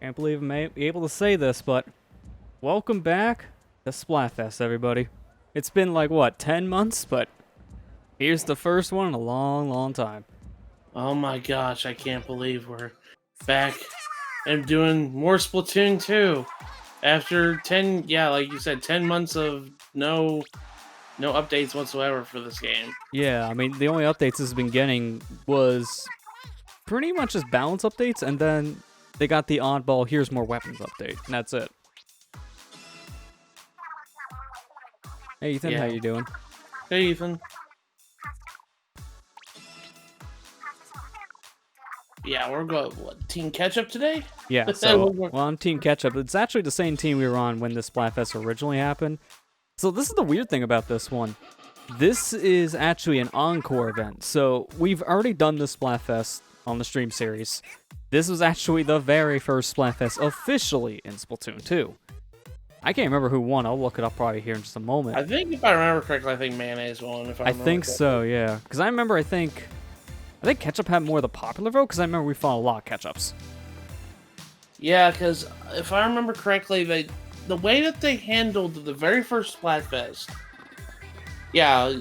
Can't believe I'm able to say this, but welcome back to Splatfest, everybody. It's been like, what, 10 months? But here's the first one in a long, long time. Oh my gosh, I can't believe we're back and doing more Splatoon 2. After 10, yeah, like you said, 10 months of no updates whatsoever for this game. Yeah, I mean, the only updates this has been getting was pretty much just balance updates, and then they got the oddball, here's more weapons update, and that's it. Hey, Ethan, Yeah. how you doing? Hey, Ethan. Yeah, we're going, what, Team Ketchup today? Yeah, so, well, I'm Team Ketchup. It's actually the same team we were on when this Splatfest originally happened. So this is the weird thing about this one. This is actually an Encore event. So we've already done the Splatfest on the stream series. This was actually the very first Splatfest officially in Splatoon 2. I can't remember who won. I'll look it up probably here in just a moment. I think if I remember correctly, I think Mayonnaise won. I think so, yeah. Because I remember, I think Ketchup had more of the popular vote, because I remember we fought a lot of Ketchups. Yeah, because if I remember correctly, the way that they handled the very first Splatfest, yeah,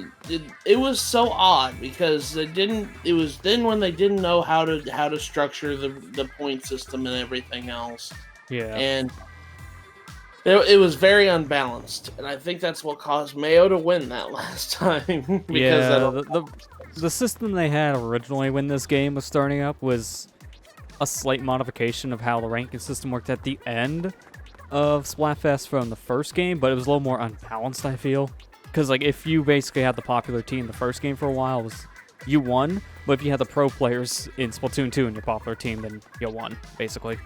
it was so odd because it was then when they didn't know how to structure the point system and everything else. Yeah. And it was very unbalanced, and I think that's what caused Mayo to win that last time. Because the system they had originally when this game was starting up was a slight modification of how the ranking system worked at the end of Splatfest from the first game, but it was a little more unbalanced, I feel. Because, like, if you basically had the popular team the first game for a while, you won, but if you had the pro players in Splatoon 2 in your popular team, then you won, basically.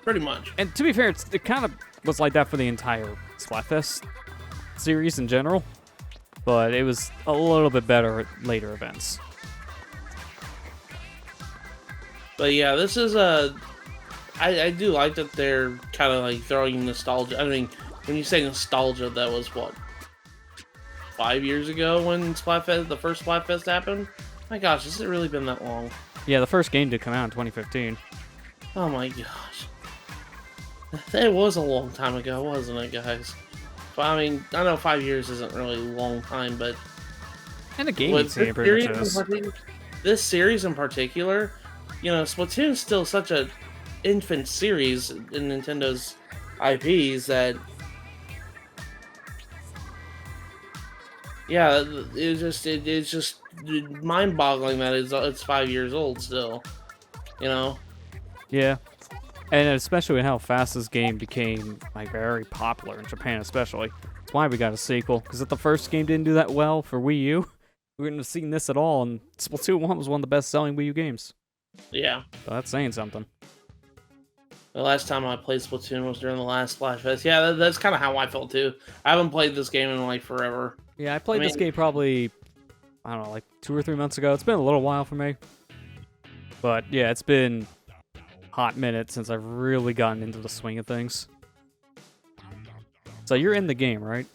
Pretty much. And to be fair, it kind of was like that for the entire Splatfest series in general, but it was a little bit better at later events. But yeah, this is I do like that they're kind of like throwing nostalgia. I mean, when you say nostalgia, that was what, 5 years ago when Splatfest, the first Splatfest happened? My gosh, has it really been that long? Yeah, the first game did come out in 2015. Oh my gosh. That was a long time ago, wasn't it, guys? But, I mean, I know 5 years isn't really a long time, but... And the game pretty much is. This series in particular, you know, Splatoon's still such a infant series in Nintendo's IPs that... Yeah, it's just mind-boggling that it's 5 years old still, you know? Yeah, and especially how fast this game became like very popular in Japan, especially. That's why we got a sequel, because if the first game didn't do that well for Wii U, we wouldn't have seen this at all, and Splatoon 1 was one of the best-selling Wii U games. Yeah. So that's saying something. The last time I played Splatoon was during the last Splatfest. Yeah, that's kind of how I felt too. I haven't played this game in like forever. Yeah, I played this game probably, I don't know, like 2 or 3 months ago. It's been a little while for me. But yeah, it's been a hot minute since I've really gotten into the swing of things. So you're in the game, right?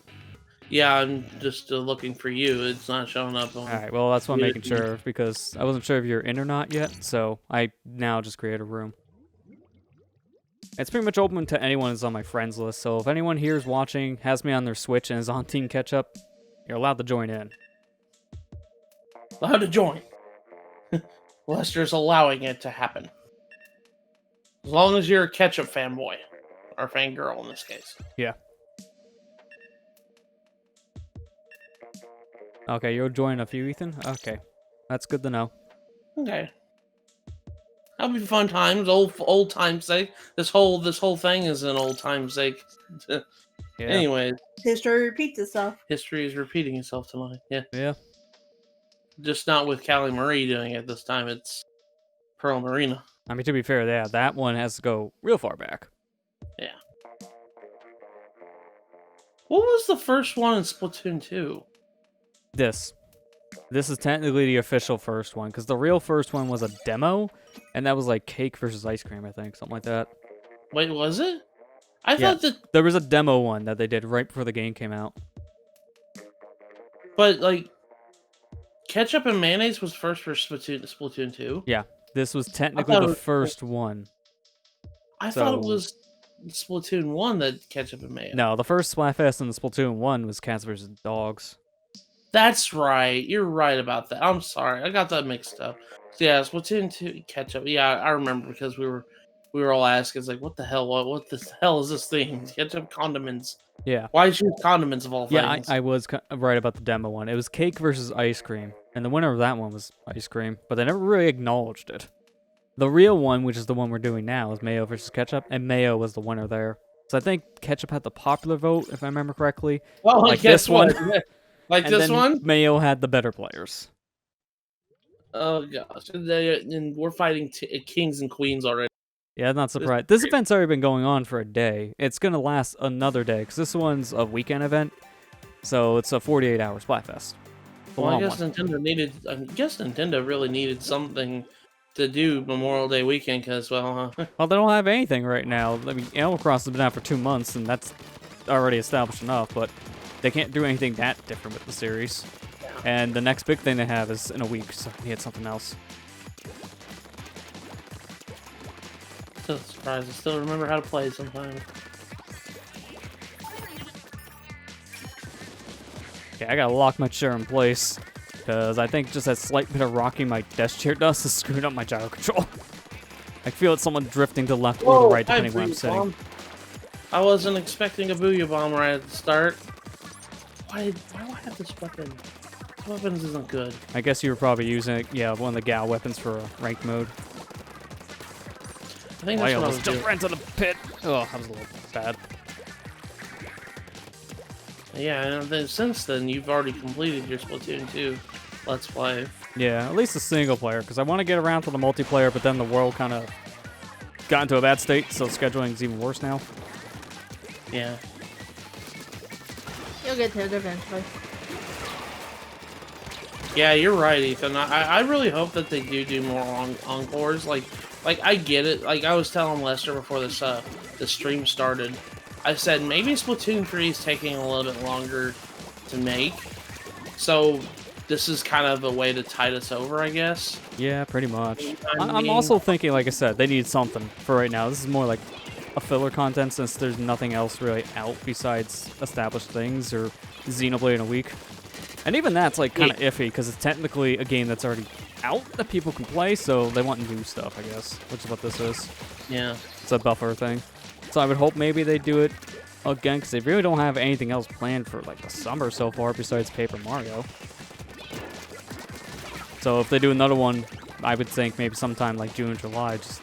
Yeah, I'm just looking for you. It's not showing up on... Alright, well, that's what I'm making sure of, because I wasn't sure if you're in or not yet, so I now just create a room. It's pretty much open to anyone who's on my friends list, so if anyone here is watching, has me on their Switch, and is on Team Ketchup, you're allowed to join in. Allowed to join. Lester's allowing it to happen. As long as you're a Ketchup fanboy. Or fangirl in this case. Yeah. Okay, you'll join a few, Ethan? Okay. That's good to know. Okay. That'll be fun times, old time's sake. This whole thing is an old time's sake. Yeah. Anyways. History repeats itself. History is repeating itself tonight. Yeah. Yeah. Just not with Callie Marie doing it this time. It's Pearl Marina. I mean, to be fair, yeah, that one has to go real far back. Yeah. What was the first one in Splatoon 2? This is technically the official first one, because the real first one was a demo, and that was like cake versus ice cream, I think, something like that. Wait, was it? I thought that there was a demo one that they did right before the game came out. But like, Ketchup and Mayonnaise was first for Splatoon 2? Yeah, this was technically the first one. I So, thought it was Splatoon 1 that Ketchup and Mayo. no, the first Splatfest in the Splatoon 1 was Cats vs. Dogs. That's right. You're right about that. I'm sorry. I got that mixed up. So yeah, Splatoon 2 Ketchup. Yeah, I remember because we were all asking, it's like, what the hell? What the hell is this thing? Ketchup condiments. Yeah. Why choose condiments of all Yeah, things? I was right about the demo one. It was cake versus ice cream, and the winner of that one was ice cream, but they never really acknowledged it. The real one, which is the one we're doing now, is Mayo versus Ketchup, and Mayo was the winner there. So I think Ketchup had the popular vote, if I remember correctly. Oh, like guess this one. what? Like And this then one? Mayo had the better players. Oh gosh, and we're fighting kings and queens already. Yeah, not surprised. This event's already been going on for a day. It's gonna last another day, because this one's a weekend event, so it's a 48-hour Splatfest. Well, I guess Nintendo really needed something to do Memorial Day weekend because, well, Well, they don't have anything right now. I mean, Animal Crossing has been out for 2 months, and that's already established enough, but they can't do anything that different with the series. And the next big thing they have is in a week, so they need something else. still surprised. I still remember how to play sometimes. Okay, I gotta lock my chair in place, because I think just that slight bit of rocking my desk chair does is screwing up my gyro control. I feel it's someone drifting to the left or the right, depending where I'm sitting. I wasn't expecting a Booyah Bomb right at the start. Why do I have this weapon? This weapon isn't good. I guess you were probably using, yeah, one of the Gal weapons for ranked mode. I think I that's what I was almost doing. jumped right into the pit. Oh, that was a little bad. Yeah, and then since then, you've already completed your Splatoon 2 Let's Play. Yeah, at least a single player, because I want to get around to the multiplayer, but then the world kind of got into a bad state, so scheduling is even worse now. Yeah. You'll get to it eventually. Yeah, you're right, Ethan. I really hope that they do more encores. Like I get it. Like I was telling Lester before this the stream started, I said maybe Splatoon 3 is taking a little bit longer to make, so this is kind of a way to tide us over, I guess. Yeah, pretty much. I'm mean- also thinking, like I said, they need something for right now. This is more like a filler content since there's nothing else really out besides established things or Xenoblade in a week. And even that's like kind of iffy because it's technically a game that's already out that people can play, so they want new stuff, I guess, which is what this is. Yeah. It's a buffer thing. So I would hope maybe they do it again because they really don't have anything else planned for like the summer so far besides Paper Mario. So if they do another one, I would think maybe sometime like June or July, just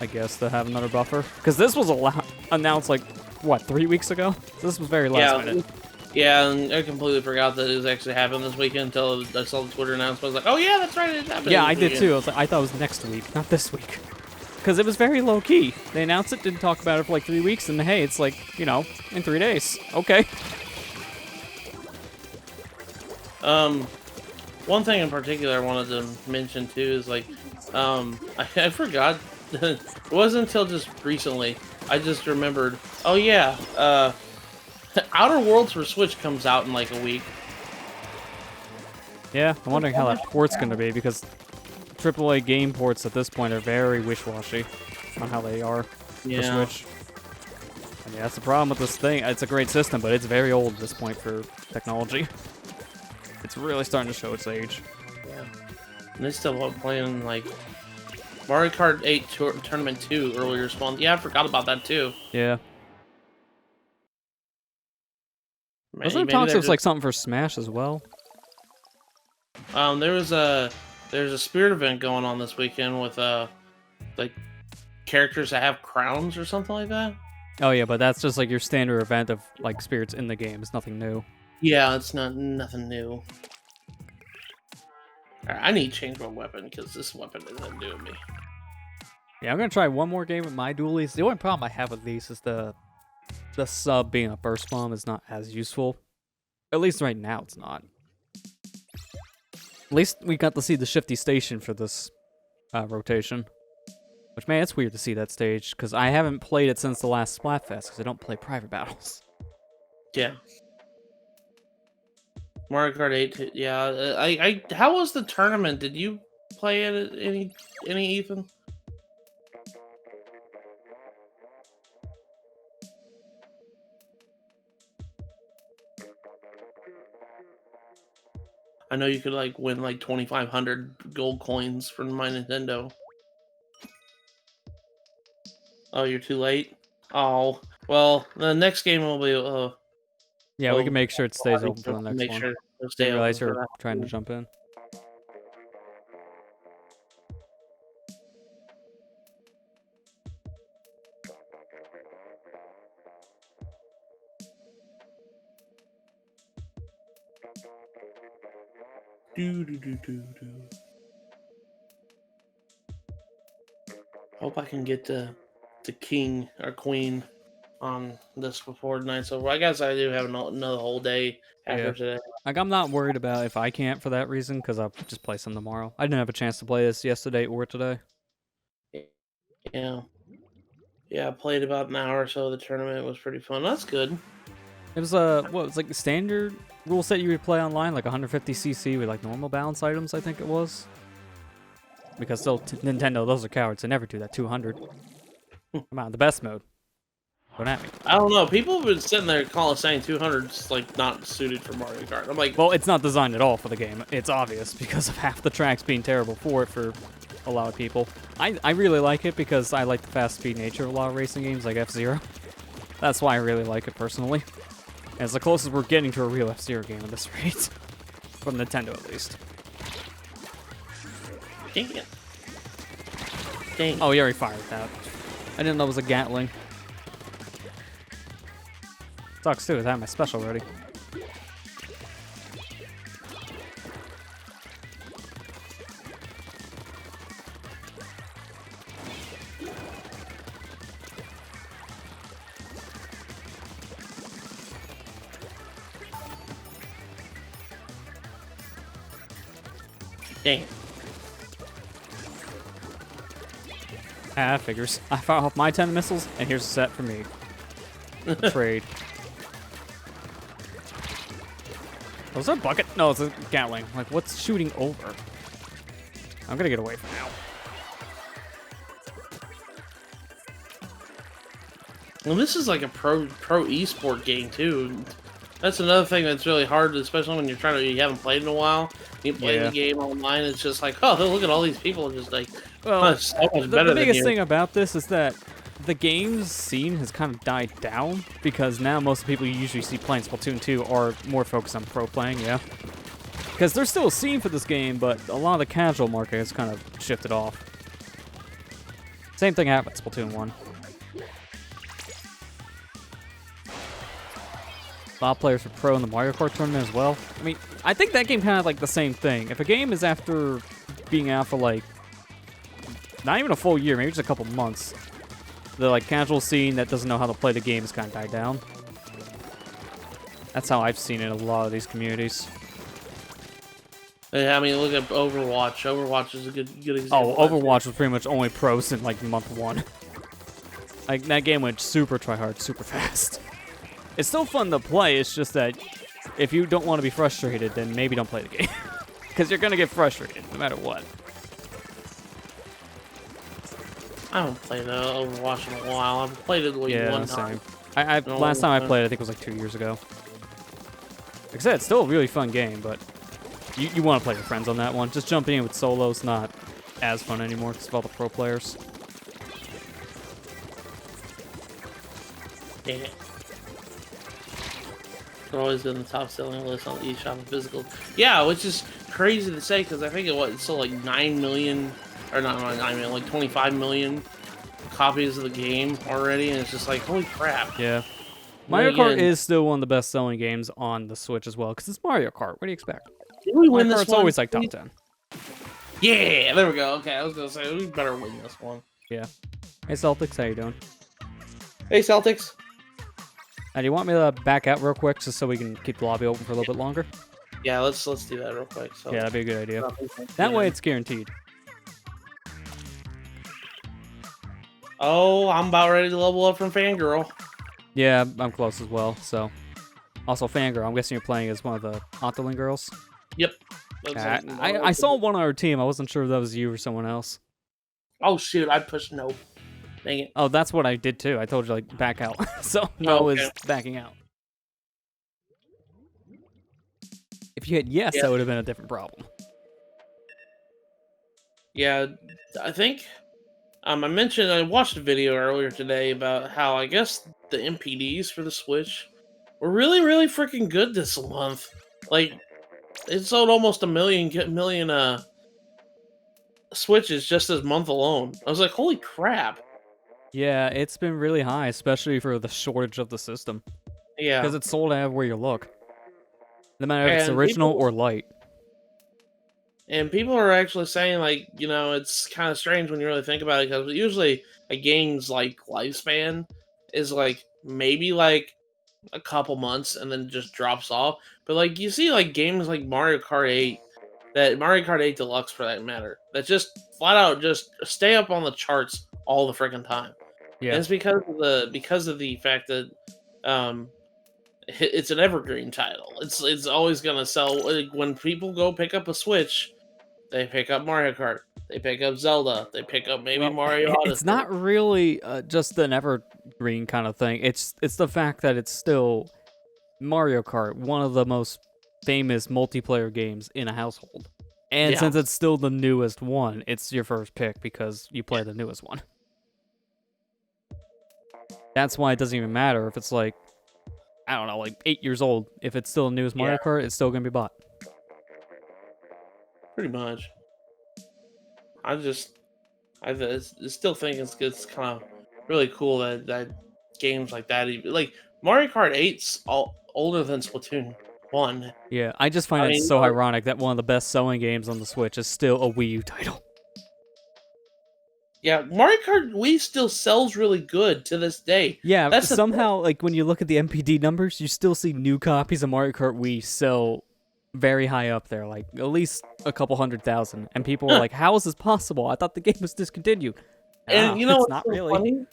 I guess to have another buffer. Because this was announced like, what, 3 weeks ago? So this was very last minute. Yeah, and I completely forgot that it was actually happening this weekend until I saw the Twitter announcement. I was like, oh yeah, that's right, it's happening. Yeah, I this did weekend. too. I thought it was next week, not this week. Because it was very low key. They announced it, didn't talk about it for like 3 weeks, and hey, it's like, you know, in 3 days. Okay. One thing in particular I wanted to mention too is like, I forgot. It wasn't until just recently I just remembered. Oh yeah, Outer Worlds for Switch comes out in like a week. Yeah, I'm wondering how that port's going to be, because AAA game ports at this point are very wish-washy on how they are for Yeah. Switch. I mean, that's the problem with this thing. It's a great system, but it's very old at this point for technology. It's really starting to show its age. Yeah. And they still weren't playing like Mario Kart 8 Tournament 2 earlier this month. Yeah, I forgot about that too. Yeah. Wasn't Maybe there talks they're there's just- like something for Smash as well? there's a spirit event going on this weekend with like characters that have crowns or something like that. Oh yeah, but that's just like your standard event of like spirits in the game. It's nothing new. Yeah, it's nothing new. Alright, I need to change my weapon because this weapon isn't doing me. Yeah, I'm gonna try one more game with my dualies. The only problem I have with these is the sub being a burst bomb is not as useful. At least right now it's not. At least we got to see the shifty station for this rotation. Which, man, it's weird to see that stage, because I haven't played it since the last Splatfest, because I don't play private battles. Yeah. Mario Kart 8, yeah. How was the tournament? Did you play it any Ethan? I know you could like win like 2,500 gold coins from my Nintendo. Oh, you're too late. Oh, well, the next game will be. Yeah, we can Well, make sure it stays open for the next make one. sure it'll stay Didn't open realize you for were that. trying to jump in. Do, do, do, do, do. Hope I can get the king or queen on this before tonight's over. I guess I do have another whole day after Yeah. today. Like, I'm not worried about if I can't for that reason, because I'll just play some tomorrow. I didn't have a chance to play this yesterday or today. Yeah. Yeah, I played about an hour or so of the tournament. It was pretty fun. That's good. It was what was like the standard rule set you would play online, like 150cc with like normal balance items, I think it was. Because still, Nintendo, those are cowards. They never do that 200. I'm out in the best mode. Don't at me. I don't know. People have been sitting there saying 200's like not suited for Mario Kart. I'm like, Well, it's not designed at all for the game. It's obvious because of half the tracks being terrible for it for a lot of people. I really like it because I like the fast speed nature of a lot of racing games like F-Zero. That's why I really like it personally. And it's the closest we're getting to a real F-Zero game at this rate. From Nintendo, at least. dang it. Dang. Oh, you already fired that. I didn't know it was a Gatling. Sucks too, I had my special ready. Dang it. Ah, figures. I fired off my 10 missiles, and here's a set for me. Trade. Oh, was that a bucket? No, it's a Gatling. Like, what's shooting over? I'm gonna get away from now. Well, this is like a pro esport game too. That's another thing that's really hard, especially when you haven't played in a while. You play the game online, it's just like, oh, look at all these people just like, Well, so much the better biggest than thing about this is that the games scene has kind of died down because now most of the people you usually see playing Splatoon 2 are more focused on pro playing, yeah. Because there's still a scene for this game, but a lot of the casual market has kind of shifted off. Same thing happened with Splatoon 1. A lot of players were pro in the Mario Kart tournament as well. I mean, I think that game kind of like the same thing. If a game is after being out for like not even a full year, maybe just a couple months, the like casual scene that doesn't know how to play the game has kind of died down. That's how I've seen it in a lot of these communities. Yeah, I mean, look at Overwatch. Overwatch is a good example. Oh, Overwatch was pretty much only pros in like month 1. Like that game went super tryhard, super fast. It's still fun to play, it's just that if you don't want to be frustrated, then maybe don't play the game. Because you're going to get frustrated, no matter what. I haven't played Overwatch in a while. I've played it like one time. Same. Last time I played, I think it was like 2 years ago. Like I said, it's still a really fun game, but you want to play with friends on that one. Just jumping in with solos, not as fun anymore because of all the pro players. Dang it. They're always in the top selling list on the eShop and physical. Yeah, which is crazy to say because I think it's sold like 9 million, or not 9 million, like 25 million copies of the game already, and it's just like, holy crap. Yeah. Mario Kart is still one of the best selling games on the Switch as well because it's Mario Kart. What do you expect? Did we win Mario this Kart's one? always like top 10. Yeah, there we go. Okay, I was going to say, we better win this one. Yeah. Hey, Celtics, how you doing? Hey, Celtics. Do you want me to back out real quick just so we can keep the lobby open for a little bit longer? Yeah, let's do that real quick. So. Yeah, that'd be a good idea. That way it's guaranteed. Oh, I'm about ready to level up from Fangirl. Yeah, I'm close as well, so. Also, Fangirl, I'm guessing you're playing as one of the Octoling girls? Yep. I saw one on our team. I wasn't sure if that was you or someone else. Oh, shoot, I pushed no. Dang it. Oh, that's what I did too. I told you, like, back out. So, no is backing out. If you hit yes, Yeah. that would have been a different problem. Yeah, I think I mentioned I watched a video earlier today about how I guess the MPDs for the Switch were really, really freaking good this month. Like it sold almost a million Switches just this month alone. I was like, holy crap! Yeah, it's been really high, especially for the shortage of the system. Yeah, Because it's sold out everywhere you look. No matter if it's and original people or light. are actually saying like, it's kind of strange when you really think about it because usually a game's like lifespan is like maybe like a couple months and then just drops off. But like you see like games like Mario Kart 8, that Mario Kart 8 Deluxe for that matter, that just flat out just stay up on the charts all the freaking time. And Yeah. it's because of the fact that um it's an evergreen title. It's always gonna sell. Like, when people go pick up a Switch, they pick up Mario Kart, they pick up Zelda, they pick up maybe Well, Mario it's Odyssey. not really just an evergreen kind of thing. It's the fact that it's still Mario Kart, one of the most famous multiplayer games in a household. And Yeah. since it's still the newest one, it's your first pick because you play the newest one. That's why it doesn't even matter if it's like, I don't know, like 8 years old. If it's still the newest Mario Kart, it's still going to be bought. Pretty much. I still think it's kind of really cool that games like that, like Mario Kart 8's older than Splatoon 1. Yeah, I just find it so ironic that one of the best selling games on the Switch is still a Wii U title. Yeah, Mario Kart Wii still sells really good to this day. Yeah, That's the somehow, like, when you look at the MPD numbers, you still see new copies of Mario Kart Wii sell very high up there, like, at least a couple 100,000. And people are like, how is this possible? I thought the game was discontinued. And you know it's what's not so really. funny?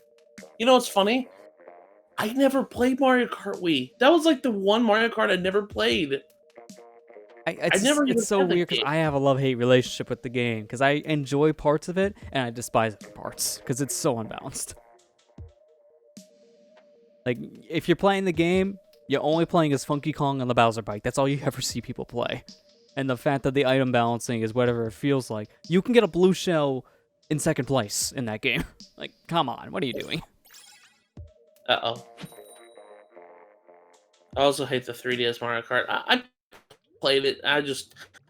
You know what's funny? I never played Mario Kart Wii. That was like the one Mario Kart I never played. It's so weird because I have a love-hate relationship with the game because I enjoy parts of it and I despise other parts because it's so unbalanced. Like, if you're playing the game, you're only playing as Funky Kong on the Bowser bike. That's all you ever see people play. And the fact that the item balancing is whatever it feels like. You can get a blue shell in second place in that game. Like, come on, what are you doing? Uh-oh. I also hate the 3DS Mario Kart. I played it. I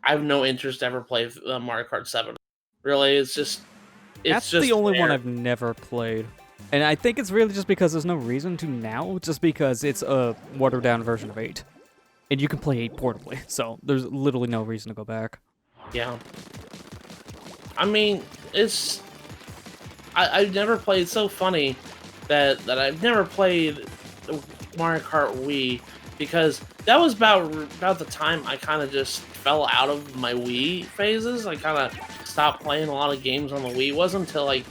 have no interest to ever play Mario Kart 7. Really, That's the only one I've never played. And I think it's really just because there's no reason to now, just because it's a watered down version of 8. And you can play 8 portably, so there's literally no reason to go back. Yeah. I mean, I've never played. It's so funny that I've never played Mario Kart Wii, because that was about the time I kind of just fell out of my Wii phases. I kind of stopped playing a lot of games on the Wii. It wasn't until like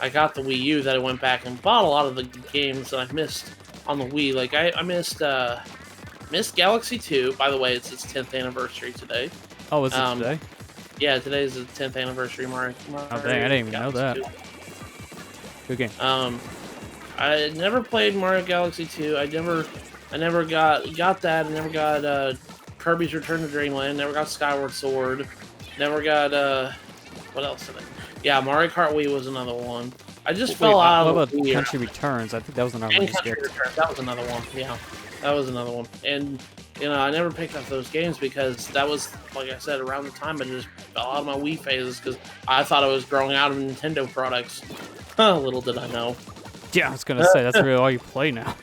I got the Wii U that I went back and bought a lot of the games that I missed on the Wii. Like I missed Galaxy 2. By the way, it's its 10th anniversary today. Oh, is it today? Yeah, today's the 10th anniversry Mario. Oh dang, I didn't even know that. 2. Good game. I never played Mario Galaxy 2. I never got that. I never got Kirby's Return to Dreamland. Never got Skyward Sword. Never got what else did I? Yeah, Mario Kart Wii was another one. I just fell out of What about Country Returns? I think that was another one. And Country Returns. That was another one. Yeah, that was another one. And I never picked up those games because that was, like I said, around the time I just fell out of my Wii phases because I thought I was growing out of Nintendo products. Little did I know. Yeah, I was gonna say that's really all you play now.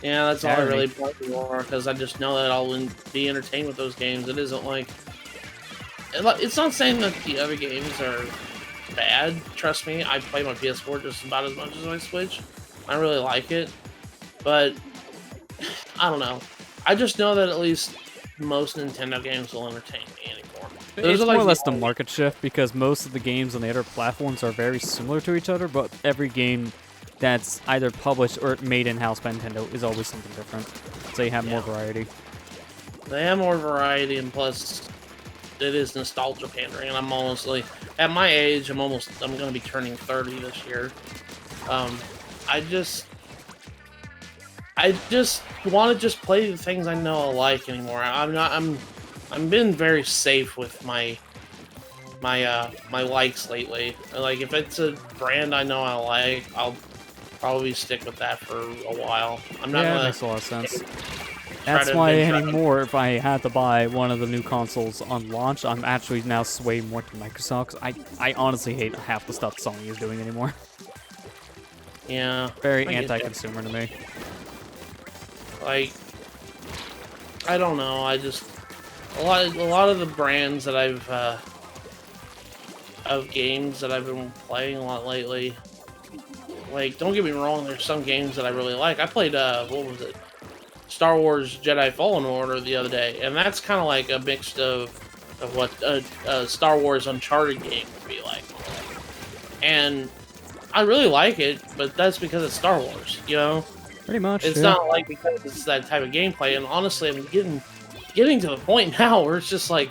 Yeah, that's all I really play anymore because I just know that I'll be entertained with those games. It isn't like it's not saying that the other games are bad. Trust me, I play my PS4 just about as much as my Switch. I really like it, but I don't know. I just know that at least most Nintendo games will entertain me anymore. It's more or less the market shift because most of the games on the other platforms are very similar to each other, but every game that's either published or made in-house by Nintendo is always something different. So you have more variety. They have more variety, and plus, it is nostalgia pandering. And I'm honestly, at my age, I'm going to be turning 30 this year. I just want to just play the things I know I like anymore. I'm I've been very safe with my likes lately. Like if it's a brand I know I like, I'll probably stick with that for a while. I'm not Yeah, that gonna makes a lot of sense. try That's to why venture out. anymore, if I had to buy one of the new consoles on launch, I'm actually now swaying more to Microsoft. 'Cause I honestly hate half the stuff Sony is doing anymore. Yeah, Very I get that. anti-consumer to me. Like, I don't know. I just a lot of the brands that I've of games that I've been playing a lot lately. Like, don't get me wrong. There's some games that I really like. I played what was it? Star Wars Jedi Fallen Order the other day, and that's kind of like a mix of what a Star Wars Uncharted game would be like. And I really like it, but that's because it's Star Wars, you know? Pretty much. It's yeah. not like because it's that type of gameplay. And honestly, I'm getting to the point now where it's just like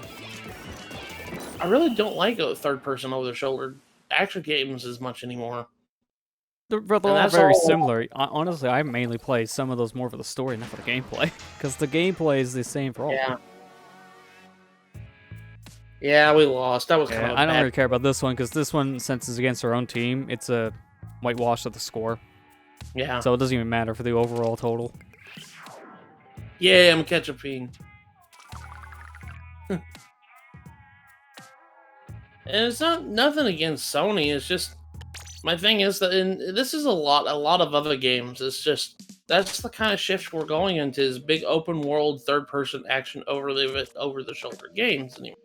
I really don't like a third person over the shoulder action games as much anymore. They're And all that's very all- similar. Honestly, I mainly play some of those more for the story, not for the gameplay. Because the gameplay is the same for all. Yeah. Yeah, we lost. That was kind Yeah, of a I don't bad. really care about this one, because this one, since it's against our own team, it's a whitewash of the score. Yeah. So it doesn't even matter for the overall total. Yeah, I'm Ketchup fiend. And it's nothing against Sony. It's just my thing is that this is a lot of other games. It's just that's the kind of shift we're going into is big open world third person action over the shoulder games anymore.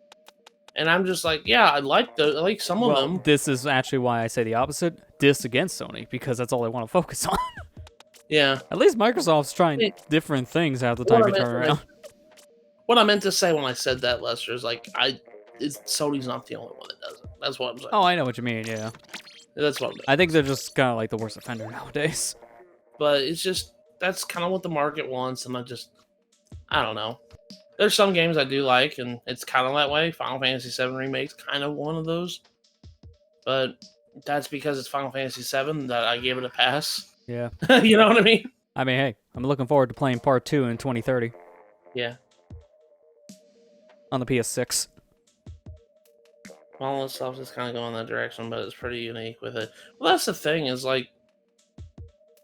And I'm just like, yeah, I like some of them. This is actually why I say the opposite. Diss against Sony, because that's all they want to focus on. Yeah. At least Microsoft's trying different things half the time you turn around. What I meant to say when I said that, Lester, is like Sony's not the only one that does it. That's what I'm saying. Oh, I know what you mean, yeah. That's what I'm saying. I think they're just kind of like the worst offender nowadays. But it's just that's kind of what the market wants, and I don't know. There's some games I do like, and it's kind of that way. Final Fantasy VII Remake's kind of one of those, but that's because it's Final Fantasy VII that I gave it a pass. Yeah. You know what I mean? I mean, hey, I'm looking forward to playing Part 2 in 2030 Yeah. on the PS6. All this stuff is kind of going that direction, but it's pretty unique with it. Well, that's the thing is like,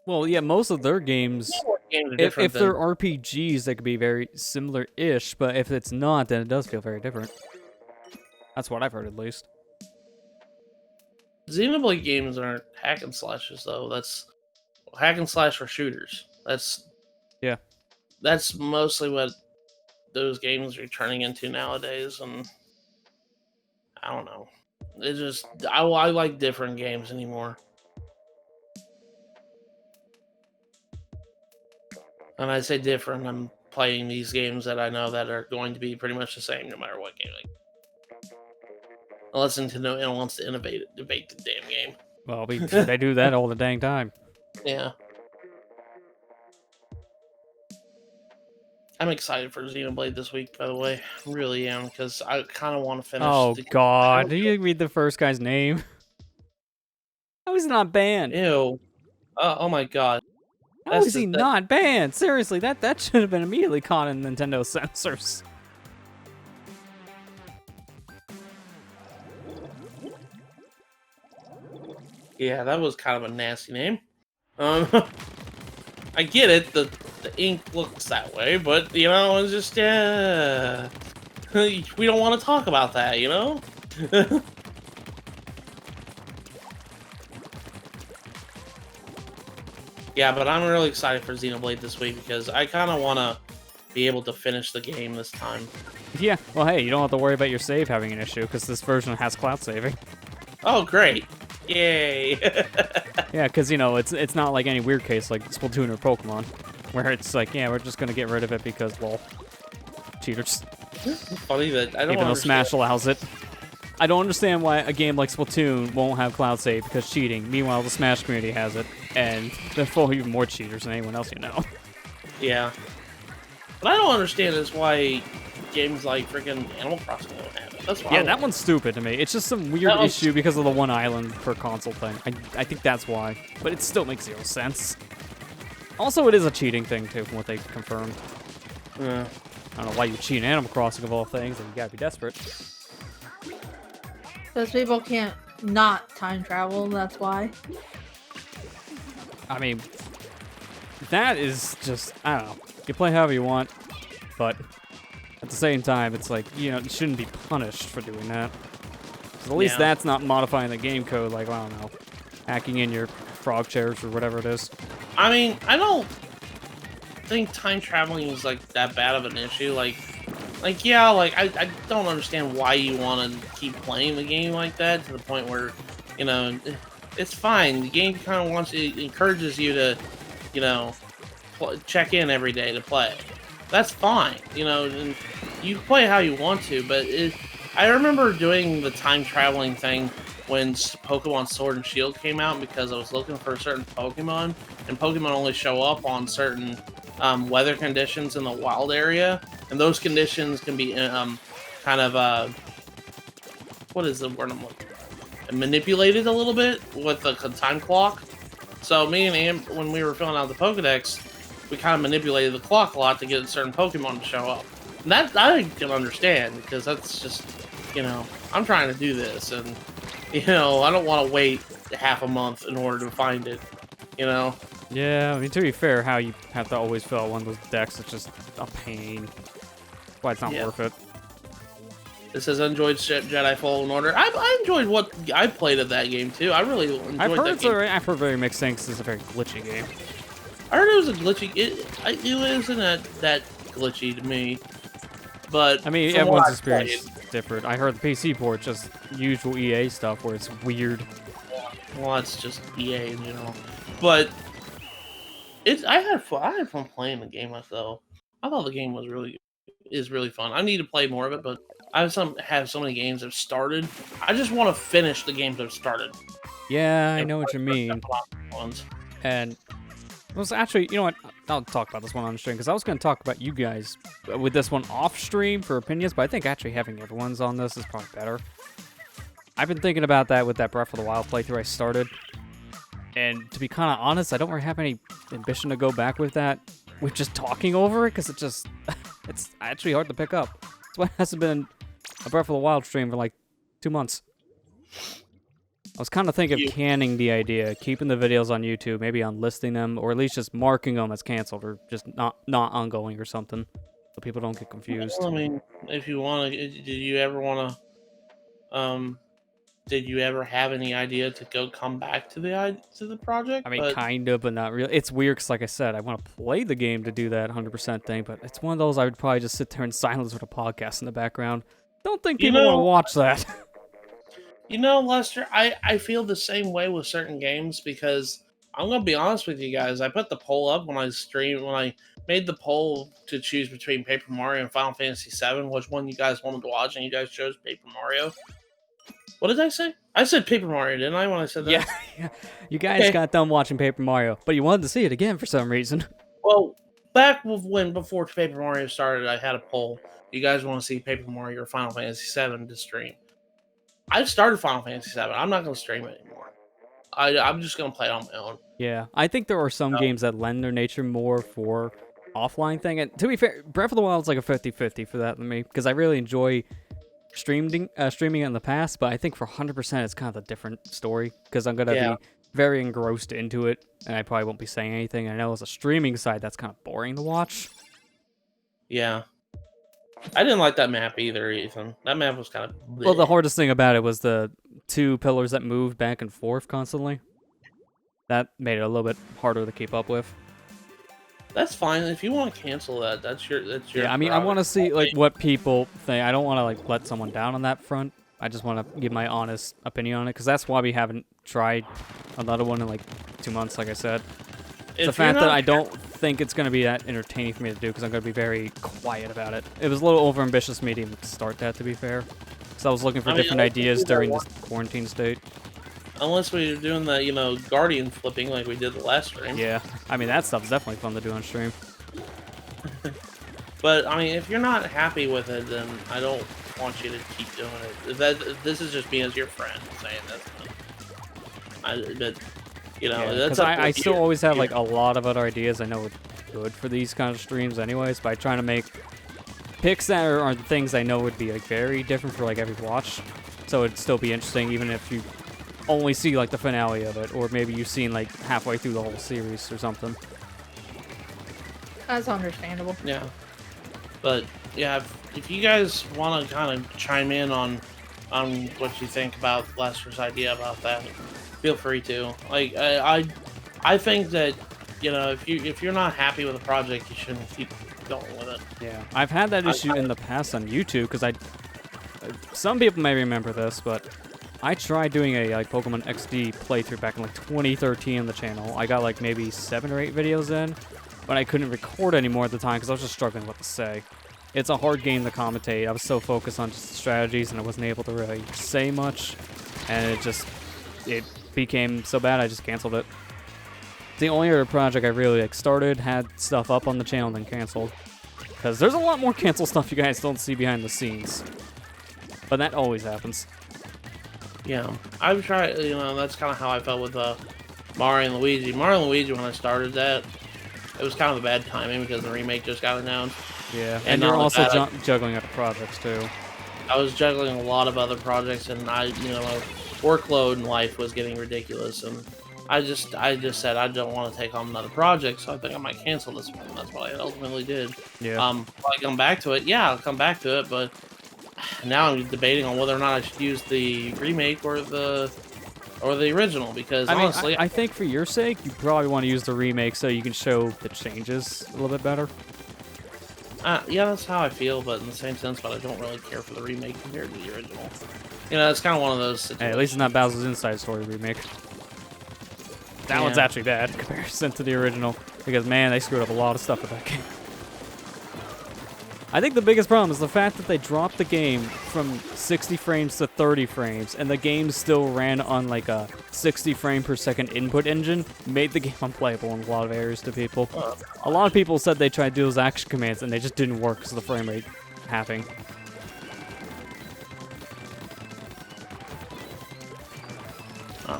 Well, yeah, most of their games, games are if different they're RPGs, they could be very similar-ish, but if it's not, then it does feel very different. That's what I've heard, at least. Xenoblade games aren't hack and slashes though. That's hack and slash for shooters. That's mostly what those games are turning into nowadays, and I don't know. It just I like different games anymore. And I say different, I'm playing these games that I know that are going to be pretty much the same no matter what game. Unless Nintendo wants to debate the damn game. Well, they do that all the dang time. Yeah. I'm excited for Xenoblade this week, by the way. I really am, because I kind of want to finish. Oh, God. Did you read the first guy's name? How is he not banned? Ew. Oh my god. How is he not banned? Seriously, that should have been immediately caught in Nintendo censors. Yeah, that was kind of a nasty name. I get it. The ink looks that way, but you know, it's just we don't want to talk about that, you know. Yeah, but I'm really excited for Xenoblade this week because I kind of want to be able to finish the game this time. Yeah, well, hey, you don't have to worry about your save having an issue, because this version has cloud saving. Oh, great. Yay. Yeah, because, you know, it's not like any weird case like Splatoon or Pokemon, where it's like, yeah, we're just going to get rid of it because, well, cheaters. Funny that I don't Even though understand. Smash allows it. I don't understand why a game like Splatoon won't have cloud save because cheating. Meanwhile, the Smash community has it, and they're full of even more cheaters than anyone else you know. Yeah. But I don't understand is why games like freaking Animal Crossing don't have it. That's why. Yeah, that one's stupid to me. It's just some weird That one's issue because of the one island per console thing. I think that's why. But it still makes zero sense. Also, it is a cheating thing, too, from what they confirmed. Yeah. I don't know why you cheat in Animal Crossing of all things, and you gotta be desperate. Because people can't not time travel, that's why. I mean, that is just, I don't know. You play however you want, but at the same time, it's like, you shouldn't be punished for doing that. 'Cause at least that's not modifying the game code, like, I don't know, hacking in your frog chairs or whatever it is. I mean, I don't think time traveling is like that bad of an issue. Like yeah, like I don't understand why you want to keep playing the game like that to the point where, it's fine. The game kind of encourages you to, check in every day to play. That's fine, and you play how you want to. But I remember doing the time traveling thing when Pokemon Sword and Shield came out because I was looking for a certain Pokemon, and Pokemon only show up on certain weather conditions in the wild area, and those conditions can be kind of what is the word I'm looking for? Manipulated a little bit with the time clock. So me and Am, when we were filling out the Pokedex, we kind of manipulated the clock a lot to get certain Pokemon to show up. And that I can understand because that's just, I'm trying to do this, and I don't want to wait half a month in order to find it. Yeah, I mean, to be fair, how you have to always fill out one of those decks, it's just a pain. That's why it's not worth it. This says enjoyed Jedi Fallen Order. I enjoyed what I played of that game too. I really enjoyed I've heard that game. I've heard very mixed things. It's a very glitchy game. I heard it was a glitchy. It isn't that glitchy to me. But I mean, everyone's experience is different. I heard the PC port just usual EA stuff where it's weird. Well, it's just EA in general. But I had fun playing the game myself. I thought the game was really fun. I need to play more of it, but I have so many games that have started. I just want to finish the games that have started. Yeah, I know what you mean. And it was actually, you know what? I'll talk about this one on stream because I was going to talk about you guys with this one off stream for opinions, but I think actually having everyone's on this is probably better. I've been thinking about that with that Breath of the Wild playthrough I started. And to be kind of honest, I don't really have any ambition to go back with that, with just talking over it, because it's actually hard to pick up. That's why it hasn't been a Breath of the Wild stream for like 2 months. I was kind of thinking of canning the idea, keeping the videos on YouTube, maybe unlisting them, or at least just marking them as canceled, or just not ongoing or something, so people don't get confused. Well, I mean, if you want to, did you ever have any idea to come back to the project? I mean, kind of, but not really. It's weird because, like I said, I want to play the game to do that 100% thing, but it's one of those I would probably just sit there in silence with a podcast in the background. Don't think people want to watch that. Lester, I feel the same way with certain games because I'm going to be honest with you guys. I put the poll up when I made the poll to choose between Paper Mario and Final Fantasy VII, which one you guys wanted to watch, and you guys chose Paper Mario. What did I say? I said Paper Mario, didn't I, when I said that? Yeah. You guys got done watching Paper Mario, but you wanted to see it again for some reason. Well, before Paper Mario started, I had a poll. You guys want to see Paper Mario or Final Fantasy VII to stream? I started Final Fantasy VII. I'm not going to stream it anymore. I'm just going to play it on my own. Yeah, I think there are some games that lend their nature more for offline thing. And to be fair, Breath of the Wild is like a 50-50 for that for me, because I really enjoy streaming it in the past, but I think for 100% it's kind of a different story, because I'm going to be very engrossed into it, and I probably won't be saying anything. I know as a streaming side, that's kind of boring to watch. Yeah. I didn't like that map either, Ethan. That map was kind of... Well, the hardest thing about it was the 2 pillars that moved back and forth constantly. That made it a little bit harder to keep up with. That's fine. If you want to cancel that, that's your Yeah, I mean, I want to see like what people think. I don't want to like let someone down on that front. I just want to give my honest opinion on it, because that's why we haven't tried another one in like 2 months, like I said. It's the fact that I don't think it's going to be that entertaining for me to do, because I'm going to be very quiet about it. It was a little overambitious for me to even start that, to be fair. Because I was looking for different ideas during this quarantine state. Unless we were doing the, Guardian flipping like we did the last stream. Yeah, I mean, that stuff's definitely fun to do on stream. But, I mean, if you're not happy with it, then I don't want you to keep doing it. If this is just me as your friend saying this. That's I still always have like a lot of other ideas I know are good for these kind of streams anyways, by trying to make picks that are the things I know would be like very different for like every watch, so it'd still be interesting even if you only see like the finale of it, or maybe you've seen like halfway through the whole series or something. That's understandable. Yeah. But yeah, if you guys want to kind of chime in on what you think about Lester's idea about that, feel free to. Like I think that, you know, if you're not happy with a project, you shouldn't keep going with it. Yeah, I've had that issue in the past on YouTube because some people may remember this, but I tried doing a like Pokemon XD playthrough back in like 2013 on the channel. I got like maybe 7 or 8 videos in, but I couldn't record anymore at the time because I was just struggling with what to say. It's a hard game to commentate. I was so focused on just the strategies and I wasn't able to really say much, and it became so bad I just canceled it. The only other project I really like started, had stuff up on the channel, and then canceled. Because there's a lot more cancel stuff you guys don't see behind the scenes. But that always happens. Yeah, I've tried, you know, that's kind of how I felt with Mario and Luigi. Mario and Luigi, when I started that, it was kind of a bad timing because the remake just got announced. Yeah, and you're also juggling other projects too. I was juggling a lot of other projects, and my workload in life was getting ridiculous, and I just said I don't want to take on another project, so I think I might cancel this one. That's what I ultimately did. Yeah. Will I come back to it? Yeah, I'll come back to it, but now I'm debating on whether or not I should use the remake or the original, because honestly, I think for your sake, you probably want to use the remake so you can show the changes a little bit better. yeah, that's how I feel, but in the same sense, but I don't really care for the remake compared to the original. You know, it's kind of one of those situations. Hey, at least it's not Bowser's Inside Story remake. That one's actually bad in comparison to the original, because man, they screwed up a lot of stuff with that game. I think the biggest problem is the fact that they dropped the game from 60 frames to 30 frames, and the game still ran on like a 60 frame per second input engine, made the game unplayable in a lot of areas to people. A lot of people said they tried to do those action commands and they just didn't work because of the frame rate halving. Oh,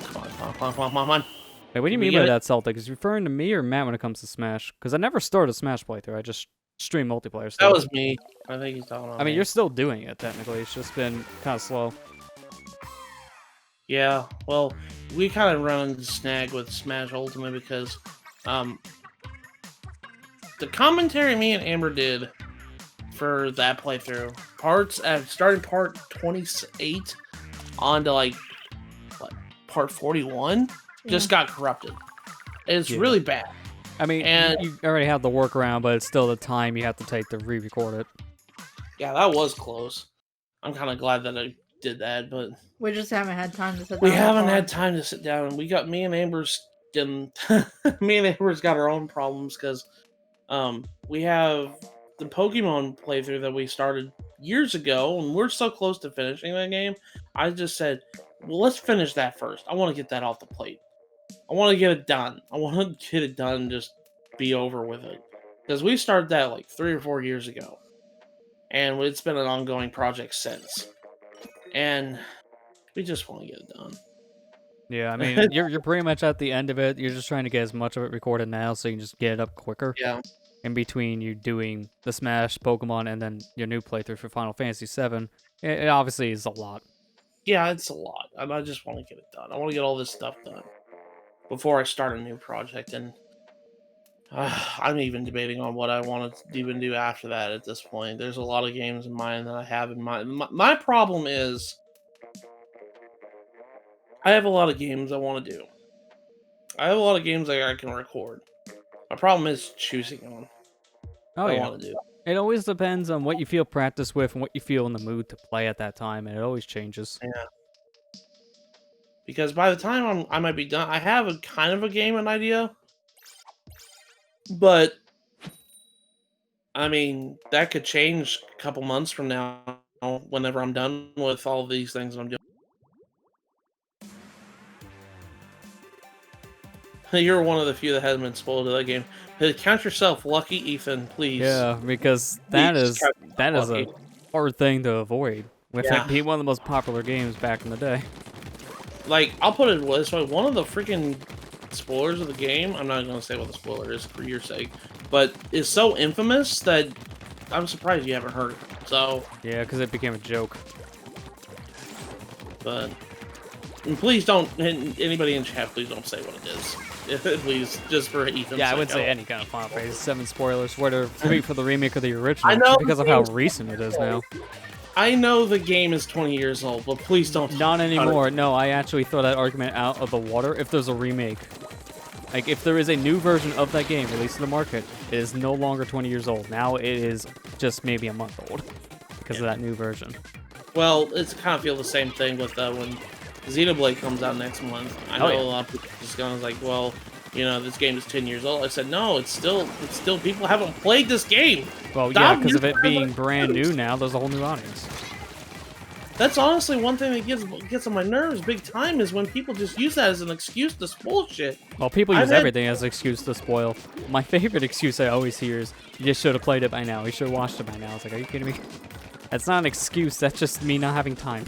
come on. Wait, what do you mean by that, Celtic? Is he referring to me or Matt when it comes to Smash? Because I never started a Smash playthrough, I just stream multiplayer stuff. That was me. I think he's talking about I mean, you're still doing it, technically. It's just been kind of slow. Yeah, well, we kind of run into snag with Smash Ultimate because the commentary me and Amber did for that playthrough, starting part 28 on to like part 41, just got corrupted. It's really bad. I mean, you already have the workaround, but it's still the time you have to take to re-record it. Yeah, that was close. I'm kind of glad that I did that, but we just haven't had time to sit down. We haven't had time to sit down. We got me and Amber's got our own problems because we have the Pokemon playthrough that we started years ago, and we're so close to finishing that game. I just said, well, let's finish that first. I want to get that off the plate. I want to get it done. I want to get it done and just be over with it. Because we started that like 3 or 4 years ago. And it's been an ongoing project since. And we just want to get it done. Yeah, I mean, you're pretty much at the end of it. You're just trying to get as much of it recorded now so you can just get it up quicker. Yeah. In between you doing the Smash, Pokemon, and then your new playthrough for Final Fantasy VII, it obviously is a lot. Yeah, it's a lot. And I just want to get it done. I want to get all this stuff done before I start a new project. And I'm even debating on what I want to even do after that at this point. There's a lot of games in mind that I have in mind. My problem is I have a lot of games I want to do. I have a lot of games that I can record. My problem is choosing one. Oh, I yeah. want to do. It always depends on what you feel practice with and what you feel in the mood to play at that time, and it always changes. Yeah. Because by the time I might be done, I have a kind of a game, an idea. But, I mean, that could change a couple months from now whenever I'm done with all these things I'm doing. You're one of the few that hasn't been spoiled of that game. Count yourself lucky, Ethan, please. Yeah, because that is a hard thing to avoid with it being one of the most popular games back in the day. Like, I'll put it this way, one of the freaking spoilers of the game, I'm not going to say what the spoiler is for your sake, but is so infamous that I'm surprised you haven't heard it. So, Yeah, because it became a joke. but and please don't. And anybody in chat, please don't say what it is. Please, just for Ethan's Yeah, I sake. would say any kind of Final Fantasy 7 spoilers, whether for the remake or the original, I know because of how recent it is now. I know the game is 20 years old, but please don't. Not talk about it. anymore. No, I actually throw that argument out of the water if there's a remake. Like, if there is a new version of that game released to the market, it is no longer 20 years old. Now it is just maybe a month old because of that new version. Well, it's kind of feel the same thing with when Xenoblade comes out next month. I know a lot of people just going like, well, you know, this game is 10 years old. I said, no, it's still people haven't played this game. Well, yeah, because of it being brand new now, there's a whole new audience. That's honestly one thing that gets on my nerves big time is when people just use that as an excuse to spoil shit. Well, people use everything as an excuse to spoil. My favorite excuse I always hear is, you just should have played it by now. You should have watched it by now. It's like, are you kidding me? That's not an excuse. That's just me not having time.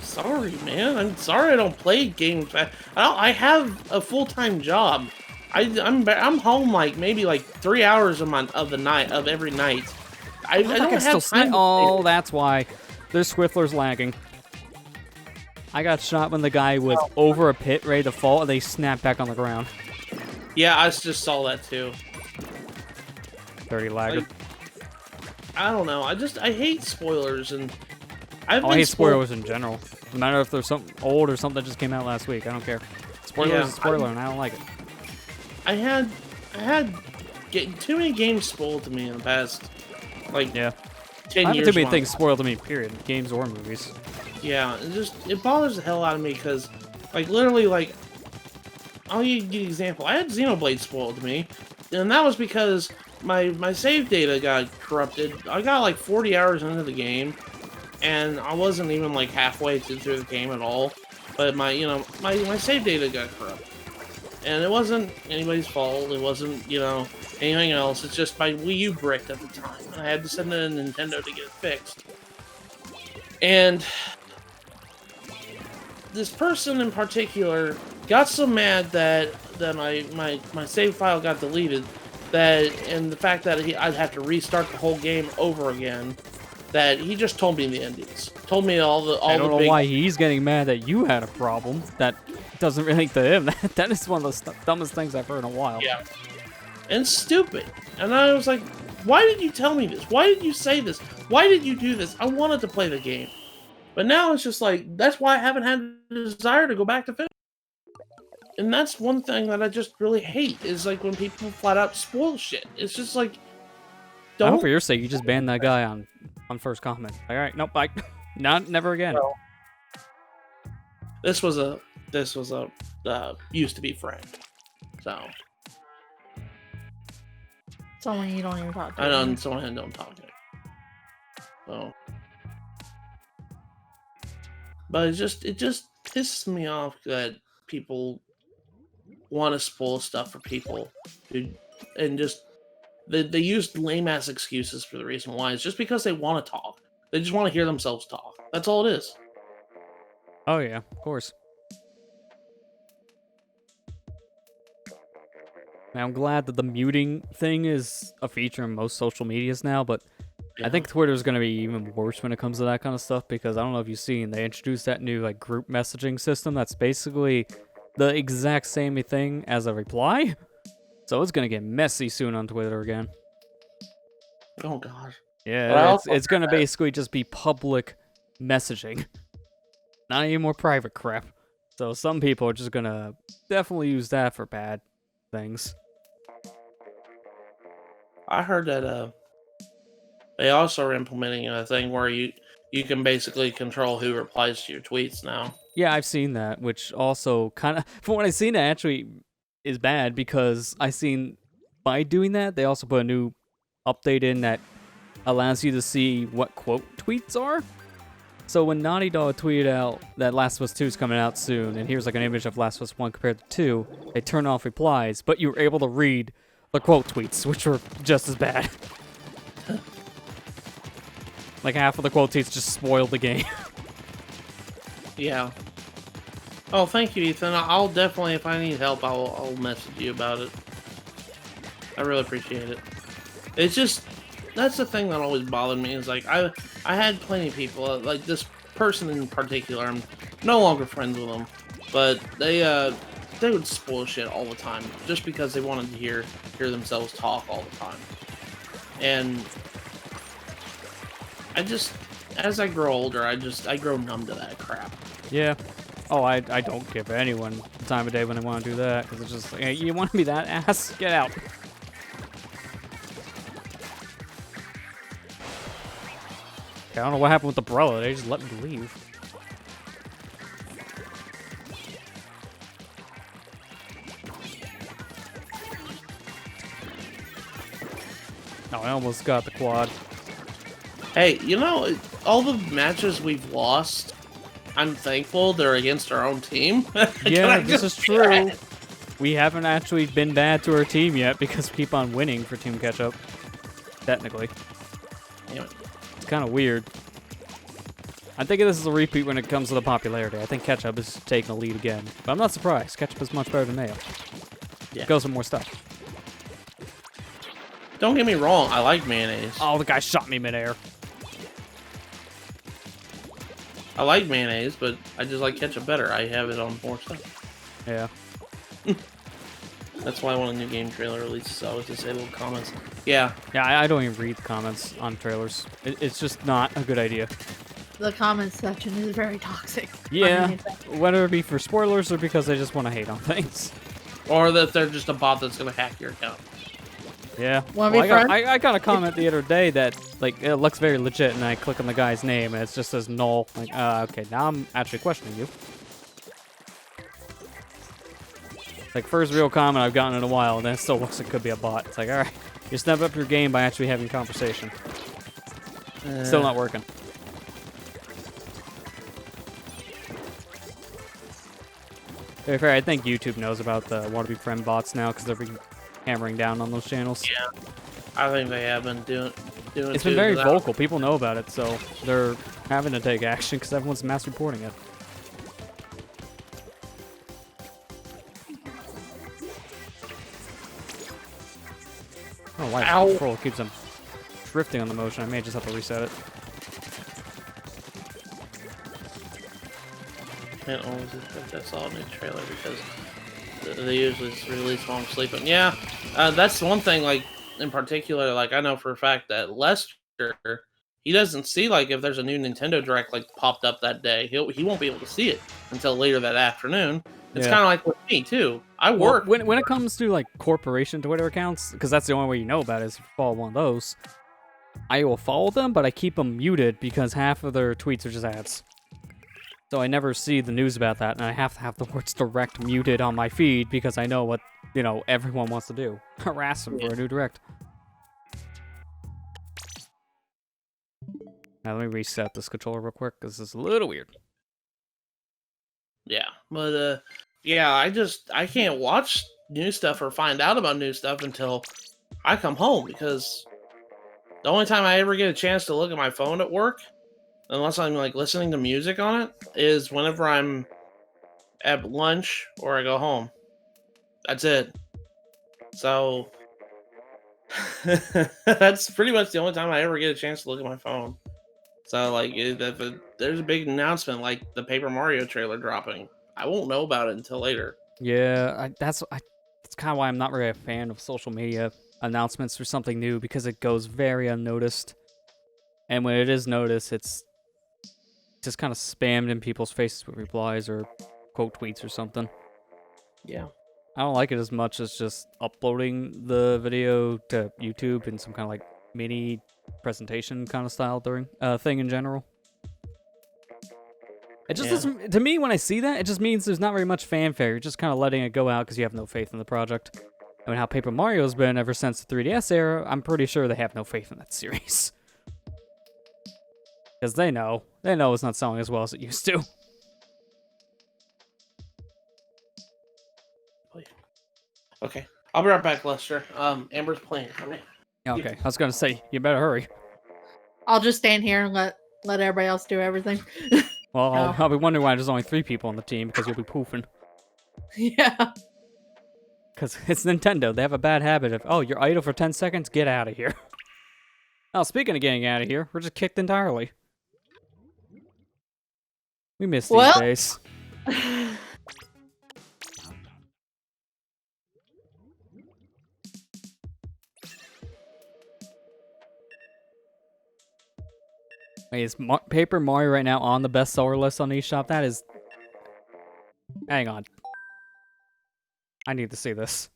Sorry, man. I'm sorry I don't play games. I have a full-time job. I'm home like maybe like 3 hours of every night. I don't have time. Oh, that's why. There's Swiftler's lagging. I got shot when the guy was over a pit ready to fall, and they snapped back on the ground. Yeah, I just saw that too. 30 lagger. Like, I don't know. I hate spoilers, and I hate spoilers in general. No matter if there's something old or something that just came out last week. I don't care. Spoiler is a spoiler, and I don't like it. I had too many games spoiled to me in the past, like 10 years. I haven't too many things spoiled to me, period. Games or movies. Yeah, it bothers the hell out of me because, like, literally, like, I'll give you an example. I had Xenoblade spoiled to me, and that was because my save data got corrupted. I got like 40 hours into the game, and I wasn't even like halfway through the game at all. But my save data got corrupted, and it wasn't anybody's fault. It wasn't anything else. It's just my Wii U bricked at the time, and I had to send it to Nintendo to get it fixed. And this person in particular got so mad that my save file got deleted, and the fact that I'd have to restart the whole game over again, that he just told me the endings. Told me all the I don't know why he's getting mad that you had a problem. That doesn't relate to him. That is one of the dumbest things I've heard in a while. Yeah. And stupid. And I was like, why did you tell me this? Why did you say this? Why did you do this? I wanted to play the game. But now it's just like, that's why I haven't had the desire to go back to finish. And that's one thing that I just really hate, is like when people flat out spoil shit. It's just like, I hope for your sake you just banned that guy on first comment. All right, nope, never again. Well, this was a used to be friend, so someone you don't even talk to. I know someone I don't talk to. So, but it just pisses me off that people want to spoil stuff for people, and just. They use lame-ass excuses for the reason why. It's just because they want to talk. They just want to hear themselves talk. That's all it is. Oh, yeah, of course. Now, I'm glad that the muting thing is a feature in most social medias now, but I think Twitter's going to be even worse when it comes to that kind of stuff, because I don't know if you've seen, they introduced that new group messaging system that's basically the exact same thing as a reply. So it's gonna get messy soon on Twitter again. Oh gosh. Yeah, it's gonna basically just be public messaging, not any more private crap. So some people are just gonna definitely use that for bad things. I heard that they also are implementing a thing where you can basically control who replies to your tweets now. Yeah, I've seen that, which also kind of, from what I've seen, it actually is bad, because I seen by doing that they also put a new update in that allows you to see what quote tweets are. So when Naughty Dog tweeted out that Last of Us 2 is coming out soon, and here's like an image of Last of Us 1 compared to 2, they turn off replies, but you were able to read the quote tweets, which were just as bad. Like half of the quote tweets just spoiled the game. Yeah. Oh, thank you, Ethan. I'll definitely, if I need help, I'll message you about it. I really appreciate it. It's just that's the thing that always bothered me is like I had plenty of people like this person in particular. I'm no longer friends with them, but they would spoil shit all the time just because they wanted to hear themselves talk all the time. And I just as I grow older, I grow numb to that crap. Yeah. Oh, I don't give anyone the time of day when they want to do that, because it's just like, hey, you want to be that ass? Get out. Okay, I don't know what happened with the umbrella. They just let me leave. No, I almost got the quad. Hey, you know, all the matches we've lost, I'm thankful they're against our own team. Yeah, this is true. We haven't actually been bad to our team yet because we keep on winning for Team Ketchup. Technically. Damn it. It's kind of weird. I think this is a repeat when it comes to the popularity. I think Ketchup is taking the lead again. But I'm not surprised. Ketchup is much better than Mayo. Yeah. Goes for more stuff. Don't get me wrong, I like mayonnaise. Oh, the guy shot me midair. I like mayonnaise, but I just like ketchup better. I have it on more stuff. Yeah. That's why when a new game trailer releases, I always disable comments. Yeah. Yeah, I don't even read the comments on trailers. It's just not a good idea. The comments section is very toxic. Yeah, underneath that. whether it be for spoilers or because they just want to hate on things. Or that they're just a bot that's gonna hack your account. Yeah. Wanna be Well, friends? I got a comment the other day that, like, it looks very legit, and I click on the guy's name, and it just says null. Like, okay, now I'm actually questioning you. Like, first real comment I've gotten in a while, and then it still looks like it could be a bot. It's like, alright, you step up your game by actually having conversation. Still not working. To be fair, I think YouTube knows about the wannabe friend bots now, because they're hammering down on those channels. Yeah. I think they have been doing It's been very vocal. People know about it, so they're having to take action because everyone's mass reporting it. I don't know why Ow. the control keeps them drifting on the motion. I may just have to reset it. Can't always expect that's all new trailer because they usually just release while I'm sleeping. Yeah, that's one thing. Like in particular, like I know for a fact that Lester, he doesn't see like if there's a new Nintendo Direct like popped up that day. He won't be able to see it until later that afternoon. It's Yeah. kind of like with me too. I Well, work. when it comes to like corporation Twitter accounts, because that's the only way you know about it is if you follow one of those. I will follow them, but I keep them muted because half of their tweets are just ads. So I never see the news about that, and I have to have the words direct muted on my feed because I know what, everyone wants to do. Harass them for a new direct. Now let me reset this controller real quick, because this is a little weird. Yeah, but yeah, I can't watch new stuff or find out about new stuff until I come home because the only time I ever get a chance to look at my phone at work, unless I'm like listening to music on it, is whenever I'm at lunch or I go home. That's it. So that's pretty much the only time I ever get a chance to look at my phone. So like if there's a big announcement like the Paper Mario trailer dropping, I won't know about it until later. Yeah, that's kind of why I'm not really a fan of social media announcements for something new, because it goes very unnoticed. And when it is noticed, it's just kind of spammed in people's faces with replies or quote tweets or something. Yeah. I don't like it as much as just uploading the video to YouTube in some kind of like mini presentation kind of style thing in general. It just doesn't, to me, when I see that, it just means there's not very much fanfare. You're just kind of letting it go out because you have no faith in the project. I mean, how Paper Mario's been ever since the 3DS era, I'm pretty sure they have no faith in that series. Because they know it's not selling as well as it used to. Okay. I'll be right back, Lester. Amber's playing for me. Okay, I was gonna say, you better hurry. I'll just stand here and let everybody else do everything. Well, No. I'll be wondering why there's only 3 people on the team, because you'll be poofing. Yeah. Because it's Nintendo. They have a bad habit of, oh, you're idle for 10 seconds, get out of here. Oh, speaking of getting out of here, we're just kicked entirely. We miss these Well. days. Wait, is Paper Mario right now on the bestseller list on eShop? That is... Hang on. I need to see this.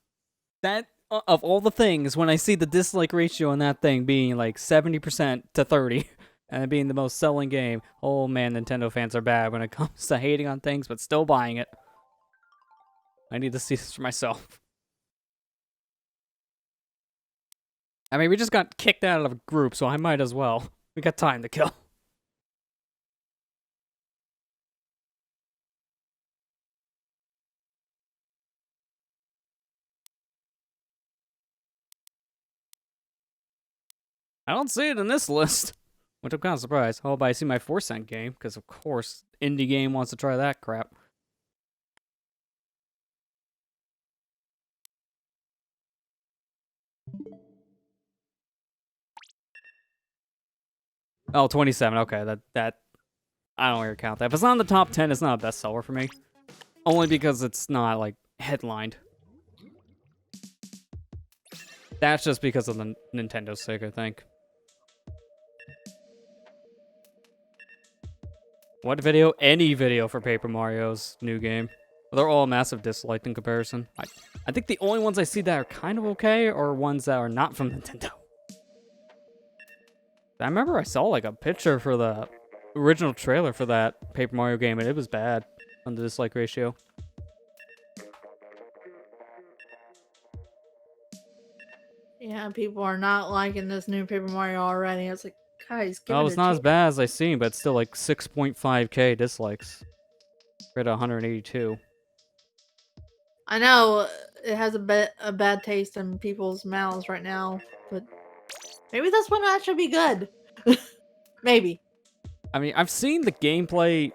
That, of all the things, when I see the dislike ratio on that thing being like 70% to 30, and it being the most selling game, oh man, Nintendo fans are bad when it comes to hating on things, but still buying it. I need to see this for myself. I mean, we just got kicked out of a group, so I might as well. We got time to kill. I don't see it in this list, which I'm kind of surprised. Oh, but I see my 4-cent game, because of course, indie game wants to try that crap. Oh, 27. Okay, that I don't really count that. If it's not in the top 10, it's not a bestseller for me. Only because it's not like headlined. That's just because of the Nintendo's sake, I think. What video? Any video for Paper Mario's new game. They're all massive disliked in comparison. I think the only ones I see that are kind of okay are ones that are not from Nintendo. I remember I saw like a picture for the original trailer for that Paper Mario game, and it was bad on the dislike ratio. Yeah, people are not liking this new Paper Mario already. It's like, guys, give it Oh, it's a not as chance. bad as I seen, but it's still like 6.5k dislikes. We're at 182. I know it has a bad taste in people's mouths right now, but maybe this one will actually be good. Maybe. I mean, I've seen the gameplay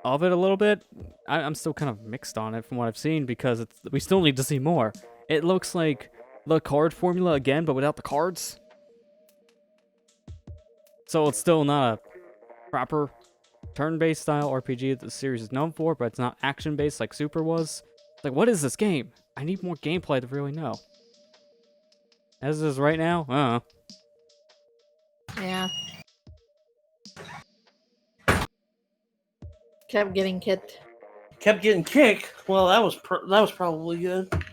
of it a little bit. I'm still kind of mixed on it from what I've seen because we still need to see more. It looks like the card formula again, but without the cards. So it's still not a proper turn-based style RPG that the series is known for, but it's not action-based like Super was. It's like, what is this game? I need more gameplay to really know. As it is right now, Yeah. Kept getting kicked. Kept getting kicked. Well, that was probably good.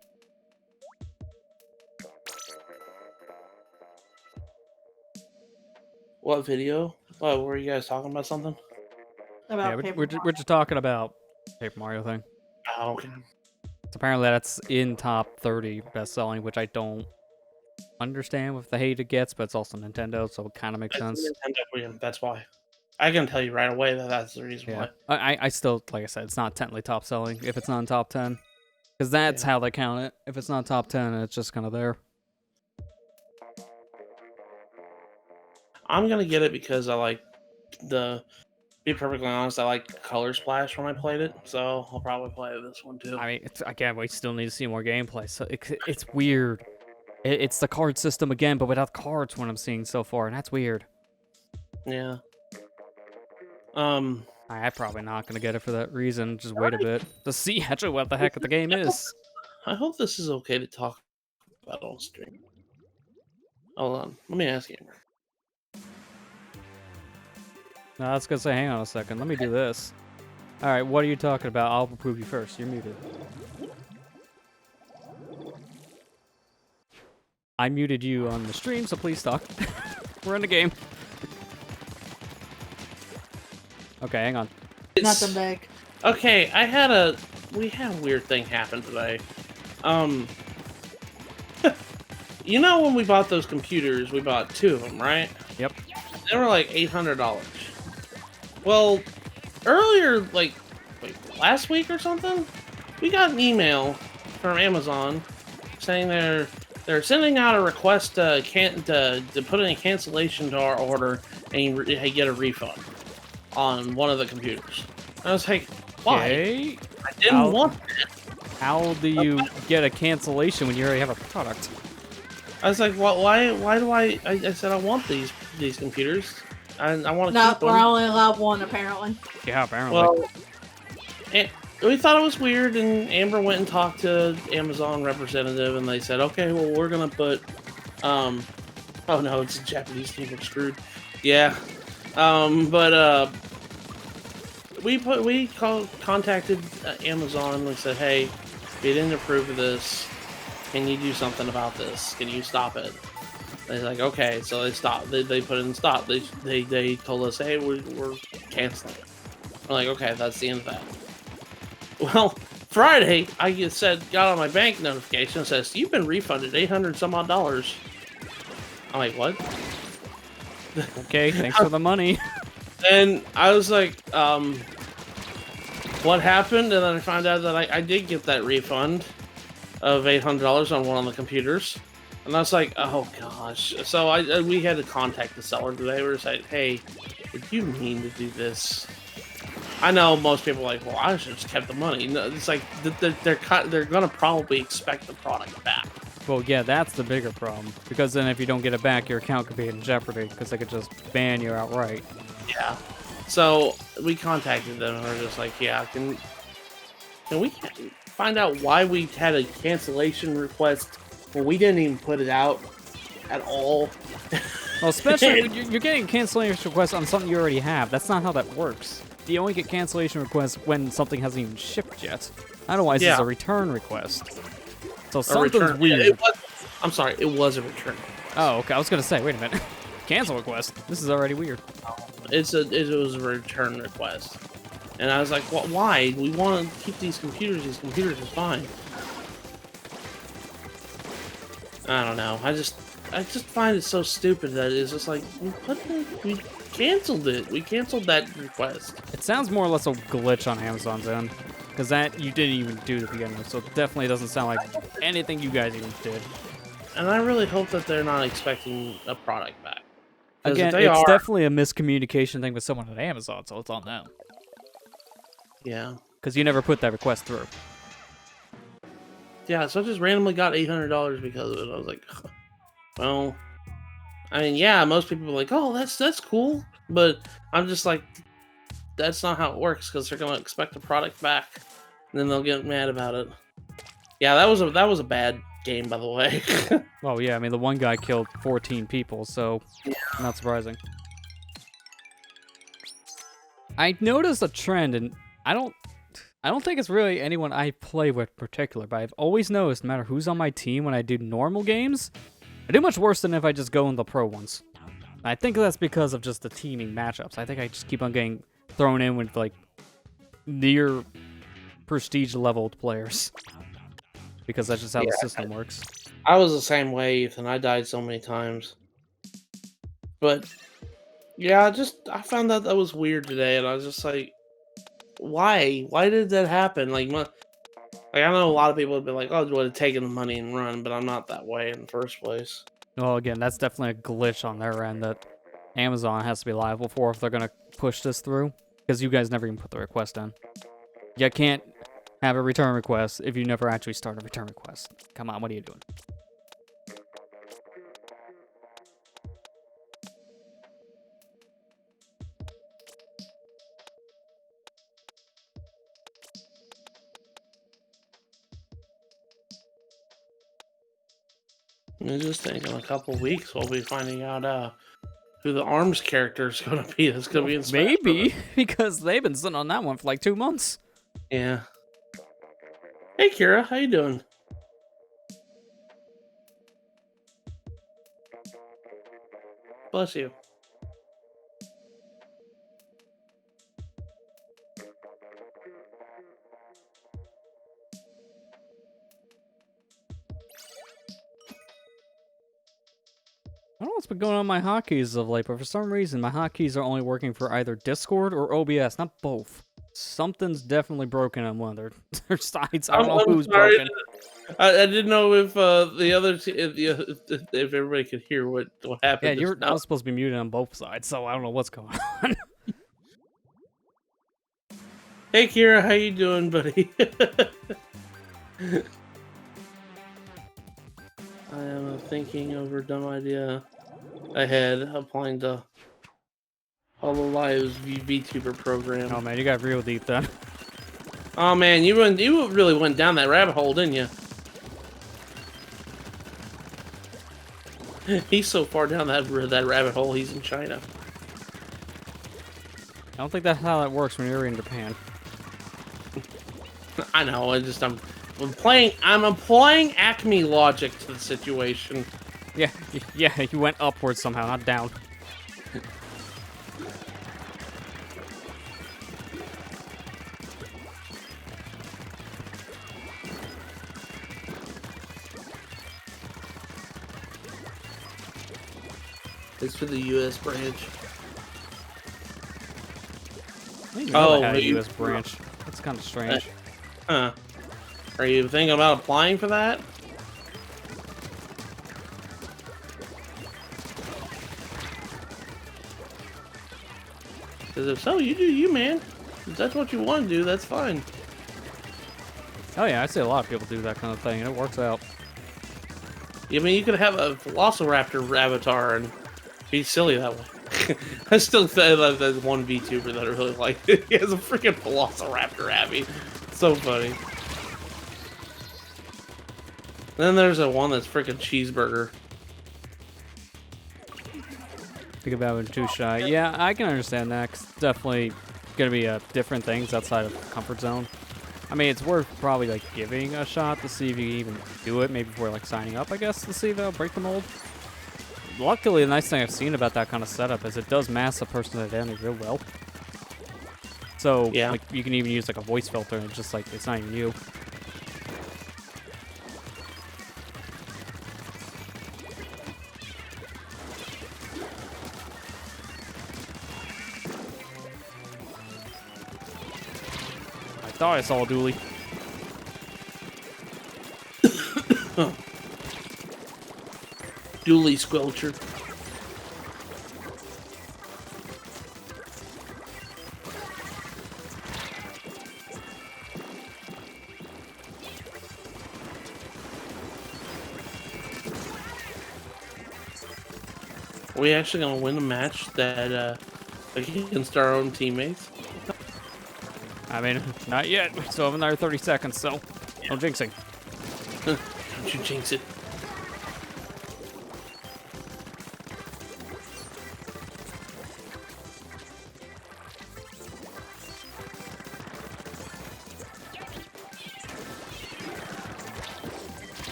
What video? What were you guys talking about? Something? About yeah, Paper we're just talking about Paper Mario thing. Oh, okay. So apparently that's in top 30 best-selling, which I don't understand with the hate it gets, but it's also Nintendo, so it kind of makes sense. Nintendo, that's why. I can tell you right away that that's the reason Yeah, why. I still, like I said, it's not technically top selling if it's not in top 10, because that's how they count it. If it's not top 10, it's just kind of there. I'm gonna get it because I like be perfectly honest, I like Color Splash when I played it, so I'll probably play this one too. I mean, again, we still need to see more gameplay, so it's weird. It's the card system again, but without cards, what I'm seeing so far, and that's weird. Yeah. I'm probably not gonna get it for that reason. Just wait a bit to see actually what the heck the game is. I hope this is okay to talk about on stream. Hold on, let me ask you. No, I was gonna say, hang on a second. Let me do this. All right, what are you talking about? I'll approve you first. You're muted. I muted you on the stream, so please talk. We're in the game. Okay, hang on. Nothing big. Okay, we had a weird thing happen today. You know when we bought those computers, we bought 2 of them, right? Yep. They were like $800. Well, earlier, like last week or something, we got an email from Amazon saying they're sending out a request to put in a cancellation to our order and get a refund on one of the computers. I was like, why? Okay. I didn't want that. How do you get a cancellation when you already have a product? I was like, why do I said I want these computers. I want to No, keep them. we're only allowed one apparently. Yeah, apparently. Well, we thought it was weird, and Amber went and talked to Amazon representative, and they said, okay, well, we're gonna put, oh no, it's a Japanese team, we're screwed. Yeah, we contacted Amazon, and we said, hey, we didn't approve of this. Can you do something about this? Can you stop it? They're like, okay, so they stopped. They put in stop. They told us, hey, we're canceling. We're like, okay, that's the end of that. Well, Friday, I got on my bank notification that says you've been refunded $800 some odd. I'm like, what? Okay, thanks for the money. And I was like, what happened? And then I found out that I did get that refund of $800 on one of the computers. And I was like, oh gosh. So we had to contact the seller today. We were saying, hey, did you mean to do this? I know most people are like, well, I should have just kept the money. No, it's like they're gonna probably expect the product back. Well, yeah, that's the bigger problem. Because then if you don't get it back, your account could be in jeopardy because they could just ban you outright. Yeah. So we contacted them and we're just like, yeah, can we find out why we had a cancellation request when we didn't even put it out at all? Well, especially when you're getting a cancellation request on something you already have. That's not how that works. You only get cancellation requests when something hasn't even shipped yet. Otherwise, it's a return request. So something's weird. I'm sorry, it was a return. Oh, okay. I was gonna say, wait a minute. Cancel request. This is already weird. It was a return request, and I was like, well, why? We want to keep these computers. These computers are fine. I don't know. I just find it so stupid that it's just like we canceled it. We canceled that request. It sounds more or less a glitch on Amazon's end, because that you didn't even do to begin with. So it definitely doesn't sound like anything you guys even did. And I really hope that they're not expecting a product back. Again, it's definitely a miscommunication thing with someone at Amazon, so it's on them. Yeah. Because you never put that request through. Yeah, so I just randomly got $800 because of it. I was like, well, I mean, yeah, most people are like, oh, that's cool. But I'm just like, that's not how it works because they're going to expect the product back. And then they'll get mad about it. Yeah, that was a bad game, by the way. Well, yeah, I mean, the one guy killed 14 people, so not surprising. I noticed a trend, and I don't think it's really anyone I play with particular, but I've always noticed, no matter who's on my team, when I do normal games, I do much worse than if I just go in the pro ones. I think that's because of just the teaming matchups. I think I just keep on getting thrown in with, like, near prestige-leveled players. Because that's just how the system works. I was the same way, Ethan. I died so many times. But, yeah, I found out that was weird today, and I was just like, why? Why did that happen? Like I know a lot of people have been like, oh, I would have taken the money and run, but I'm not that way in the first place. Well, again, that's definitely a glitch on their end that Amazon has to be liable for if they're going to push this through. Because you guys never even put the request in. You can't have a return request if you never actually start a return request. Come on, what are you doing? I just think in a couple weeks we'll be finding out who the ARMS character is going to be. That's going to be in Smash Maybe, Bros. because they've been sitting on that one for like 2 months. Yeah. Hey, Kira, how you doing? Bless you. I don't know what's been going on with my hotkeys of late, but for some reason my hotkeys are only working for either Discord or OBS, not both. Something's definitely broken on one of their sides. I don't know who's broken. I didn't know if the other if everybody could hear what happened. Yeah, I was supposed to be muted on both sides, so I don't know what's going on. Hey, Kira, how you doing, buddy? I am thinking over a dumb idea ahead, applying to Hololive's VTuber program. Oh man, you got real deep then. Oh man, you really went down that rabbit hole, didn't you? He's so far down that rabbit hole. He's in China. I don't think that's how that works when you're in Japan. I know. I'm applying Acme logic to the situation. Yeah, yeah, you went upwards somehow, not down. It's for the U.S. branch. I didn't know they had a you- U.S. branch. That's kind of strange. Huh. Are you thinking about applying for that? Because if so, you do you, man. If that's what you want to do, that's fine. Oh yeah, I see a lot of people do that kind of thing, and it works out. I mean, you could have a Velociraptor avatar and be silly that way. I still say that there's one VTuber that I really like. He has a freaking Velociraptor Abby. So funny. Then there's a one that's freaking cheeseburger. Think about it too shy. Yeah, I can understand that. 'Cause it's definitely gonna be different things outside of the comfort zone. I mean, it's worth probably like giving a shot to see if you can even do it. Maybe before like signing up, I guess, to see if it'll break the mold. Luckily, the nice thing I've seen about that kind of setup is it does mask the person identity real well. So Yeah. like you can even use like a voice filter and it's just like it's not even you. I thought I saw a dually. Dooley Squelcher. Are we actually gonna win a match that against our own teammates? I mean, not yet. We still have another 30 seconds, so no jinxing. Don't you jinx it.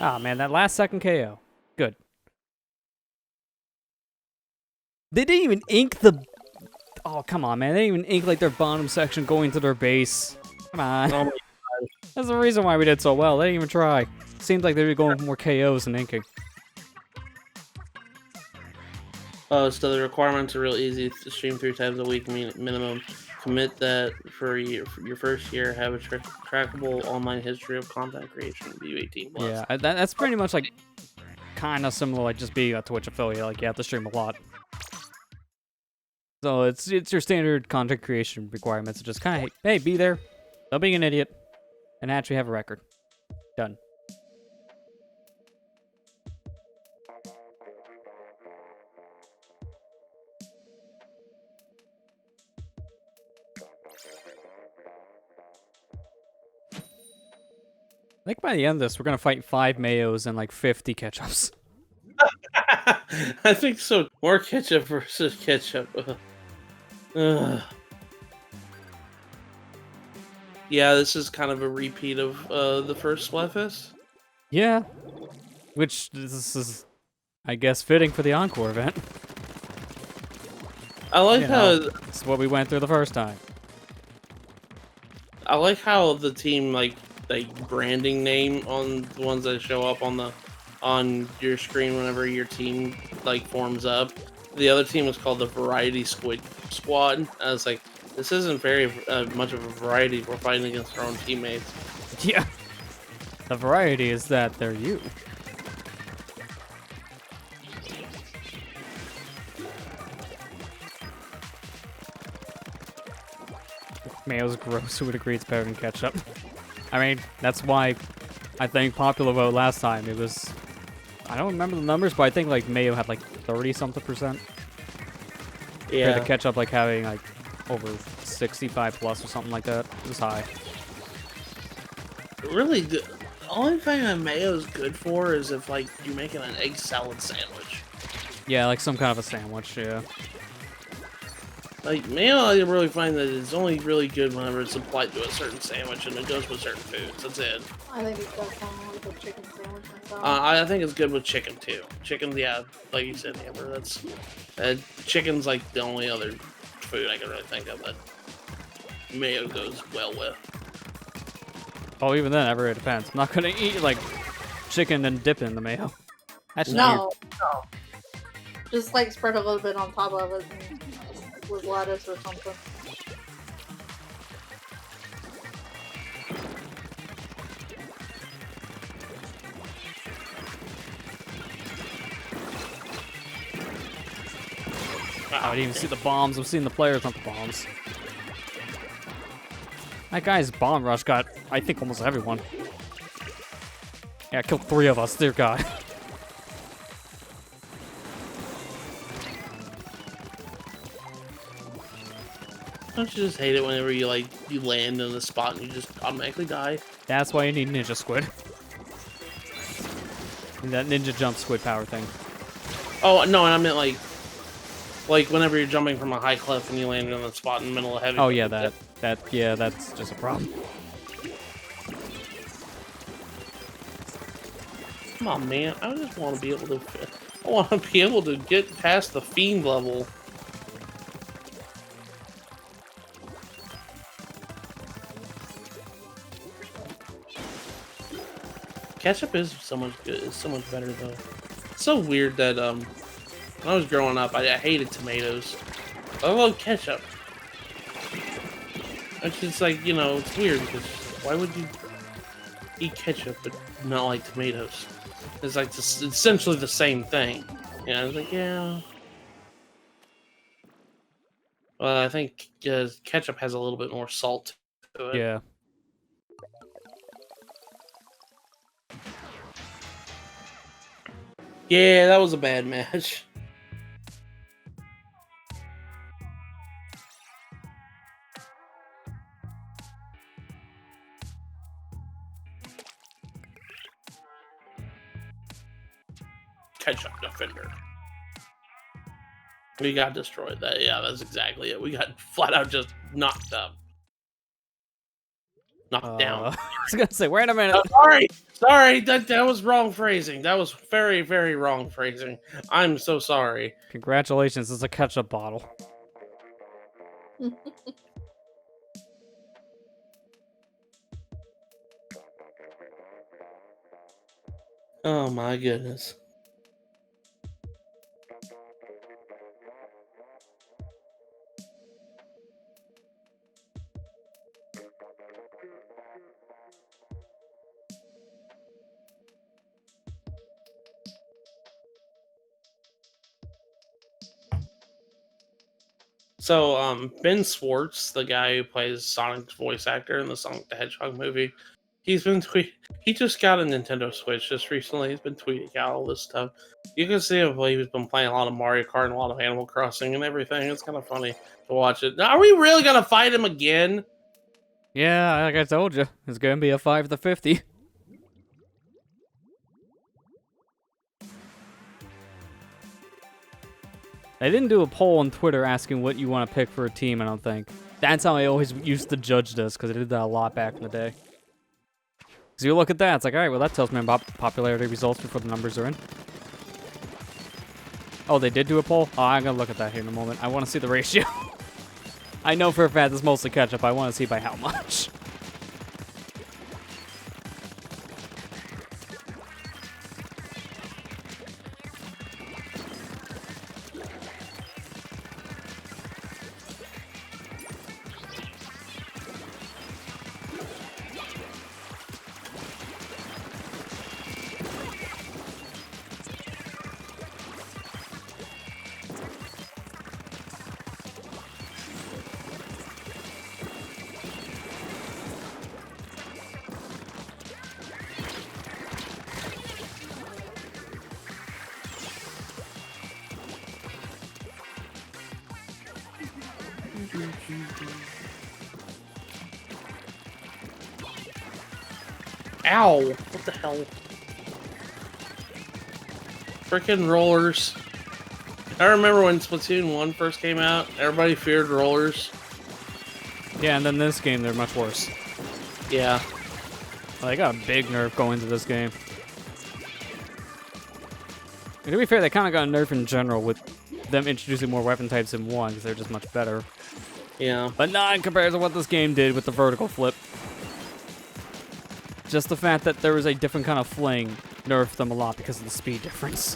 Ah, man, that last second KO. Good. They didn't even ink the... Oh, come on, man. They didn't even ink, like, their bottom section going to their base. Come on. Oh my That's the reason why we did so well. They didn't even try. Seems like they were going for more KOs than inking. Oh, so the requirements are real easy. To stream 3 times a week minimum. Commit that for your first year. Have a trackable online history of content creation. Be 18 plus. Yeah, that's pretty much, like, kind of similar, like, just being a Twitch affiliate. Like, you have to stream a lot. So it's your standard content creation requirements. Just kind of, hey, be there. Don't be an idiot. And actually have a record. Done. I think by the end of this, we're going to fight 5 Mayos and like 50 Ketchups. I think so. More ketchup versus ketchup. Ugh. Yeah, this is kind of a repeat of the first Splatfest. Yeah. Which, this is, I guess, fitting for the Encore event. I like You how know, it's what we went through the first time. I like how the team like branding name on the ones that show up on your screen whenever your team like forms up. The other team was called the Variety Squad. I was like, this isn't very much of a variety. We're fighting against our own teammates. Yeah. The variety is that they're you. Mayo's gross. Who would agree it's better than ketchup? I mean, that's why I think popular vote last time, it was... I don't remember the numbers, but I think like Mayo had like 30-something%. Yeah. Compared to ketchup like having like over 65 plus or something like that. It was high. Really, the only thing that mayo is good for is if like you're making an egg salad sandwich. Yeah, like some kind of a sandwich, yeah. Like mayo, I really find that it's only really good whenever it's applied to a certain sandwich and it goes with certain foods. That's it. I think it's got something with a chicken sandwich myself. I think it's good with chicken too. Chicken, yeah, like you said, Amber. That's chicken's like the only other food I can really think of that mayo goes well with. Oh, even then, it really depends. I'm not gonna eat like chicken and dip it in the mayo. That's no, weird. no. Just like spread a little bit on top of it and, with lettuce or something. I didn't even see the bombs. I'm seeing the players, not the bombs. That guy's bomb rush got, I think, almost everyone. Yeah, killed 3 of us. Dear God. Don't you just hate it whenever you land in a spot and you just automatically die? That's why you need Ninja Squid. And that Ninja Jump Squid power thing. Oh no, and I meant like whenever you're jumping from a high cliff and you land in a spot in the middle of heavy. Oh yeah, that's just a problem. Come on, man! I just want to be able to. I want to be able to get past the fiend level. Ketchup is so much good. It's so much better though. It's so weird that when I was growing up, I hated tomatoes. I love ketchup. It's just like, you know, it's weird because why would you eat ketchup but not like tomatoes? It's like essentially the same thing. Yeah, I was like, yeah. Well, I think ketchup has a little bit more salt to it. Yeah. Yeah, that was a bad match. Ketchup defender. We got destroyed. Yeah, that's exactly it. We got flat out just knocked up. Knocked down. I was gonna say, wait a minute. Sorry, that was wrong phrasing. That was very, very wrong phrasing. I'm so sorry. Congratulations, it's a ketchup bottle. Oh my goodness. So, Ben Schwartz, the guy who plays Sonic's voice actor in the Sonic the Hedgehog movie, he just got a Nintendo Switch just recently. He's been tweeting out all this stuff. You can see him he's been playing a lot of Mario Kart and a lot of Animal Crossing and everything. It's kind of funny to watch it. Now, are we really gonna fight him again? Yeah, like I told you, it's gonna be a 5 to 50. They didn't do a poll on Twitter asking what you want to pick for a team, I don't think. That's how I always used to judge this, because I did that a lot back in the day. Because you look at that, it's like, alright, well that tells me about popularity results before the numbers are in. Oh, they did do a poll? Oh, I'm gonna look at that here in a moment. I want to see the ratio. I know for a fact it's mostly ketchup. I want to see by how much. Ow! What the hell? Freaking rollers. I remember when Splatoon 1 first came out, everybody feared rollers. Yeah, and then this game, they're much worse. Yeah. Well, they got a big nerf going into this game. And to be fair, they kind of got a nerf in general with them introducing more weapon types in 1, because they're just much better. Yeah. But not in comparison to what this game did with the vertical flip. Just the fact that there was a different kind of fling nerfed them a lot because of the speed difference.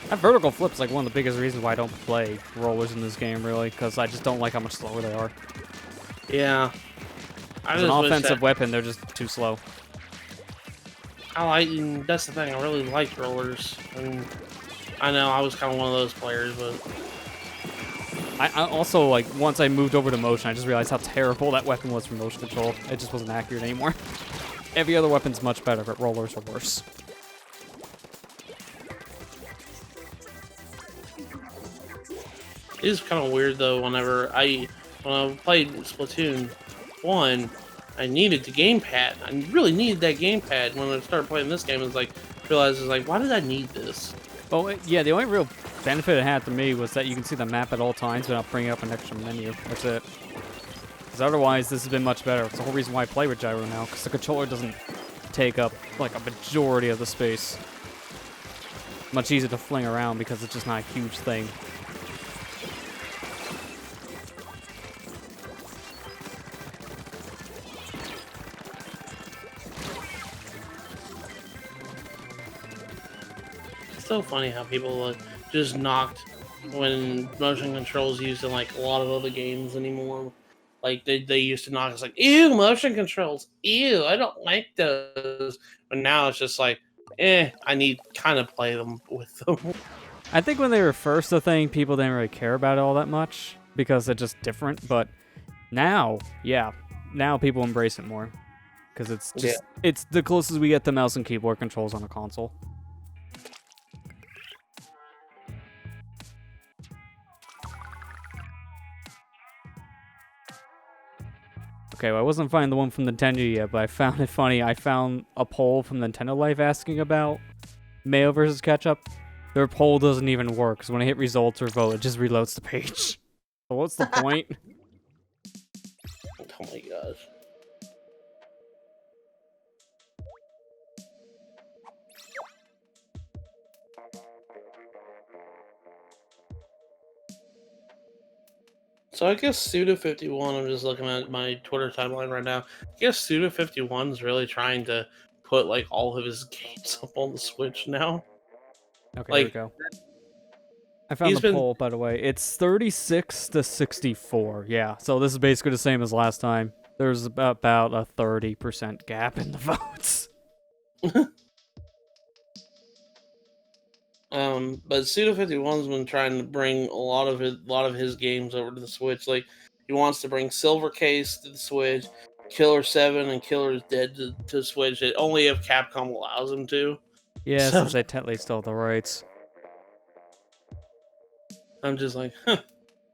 That vertical flip's like one of the biggest reasons why I don't play rollers in this game, really, because I just don't like how much slower they are. Yeah. As an offensive weapon, they're just too slow. That's the thing, I really liked rollers. I mean, I know I was kind of one of those players, but... I also, like, once I moved over to motion, I just realized how terrible that weapon was for motion control. It just wasn't accurate anymore. Every other weapon's much better, but rollers are worse. It is kind of weird, though, when I played Splatoon 1, I needed the gamepad. I really needed that gamepad. When I started playing this game, it's like, realized, why did I need this? Well, yeah, the only real benefit it had to me was that you can see the map at all times without bringing up an extra menu. That's it. Because otherwise, this has been much better. It's the whole reason why I play with gyro now, because the controller doesn't take up, like, a majority of the space. Much easier to fling around because it's just not a huge thing. It's so funny how people just knocked when motion controls used in like a lot of other games anymore. Like they used to knock us like, ew, motion controls, ew, I don't like those. But now it's just like, I need kind of play them with them. I think when they were first a thing, people didn't really care about it all that much because they're just different. But now, yeah, now people embrace it more because it's just it's the closest we get to mouse and keyboard controls on a console. Okay, well, I wasn't finding the one from Nintendo yet, but I found it funny. I found a poll from Nintendo Life asking about Mayo versus Ketchup. Their poll doesn't even work, because when I hit results or vote, it just reloads the page. So what's the point? Oh my gosh. So I guess Suda51, I'm just looking at my Twitter timeline right now. I guess Suda51 is really trying to put like all of his games up on the Switch now. Okay, like, here we go. I found the poll, by the way. It's 36 to 64. Yeah, so this is basically the same as last time. There's about a 30% gap in the votes. But Suda51's been trying to bring a lot of his games over to the Switch. Like, he wants to bring Silver Case to the Switch, Killer 7 and Killer's Dead to Switch. It only if Capcom allows him to. Yeah, since they technically still have the rights. I'm just like, huh.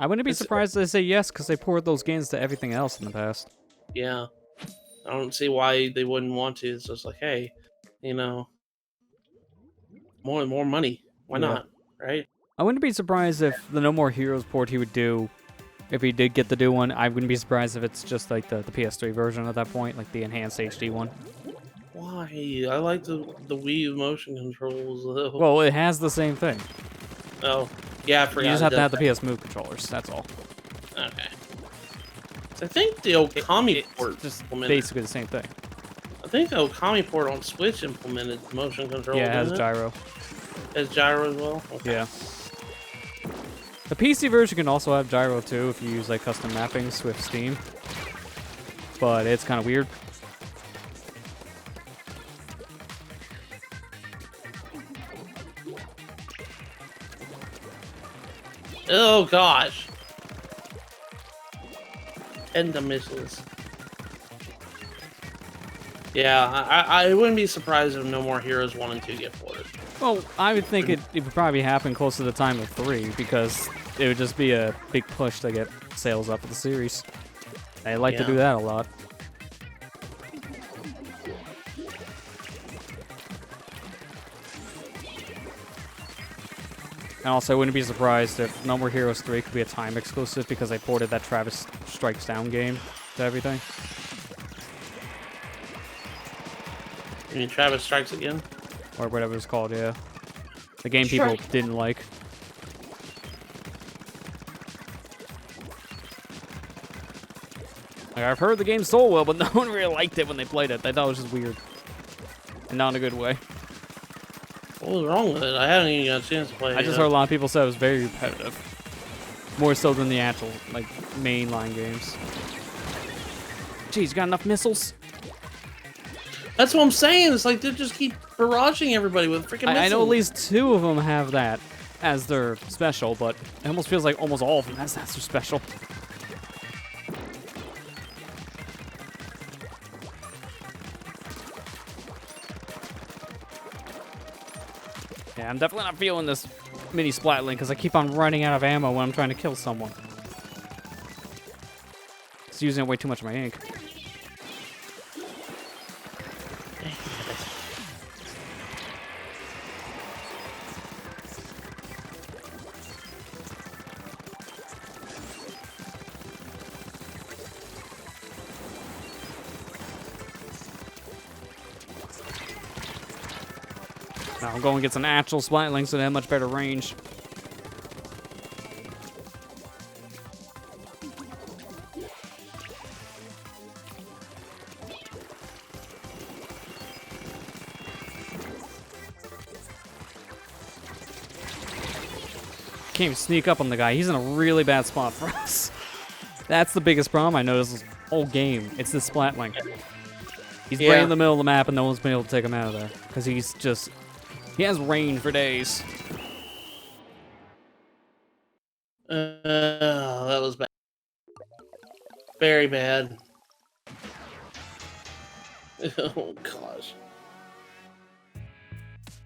I wouldn't be surprised if they say yes, because they poured those games to everything else in the past. Yeah. I don't see why they wouldn't want to. It's just like, hey, you know, more money. Why not? Right? I wouldn't be surprised if the No More Heroes port he would do, if he did get to do one, I wouldn't be surprised if it's just like the PS3 version at that point, like the enhanced HD one. Why? I like the Wii motion controls, though. Well, it has the same thing. Oh, yeah, I forgot. You just have to have the PS Move controllers, that's all. Okay. So I think the Okami port just implemented. basically the same thing. I think the Okami port on Switch implemented motion control. Yeah, it has gyro. It has gyro as well? Okay. Yeah. The PC version can also have gyro too if you use like custom mappings with Steam. But it's kind of weird. Oh gosh. And the missiles. Yeah, I wouldn't be surprised if No More Heroes 1 and 2 get ported. Well, I would think it would probably happen close to the time of 3 because it would just be a big push to get sales up of the series. They like to do that a lot. And also, I wouldn't be surprised if No More Heroes 3 could be a time exclusive because they ported that Travis Strikes Down game to everything. You mean Travis Strikes Again? Or whatever it's called, yeah. The game people didn't like. Like, I've heard the game sold well, but no one really liked it when they played it. They thought it was just weird. And not in a good way. What was wrong with it? I haven't even got a chance to play it. I just heard a lot of people say it was very repetitive. More so than the actual, like, mainline games. Jeez, you got enough missiles? That's what I'm saying. It's like they just keep barraging everybody with freaking missiles. I know at least 2 of them have that as their special, but it almost feels like almost all of them that's their special. Yeah, I'm definitely not feeling this mini Splatling because I keep on running out of ammo when I'm trying to kill someone. It's using way too much of my ink. Now I'm going to get some actual Splatlings so they have much better range. Can't even sneak up on the guy. He's in a really bad spot for us. That's the biggest problem I noticed this whole game. It's this Splatling. He's right in the middle of the map and no one's been able to take him out of there. Because he's just... He has range for days. That was bad. Very bad. Oh, gosh.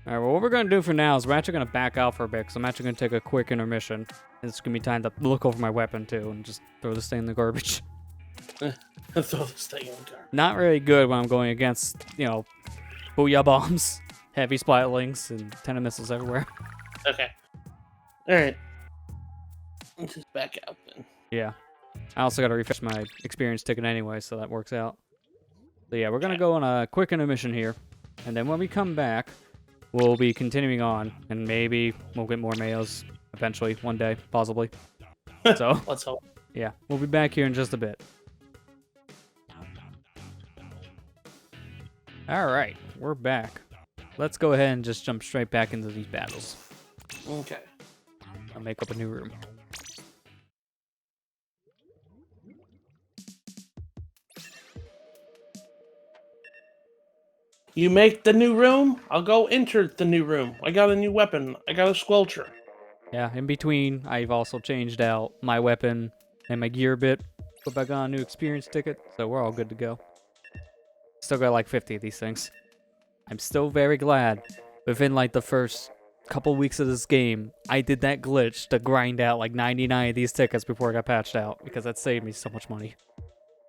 Alright, well, what we're going to do for now is we're actually going to back out for a bit, because I'm actually going to take a quick intermission. And it's going to be time to look over my weapon, too, and just throw this thing in the garbage. Throw this thing in the garbage. Not really good when I'm going against, you know, booyah bombs, heavy splatlings, and 10 missiles everywhere. Okay. Alright. Let's just back out, then. Yeah. I also got to refresh my experience ticket anyway, so that works out. So yeah, we're going to go on a quick intermission here. And then when we come back, we'll be continuing on. And maybe we'll get more Mayos eventually, one day, possibly. So, let's hope. Yeah, we'll be back here in just a bit. Alright, we're back. Let's go ahead and just jump straight back into these battles. Okay. I'll make up a new room. You make the new room, I'll go enter the new room. I got a new weapon. I got a squelcher. Yeah, in between, I've also changed out my weapon and my gear a bit. Put back on a new experience ticket, so we're all good to go. Still got like 50 of these things. I'm still very glad within like the first couple weeks of this game, I did that glitch to grind out like 99 of these tickets before it got patched out, because that saved me so much money.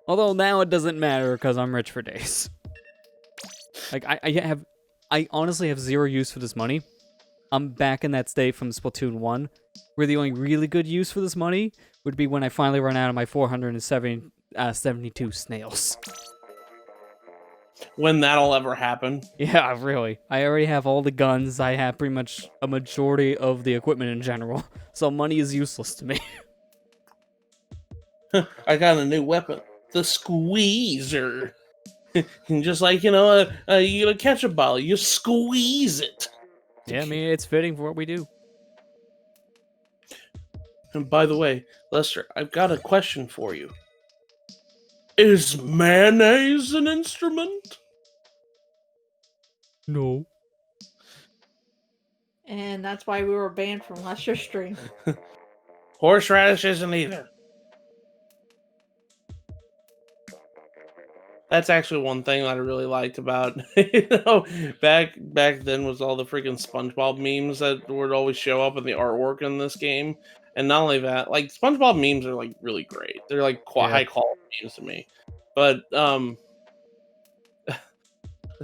Although now it doesn't matter because I'm rich for days. Like, I honestly have zero use for this money. I'm back in that state from Splatoon 1, where the only really good use for this money would be when I finally run out of my 472 snails. When that'll ever happen. Yeah, really. I already have all the guns. I have pretty much a majority of the equipment in general. So money is useless to me. I got a new weapon. The squeezer. And just like, you know, you get a ketchup bottle, you squeeze it. Yeah, I mean, it's fitting for what we do. And by the way, Lester, I've got a question for you. Is mayonnaise an instrument? No. And that's why we were banned from Lester's stream. Horseradish isn't either. That's actually one thing that I really liked about back then was all the freaking SpongeBob memes that would always show up in the artwork in this game. And not only that, like SpongeBob memes are like really great. They're like Yeah. high quality memes to me. But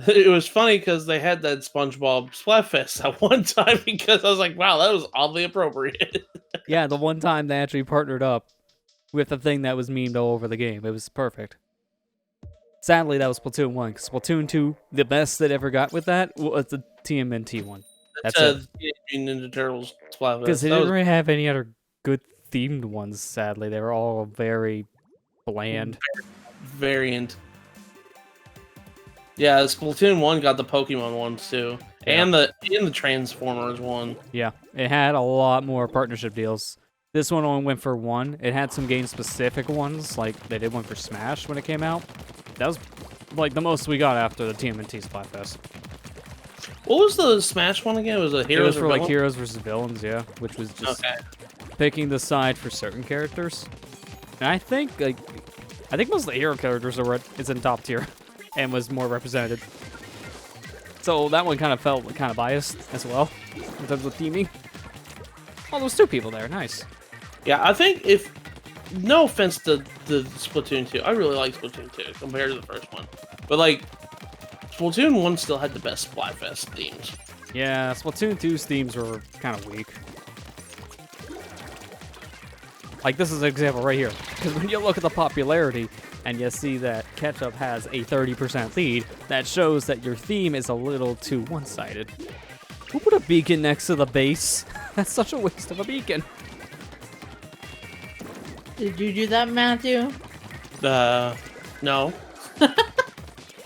it was funny because they had that SpongeBob Splatfest at one time because I was like, wow, that was oddly appropriate. Yeah, the one time they actually partnered up with the thing that was memed all over the game. It was perfect. Sadly, that was Splatoon 1, because Splatoon 2, the best that ever got with that was the TMNT one. That's it. Teenage Mutant Ninja Turtles Splatfest. Because they That didn't was really have any other good themed ones, sadly. They were all very bland. variant. Yeah, Splatoon 1 got the Pokemon ones too. Yeah. And the Transformers one. Yeah, it had a lot more partnership deals. This one only went for one. It had some game-specific ones, like they did one for Smash when it came out. That was like the most we got after the TMNT Splatfest. What was the Smash one again? It was a It Heroes was for or like Villains? heroes versus villains, yeah, which was just picking the side for certain characters. And I think most of the hero characters is in top tier and was more represented. So that one kind of felt kind of biased as well in terms of theming. Oh, there was 2 people there. Nice. Yeah, I think if no offense to the Splatoon 2, I really like Splatoon 2 compared to the first one. But like Splatoon 1 still had the best Splatfest themes. Yeah, Splatoon 2's themes were kind of weak. Like, this is an example right here. Because when you look at the popularity and you see that Ketchup has a 30% lead, that shows that your theme is a little too one-sided. Who put a beacon next to the base? That's such a waste of a beacon. Did you do that, Matthew? No.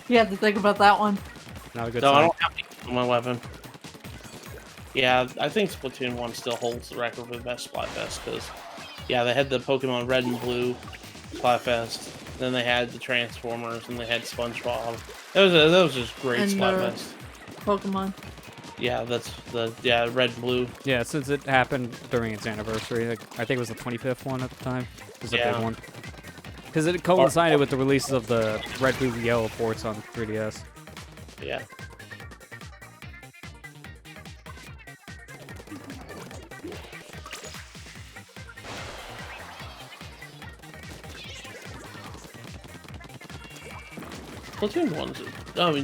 You have to think about that one. Not a good No, I sign. don't have to on my weapon. Yeah, I think Splatoon 1 still holds the record for the best Splatfest because, yeah, they had the Pokemon Red and Blue Splatfest, then they had the Transformers, and they had SpongeBob. That was just great And Splatfest. Pokemon. Yeah, that's Red and Blue. Yeah, since it happened during its anniversary, like, I think it was the 25th one at the time. It was a Yeah. big one. Because it coincided with the releases of the Red, Blue, Yellow ports on 3DS. Yeah. Splatoon 1's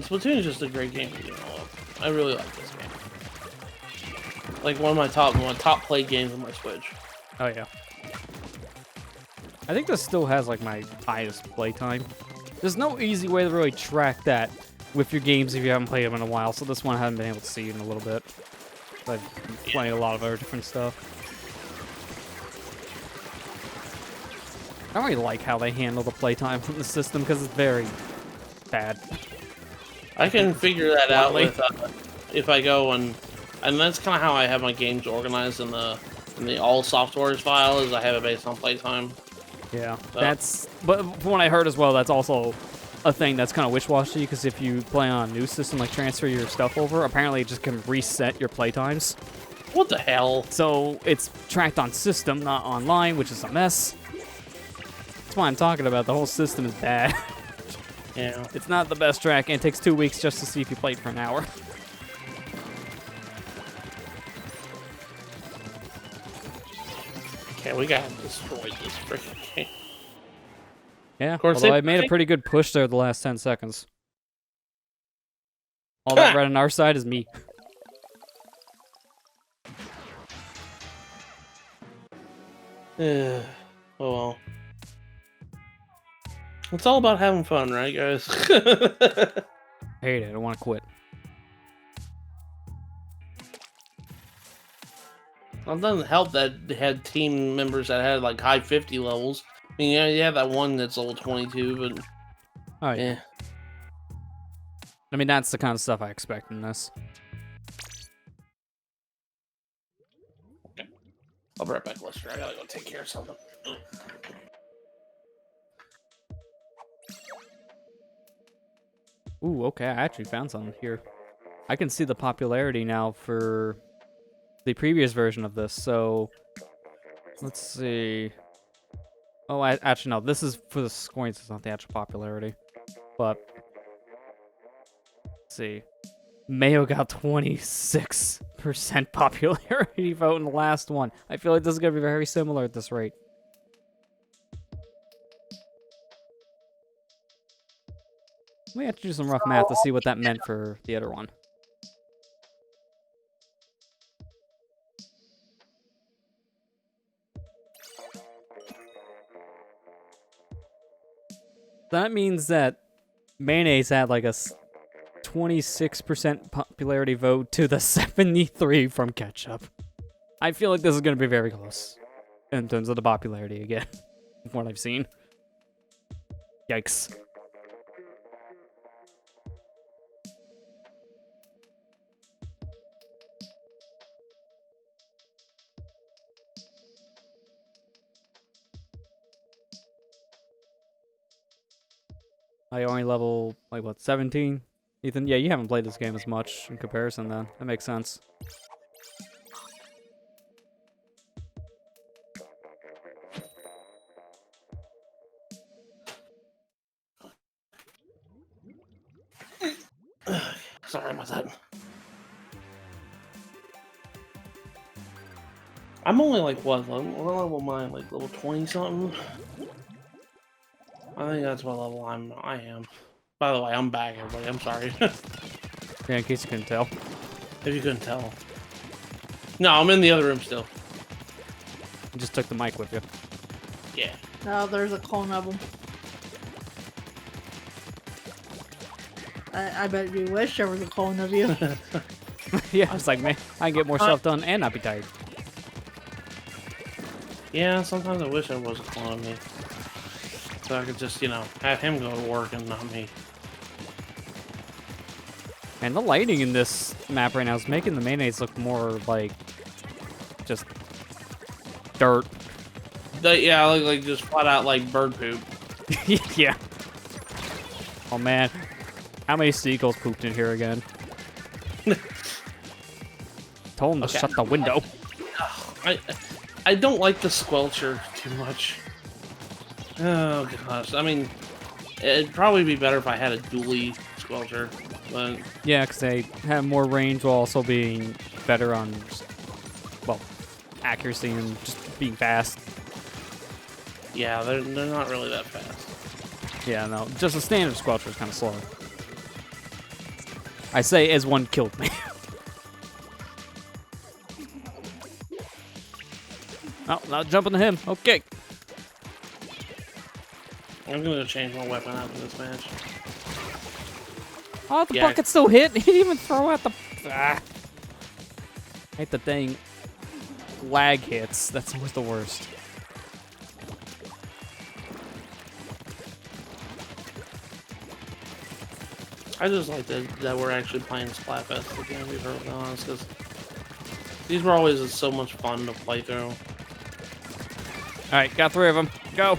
Splatoon is just a great game to develop. I really like this game. Like one of my top played games on my Switch. Oh, yeah. I think this still has, like, my highest playtime. There's no easy way to really track that with your games if you haven't played them in a while, so this one I haven't been able to see in a little bit. I've been playing a lot of other different stuff. I don't really like how they handle the playtime from the system because it's very bad. I can figure that out Bluntly. with if I go and that's kind of how I have my games organized in the all softwares file is I have it based on playtime. Yeah, So- but from what I heard as well, that's also a thing that's kind of wish-washy because if you play on a new system, like transfer your stuff over, apparently it just can reset your playtimes. What the hell? So it's tracked on system, not online, which is a mess. That's why I'm talking about. The whole system is bad. Yeah. It's not the best track, and it takes 2 weeks just to see if you played for an hour. Okay, we gotta destroy this freaking game. Yeah, course, although they- I made a pretty good push there the last 10 seconds. All that red on our side is me. Oh well. It's all about having fun, right, guys? I hate it. I want to quit. Well, it doesn't help that they had team members that had like high 50 levels. I mean, yeah, you have that one that's level 22, but All right. yeah. I mean, that's the kind of stuff I expect in this. I'll be right back, Lester. I gotta go take care of something. Ooh, okay. I actually found something here. I can see the popularity now for the previous version of this. So, let's see. Oh, actually, no. This is for the scoring. It's not the actual popularity. But let's see. Mayo got 26% popularity vote in the last one. I feel like this is going to be very similar at this rate. We have to do some rough math to see what that meant for the other one. That means that Mayonnaise had like a 26% popularity vote to the 73 from Ketchup. I feel like this is going to be very close in terms of the popularity again, from what I've seen. Yikes. I only level, like, what, 17? Ethan, yeah, you haven't played this game as much in comparison then. That makes sense. Sorry about that. I'm only like, what level am I? Like level 20 something? I think that's what level I am. By the way, I'm back, everybody. I'm sorry. Yeah, in case you couldn't tell. If you couldn't tell. No, I'm in the other room still. You just took the mic with you. Yeah. No, there's a clone of them. I bet you wish there was a clone of you. Yeah, I was like, man, I can get more stuff done and not be tired. Yeah, sometimes I wish I was a clone of me. So I could just, you know, have him go to work and not me. And the lighting in this map right now is making the mayonnaise look more like just dirt. Yeah, like just flat out like bird poop. Yeah. Oh man, how many seagulls pooped in here again? Told him to shut the window. I don't like the squelcher too much. Oh gosh, I mean, it'd probably be better if I had a dually squelcher, but Yeah, because they have more range while also being better on, well, accuracy and just being fast. yeah, they're not really that fast. Yeah, no, just a standard squelcher is kind of slow. I say as one killed me. Oh, not jumping to him. Okay. I'm gonna go change my weapon after this match. Oh, the Yeah. bucket still hit. He didn't even throw out the. Ah. I hate the thing. Lag hits. That's always the worst. I just like that we're actually playing Splatfest again, to be perfectly honest, because these were always so much fun to play through. All right, got 3 of them. Go.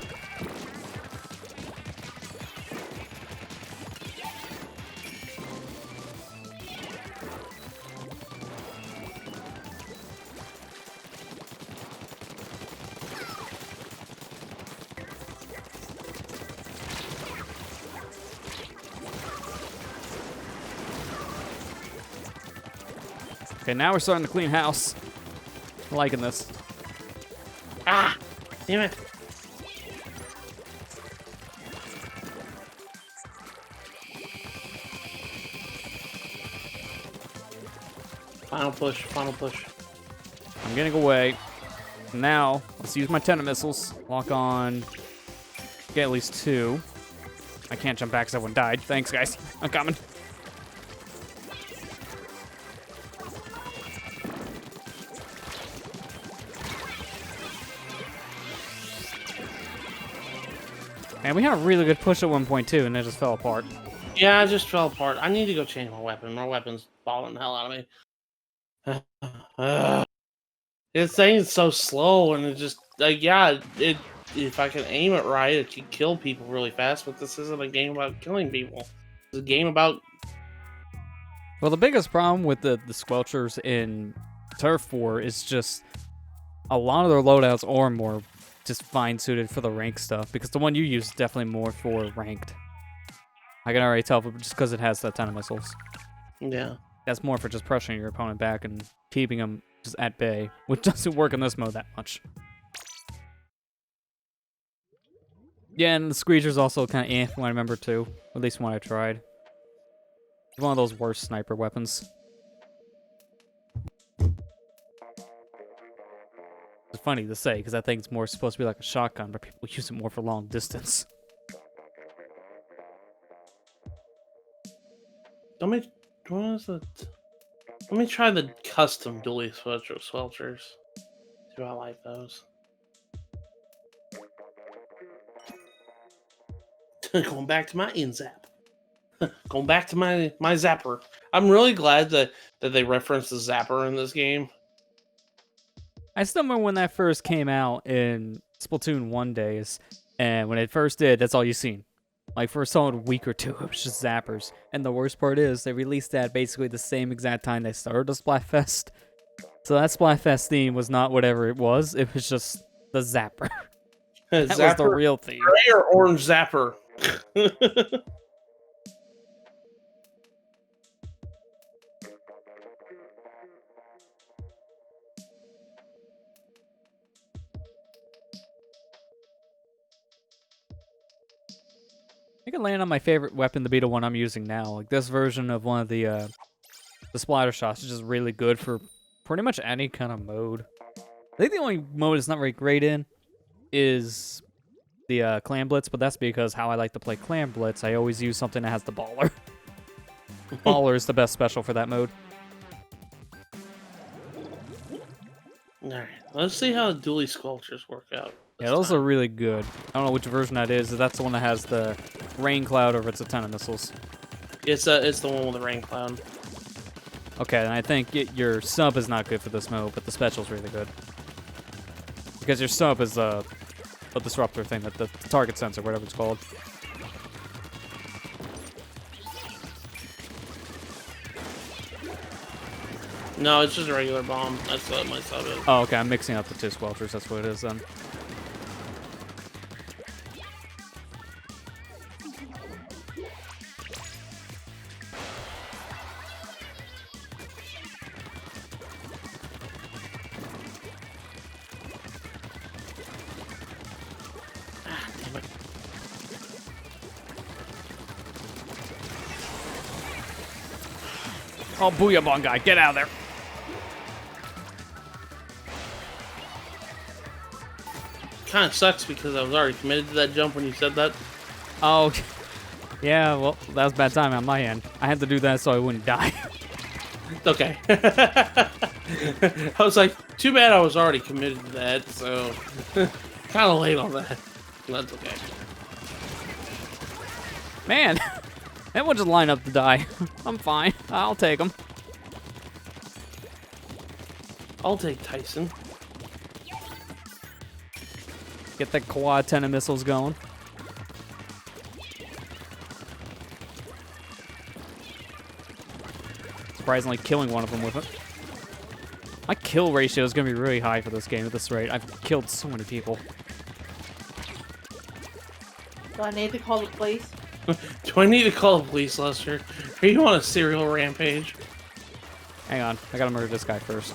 Okay, now we're starting to clean house. I'm liking this. Ah! Damn it! Final push, final push. I'm getting away. Now, let's use my tenant missiles. Lock on. Get at least 2. I can't jump back because everyone died. Thanks, guys. I'm coming. And we had a really good push at one point, too, and it just fell apart. Yeah, I just fell apart. I need to go change my weapon. My weapon's balling the hell out of me. This thing is so slow, and it just, like, yeah, if I can aim it right, it can kill people really fast, but this isn't a game about killing people. It's a game about... Well, the biggest problem with the squelchers in Turf War is just a lot of their loadouts are more just fine suited for the ranked stuff, because the one you use is definitely more for ranked. I can already tell just because it has that ton of missiles. Yeah. That's more for just pressuring your opponent back and keeping them just at bay, which doesn't work in this mode that much. Yeah, and the Squeezer's also kind of when I remember too. At least when I tried. It's one of those worst sniper weapons. It's funny to say, because I think it's more supposed to be like a shotgun, but people use it more for long distance. Let me try the custom dually swelters. See if I like those. Going back to my in-zap. Going back to my zapper. I'm really glad that they referenced the zapper in this game. I still remember when that first came out in Splatoon 1 days, and when it first did, that's all you seen. Like, for a solid week or two, it was just zappers. And the worst part is, they released that basically the same exact time they started the Splatfest. So that Splatfest theme was not whatever it was was just the zapper. That Zapper, was the real theme. gray or orange zapper? I can land on my favorite weapon to be the one I'm using now. Like, this version of one of the splatter shots is just really good for pretty much any kind of mode. I think the only mode it's not very great in is the Clam Blitz, but that's because how I like to play Clam Blitz, I always use something that has the Baller. Baller is the best special for that mode. Alright, let's see how the dually sculptures work out. Yeah, those are really good. I don't know which version that is. That's the one that has the rain cloud over its a ton of missiles. It's the one with the rain cloud. Okay, and I think your sub is not good for this mode, but the special's really good. Because your sub is a disruptor thing, that the target sensor, whatever it's called. No, it's just a regular bomb. That's what my sub is. Oh, okay, I'm mixing up the two squelchers. That's what it is then. Damn it. Oh, booyah, guy, get out of there. Kind of sucks because I was already committed to that jump when you said that. Oh, yeah, well, that was bad timing on my end. I had to do that so I wouldn't die. It's okay. I was like, too bad I was already committed to that, so kind of late on that. That's okay. Man, that one just line up to die. I'm fine. I'll take him. I'll take Tyson. Get that quad 10 of missiles going. Surprisingly, killing one of them with it. My kill ratio is going to be really high for this game at this rate. I've killed so many people. Do I need to call the police? Do I need to call the police, Lester? Are you on a serial rampage? Hang on. I got to murder this guy first.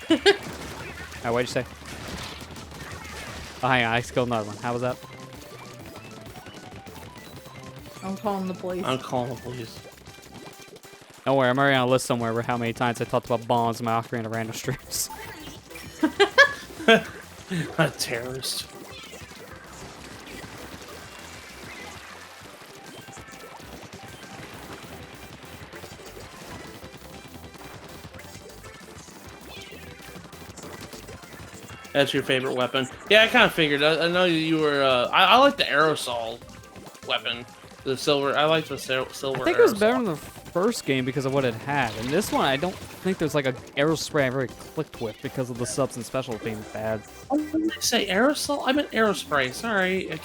What'd you say? Oh, hang on. I killed another one. How was that? I'm calling the police. I'm calling the police. Don't worry. I'm already on a list somewhere where how many times I talked about bombs in my Ocarina random streams. A terrorist. That's your favorite weapon. Yeah, I kind of figured. I know you were. I like the aerosol weapon. The silver. I like the silver. I think it was aerosol. better in the first game because of what it had. In this one, I don't think there's like a aerospray I really clicked with because of the subs and special being bad. Oh, what did I say? Aerosol? I meant aerospray. Sorry.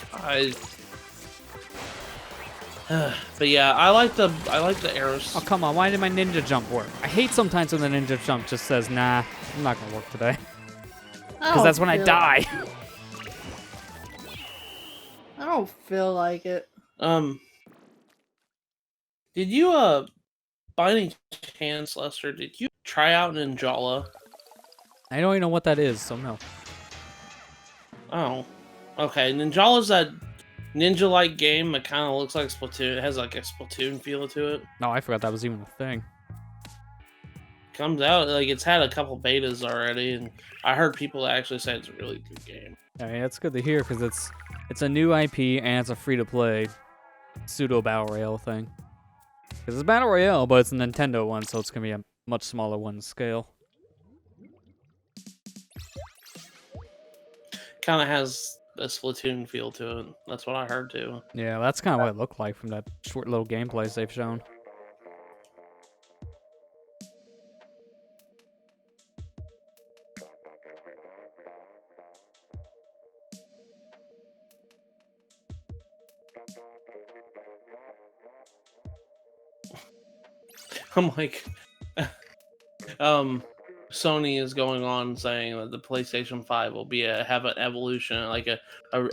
But yeah, I like the aerosol. Oh, come on. Why did my ninja jump work? I hate sometimes when the ninja jump just says, nah, I'm not going to work today. Because that's when I die. I don't feel like it. Did you by any chance, Lester, did you try out Ninjala? I don't even know what that is, so no. Oh. Okay. Ninjala's that ninja-like game that kind of looks like Splatoon. It has like a Splatoon feel to it. No, I forgot that was even a thing. Comes out like it's had a couple betas already, and I heard people actually say it's a really good game. I mean, that's good to hear because it's a new IP and it's a free-to-play pseudo battle royale thing. Because it's battle royale, but it's a Nintendo one, so it's gonna be a much smaller one in scale. Kind of has a Splatoon feel to it. That's what I heard too. Yeah, that's kind of what it looked like from that short little gameplays they've shown. I'm like, Sony is going on saying that the PlayStation 5 will be have an evolution, like a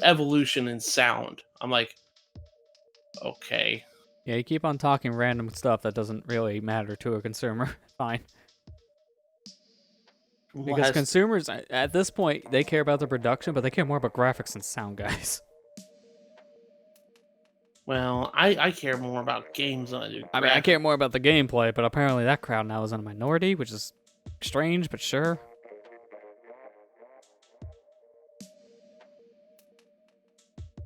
evolution in sound. I'm like, okay. Yeah, you keep on talking random stuff that doesn't really matter to a consumer. Fine. Because consumers, at this point, they care about the production, but they care more about graphics and sound, guys. Well, I care more about games than I do. I mean, I care more about the gameplay, but apparently that crowd now is in a minority, which is strange, but sure.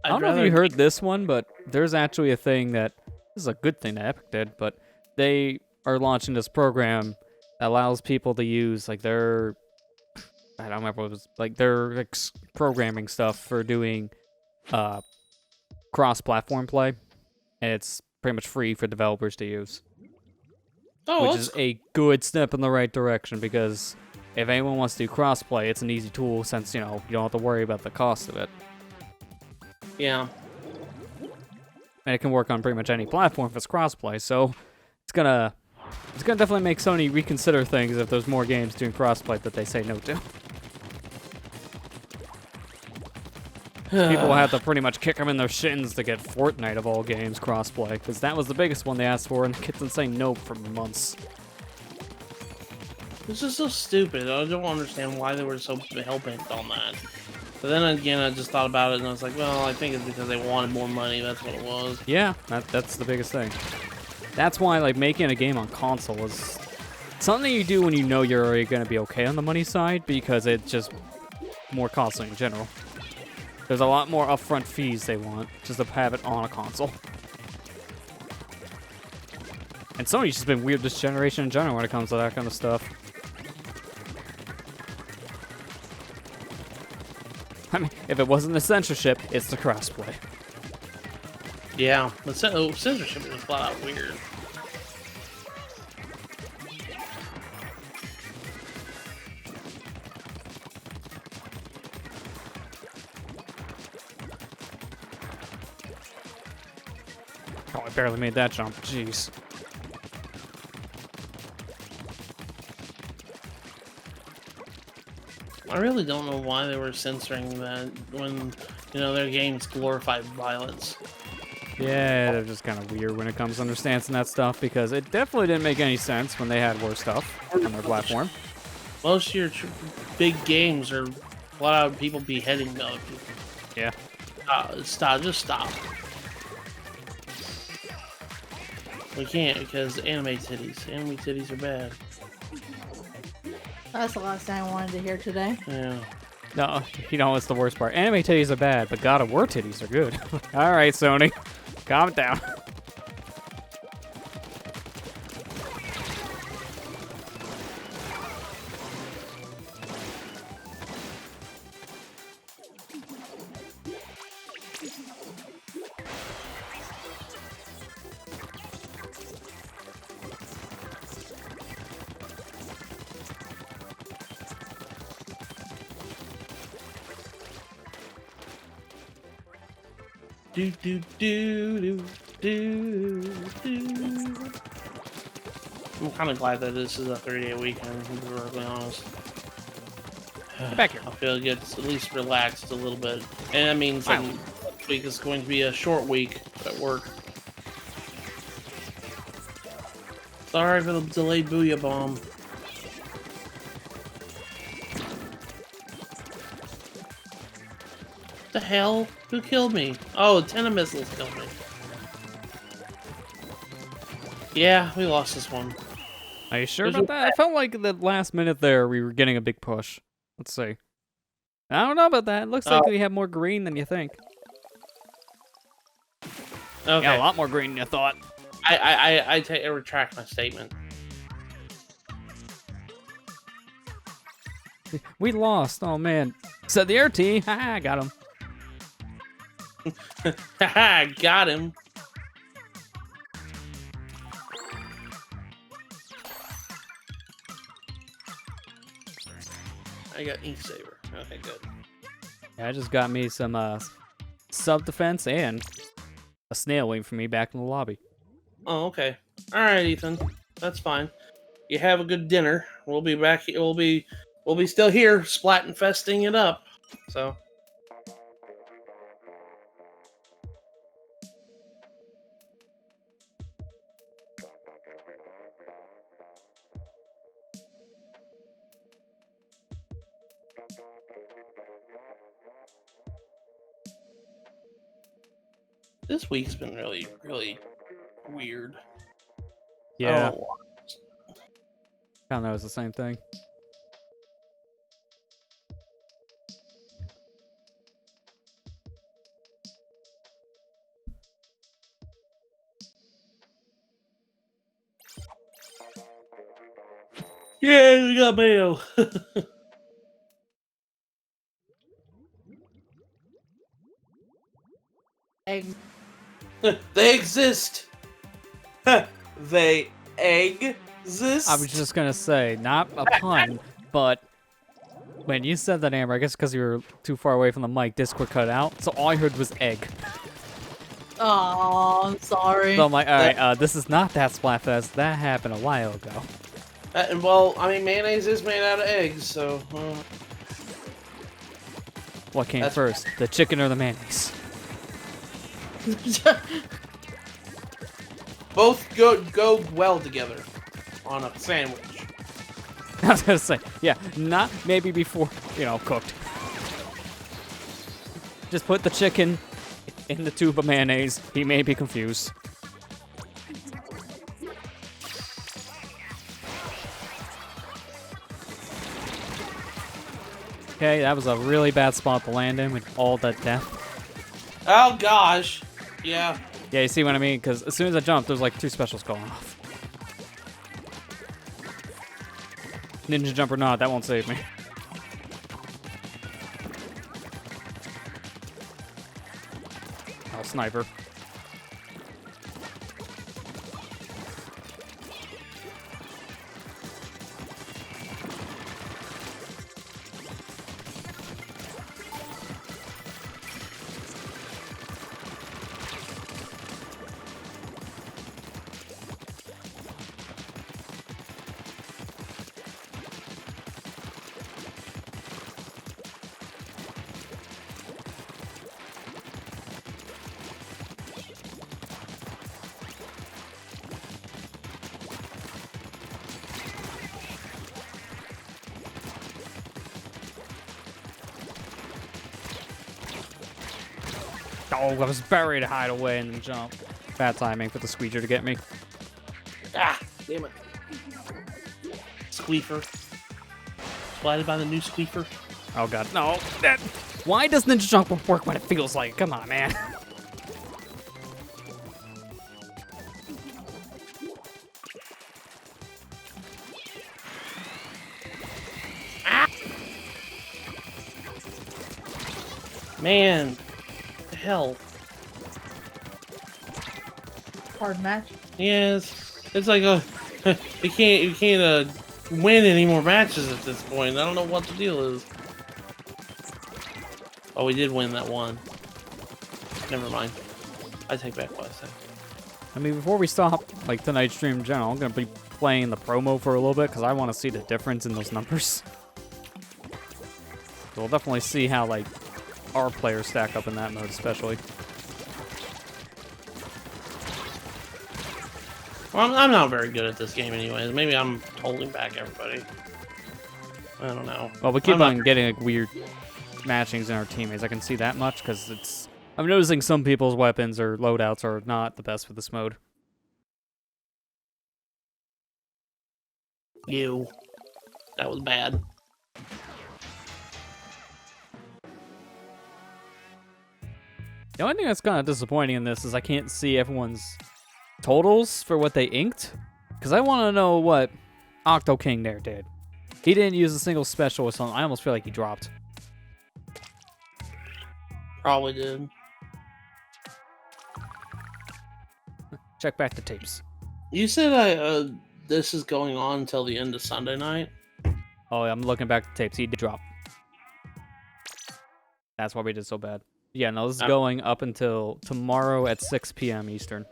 I don't know if you heard this one, but there's actually a thing that, this is a good thing that Epic did, but they are launching this program that allows people to use, like, their, I don't remember what it was, like, their programming stuff for doing, cross-platform play, and it's pretty much free for developers to use. Oh, which is a good step in the right direction, because if anyone wants to do cross-play, it's an easy tool since, you know, you don't have to worry about the cost of it. Yeah. And it can work on pretty much any platform if it's cross-play, so it's gonna definitely make Sony reconsider things if there's more games doing cross-play that they say no to. People will have to pretty much kick them in their shins to get Fortnite of all games crossplay, because that was the biggest one they asked for, and the kids been saying no for months. This is so stupid. I don't understand why they were so hell-bent on that. But then again, I just thought about it, and I was like, well, I think it's because they wanted more money. That's what it was. Yeah, that's the biggest thing. That's why, like, making a game on console is something you do when you know you're already going to be okay on the money side, because it's just more costly in general. There's a lot more upfront fees they want just to have it on a console. And Sony's just been weird this generation in general when it comes to that kind of stuff. I mean, if it wasn't the censorship, it's the crossplay. Yeah, the censorship is flat out weird. Oh, I barely made that jump. Jeez. I really don't know why they were censoring that when, you know, their games glorify violence. Yeah, they're just kind of weird when it comes to understanding that stuff, because it definitely didn't make any sense when they had worse stuff on their platform. Most of your big games are flat out people beheading other people. Yeah. Stop, just stop. We can't, because anime titties. Anime titties are bad. That's the last thing I wanted to hear today. Yeah. No, you know what's the worst part? Anime titties are bad, but God of War titties are good. Alright, Sony. Calm it down. Do do do do do do. I'm kind of glad that this is a 30-day weekend, to be perfectly honest. Get back here. I feel it gets at least relaxed a little bit. And that means that next week is going to be a short week at work. Sorry for the delayed booyah bomb. What the hell? Who killed me? Oh, 10 missiles killed me. Yeah, we lost this one. Are you sure about that? I felt like the last minute there we were getting a big push. Let's see. I don't know about that. It looks like we have more green than you think. Okay. Yeah, a lot more green than you thought. I retract my statement. We lost. Oh man. Said the air team. Haha, got him. Haha, got him. I got ink saver. Okay, good. Yeah, I just got me some sub defense and a snail waiting for me back in the lobby. Oh, okay. All right, Ethan. That's fine. You have a good dinner. We'll be back. We'll be still here, splatting it up. So. This week's been really, really weird. Yeah. Oh. Kind of knows the same thing. Yeah, we got Mayo. Eggs. They exist. They exist. I was just gonna say, not a pun, but when you said that, Amber, I guess because you were too far away from the mic, Discord cut out, so all I heard was egg. Oh, I'm sorry. So I'm like, alright, this is not that Splatfest. That happened a while ago. Well, I mean, mayonnaise is made out of eggs, so. What came first, the chicken or the mayonnaise? Both go well together on a sandwich. I was gonna say, yeah, not maybe before, cooked. Just put the chicken in the tube of mayonnaise. He may be confused. Okay, that was a really bad spot to land in with all that death. Oh gosh, yeah. Yeah, you see what I mean? Because as soon as I jumped, there's like 2 specials going off. Ninja jump or not, that won't save me. Oh, sniper. Oh, I was buried to hide away and then jump. Bad timing for the squeezer to get me. Ah, damn it. Squeefer. Splatted by the new squeefer. Oh god, no. Why does ninja jump work when it feels like it? Come on, man. Man, what the hell? Hard match. Yes, it's like you can't win any more matches at this point. I don't know what the deal is. Oh, we did win that one. Never mind. I take back what I said. I mean, before we stop, like, tonight's stream in general, I'm going to be playing the promo for a little bit because I want to see the difference in those numbers. So we'll definitely see how, like, our players stack up in that mode, especially. Well, I'm not very good at this game anyways. Maybe I'm holding back everybody. I don't know. Well, we keep on getting like weird matchings in our teammates. I can see that much because it's. I'm noticing some people's weapons or loadouts are not the best for this mode. You. That was bad. The only thing that's kind of disappointing in this is I can't see everyone's totals for what they inked. Because I want to know what Octo King there did. He didn't use a single special or something. I almost feel like he dropped. Probably did. Check back the tapes. You said this is going on until the end of Sunday night? Oh, yeah, I'm looking back at the tapes. He did drop. That's why we did so bad. Yeah, no, this is going up until tomorrow at 6 p.m. Eastern.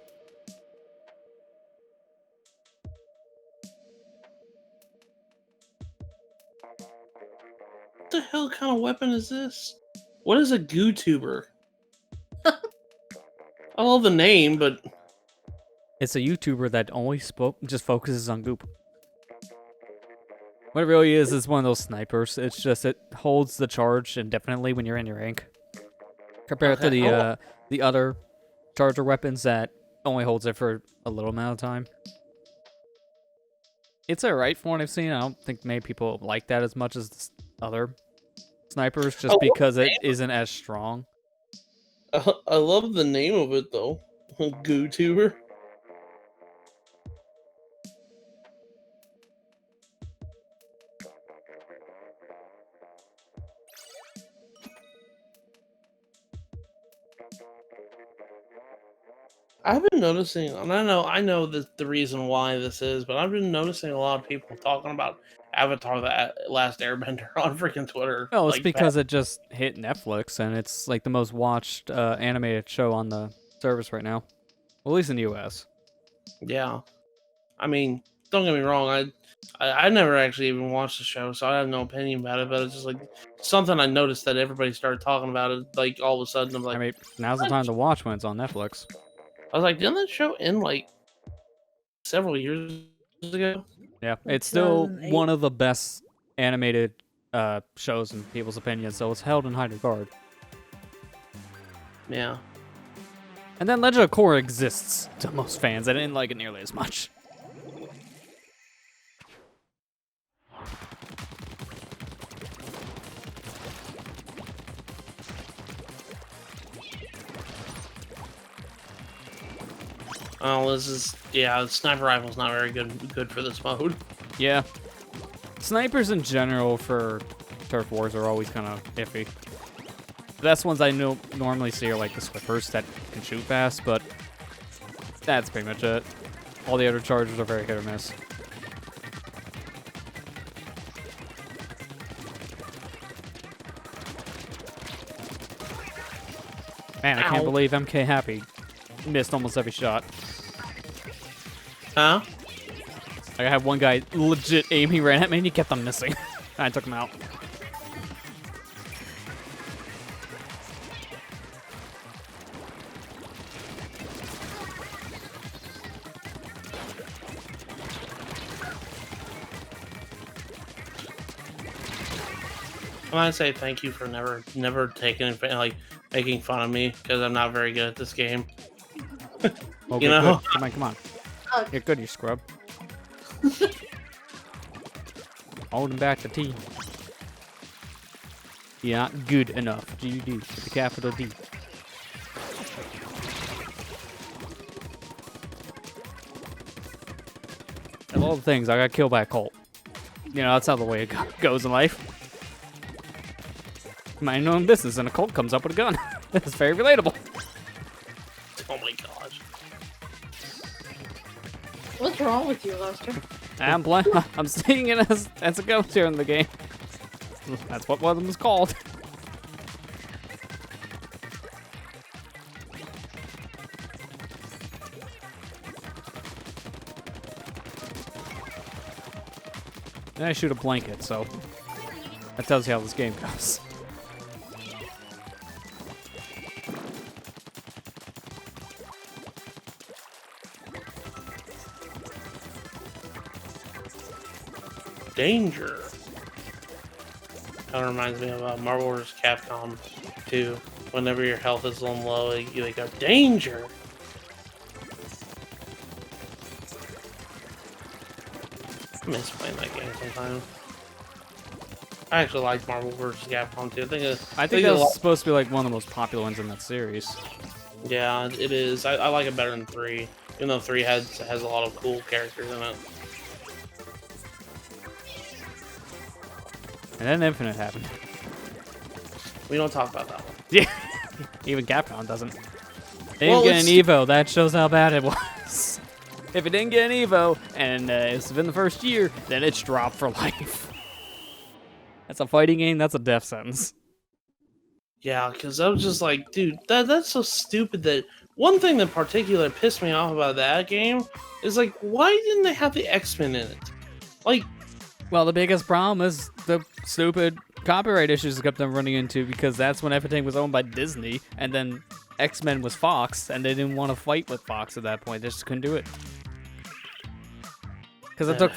What the hell kind of weapon is this? What is a GooTuber? I love the name, but... It's a YouTuber that only just focuses on goop. What it really is one of those snipers. It's just it holds the charge indefinitely when you're in your rank. Compared to the other charger weapons that only holds it for a little amount of time. It's alright from what I've seen. I don't think many people like that as much as the other snipers, just because it isn't as strong. I love the name of it though. GooTuber. I've been noticing, and I know that the reason why this is, but I've been noticing a lot of people talking about Avatar: The Last Airbender on freaking Twitter. Oh, it's because it just hit Netflix, and it's like the most watched animated show on the service right now. Well, at least in the US. Yeah. I mean, don't get me wrong, I never actually even watched the show, so I have no opinion about it, but it's just like something I noticed that everybody started talking about it, like all of a sudden I'm like, I mean, now's the time to watch when it's on Netflix. I was like, didn't that show end like several years ago? Yeah, it's still 2008. one of the best animated shows in people's opinions, so it's held in high regard. Yeah. And then Legend of Korra exists to most fans. I didn't like it nearly as much. Oh, this is the sniper rifle's not very good for this mode. Yeah. Snipers in general for turf wars are always kind of iffy. The best ones I normally see are like the Swippers that can shoot fast, but that's pretty much it. All the other chargers are very hit or miss. Man, I can't believe MK Happy missed almost every shot. Huh? Like, I had one guy legit aiming right at me and he kept on missing. I took him out. I want to say thank you for never taking making fun of me because I'm not very good at this game. Okay, You know? good. Come on. Oh. You're good, you scrub. Holding back the team. You're not good enough. GD with the capital D. Of all the things, I got killed by a Colt. You know, that's how the way it goes in life. Mind your own business, and a Colt comes up with a gun. It's very relatable. Oh my gosh. What's wrong with you, Lester? I'm seeing it as a ghost here in the game. That's what one of them is called. And I shoot a blanket, so that tells you how this game goes. danger. Kind of reminds me of Marvel vs. Capcom 2. Whenever your health is on low, you go, danger! I miss playing that game sometimes. I actually like Marvel vs. Capcom 2. I think that was supposed to be like one of the most popular ones in that series. Yeah, it is. I like it better than 3. Even though 3 has a lot of cool characters in it. And then Infinite happened. We don't talk about that one. Yeah, even Capcom doesn't. They Well, didn't get an Evo. That shows how bad it was. If it didn't get an Evo, and it's been the first year, then it's dropped for life. That's a fighting game. That's a death sentence. Yeah, because I was just like, dude, that's so stupid. That one thing that particular pissed me off about that game is like, why didn't they have the X-Men in it? Like, Well, the biggest problem is the stupid copyright issues kept them running into, because that's when everything was owned by Disney, and then X-Men was Fox, and they didn't want to fight with Fox at that point. They just couldn't do it. Because it took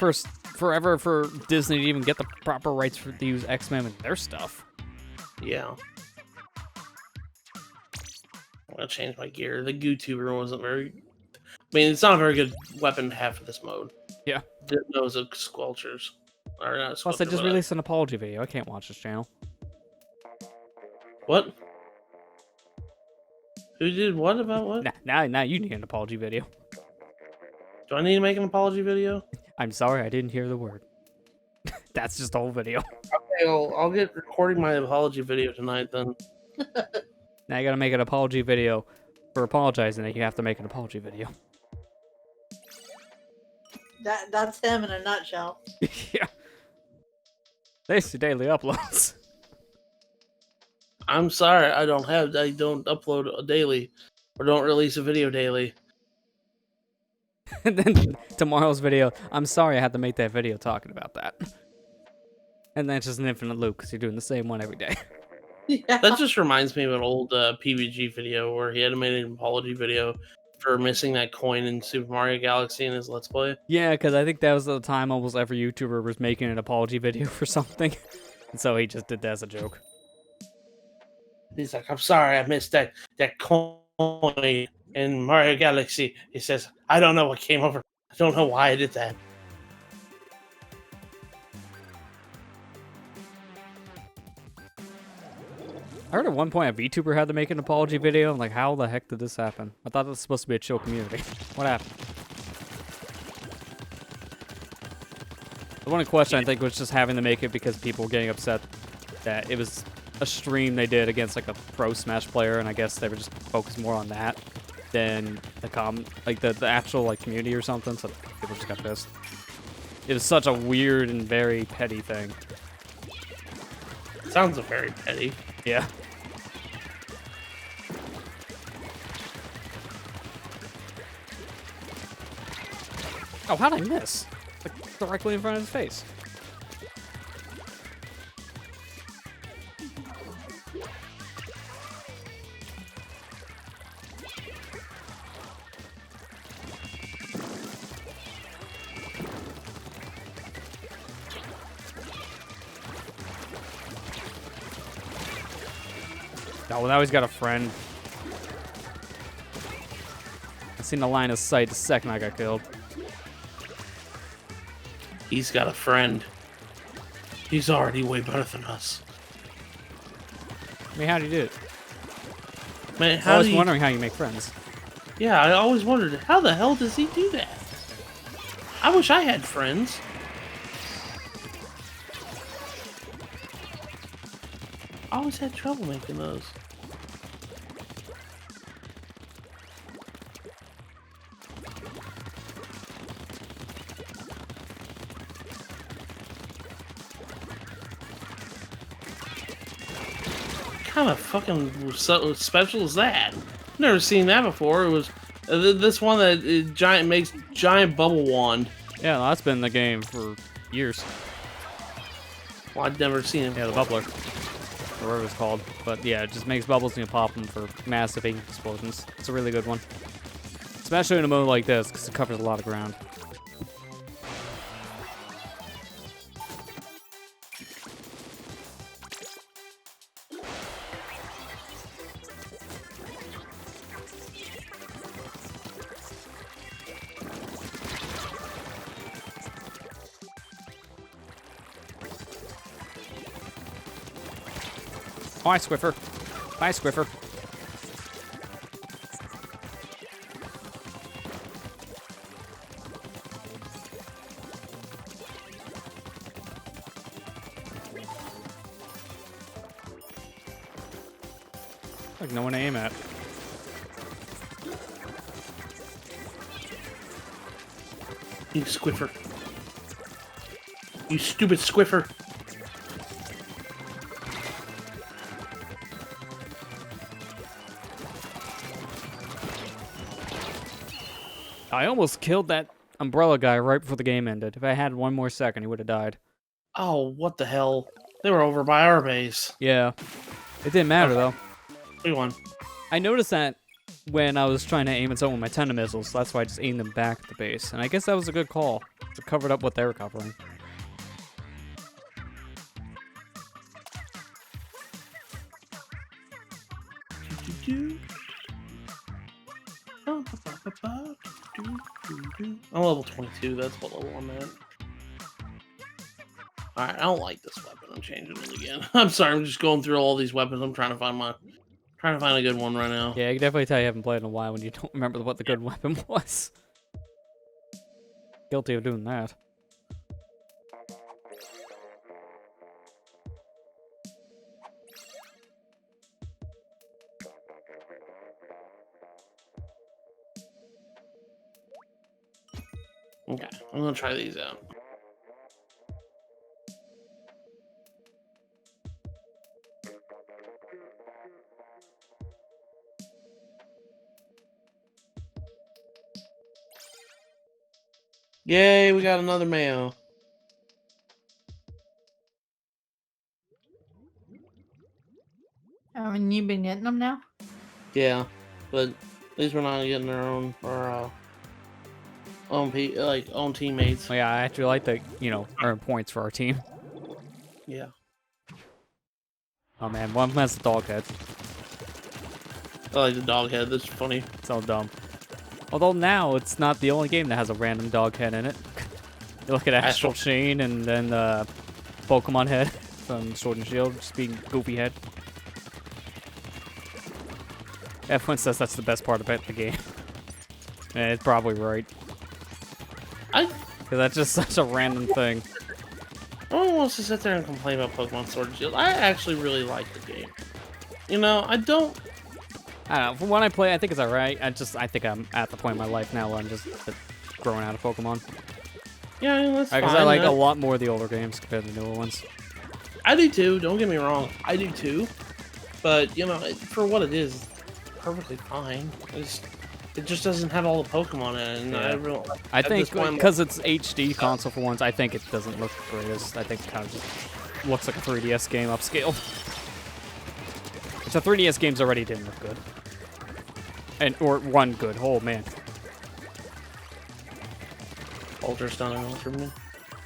forever for Disney to even get the proper rights to use X-Men in their stuff. yeah. I'm gonna change my gear. The GooTuber wasn't very. I mean, it's not a very good weapon to have for this mode. Yeah. Those of squelchers. Or not Plus, they squelchers, just but, released an apology video. I can't watch this channel. What? Who did what about what? Now you need an apology video. Do I need to make an apology video? I'm sorry, I didn't hear the word. That's just the whole video. Okay, I'll get recording my apology video tonight then. Now you gotta make an apology video for apologizing that you have to make an apology video. That's him in a nutshell. Yeah. Thanks to daily uploads. I'm sorry, I don't upload daily, or don't release a video daily. And then tomorrow's video, I'm sorry I had to make that video talking about that. And then it's just an infinite loop because you're doing the same one every day. Yeah. That just reminds me of an old PBG video where he had made an apology video for missing that coin in Super Mario Galaxy in his Let's Play. Yeah, because I think that was the time almost every YouTuber was making an apology video for something. And so he just did that as a joke. He's like, I'm sorry I missed that coin in Mario Galaxy. He says, I don't know what came over. I don't know why I did that. I heard at one point a VTuber had to make an apology video. I'm like, how the heck did this happen? I thought this was supposed to be a chill community. What happened? The one in question, I think, was just having to make it because people were getting upset that it was a stream they did against like a pro Smash player, and I guess they were just focused more on that than the actual like community or something. So people just got pissed. It was such a weird and very petty thing. Sounds very petty. Yeah. Oh, how'd I miss? Like, directly in front of his face. Oh, well, now he's got a friend. I seen the line of sight the second I got killed. He's got a friend. He's already way better than us. I mean, how'd he do it? Man, I was wondering how you make friends. Yeah, I always wondered, how the hell does he do that? I wish I had friends. I always had trouble making those. What kind of fucking special is that? Never seen that before. It was this one that makes giant bubble wand. Yeah, that's been the game for years. Well, I'd never seen it. Yeah, the bubbler. Or whatever it's called. But yeah, it just makes bubbles and you pop them for massive ink explosions. It's a really good one. Especially in a mode like this, because it covers a lot of ground. Hi, Squiffer. Hi, Squiffer. Like no one to aim at. You Squiffer. You stupid Squiffer. I almost killed that umbrella guy right before the game ended. If I had one more second, he would have died. Oh, what the hell? They were over by our base. Yeah. It didn't matter, though. We won. I noticed that when I was trying to aim at someone with my tender missiles, so that's why I just aimed them back at the base. And I guess that was a good call. It covered up what they were covering. I'm level 22, that's what level I'm at. Alright, I don't like this weapon. I'm changing it again. I'm sorry, I'm just going through all these weapons. I'm trying to find a good one right now. Yeah, I can definitely tell you haven't played in a while when you don't remember what the good weapon was. Guilty of doing that. Okay, I'm gonna try these out. Yay, we got another Mayo. And you've been getting them now? Yeah, but at least we're not getting our own own teammates. Oh, yeah, I actually like to, earn points for our team. Yeah. Oh man, one of them has a dog head. I like the dog head. That's funny. So dumb. Although now it's not the only game that has a random dog head in it. You look at Astral Chain and then Pokemon head from Sword and Shield, just being goofy head. Everyone says that's the best part about the game. And it's probably right. Because that's just such a random thing. No one wants to sit there and complain about Pokemon Sword and Shield. I actually really like the game. You know, I don't know. From when I play, I think it's alright. I think I'm at the point in my life now where I'm just growing out of Pokemon. Yeah, I mean, that's fine. Because I like a lot more of the older games compared to the newer ones. I do too. Don't get me wrong. I do too. But, you know, for what it is, it's perfectly fine. It just doesn't have all the Pokemon in it. And yeah. I think because it's HD console for once, I think it doesn't look the greatest. I think it kind of just looks like a 3DS game upscaled. Which the 3DS games already didn't look good. Or one good. Oh, man. Ultra Sun and Ultra Moon.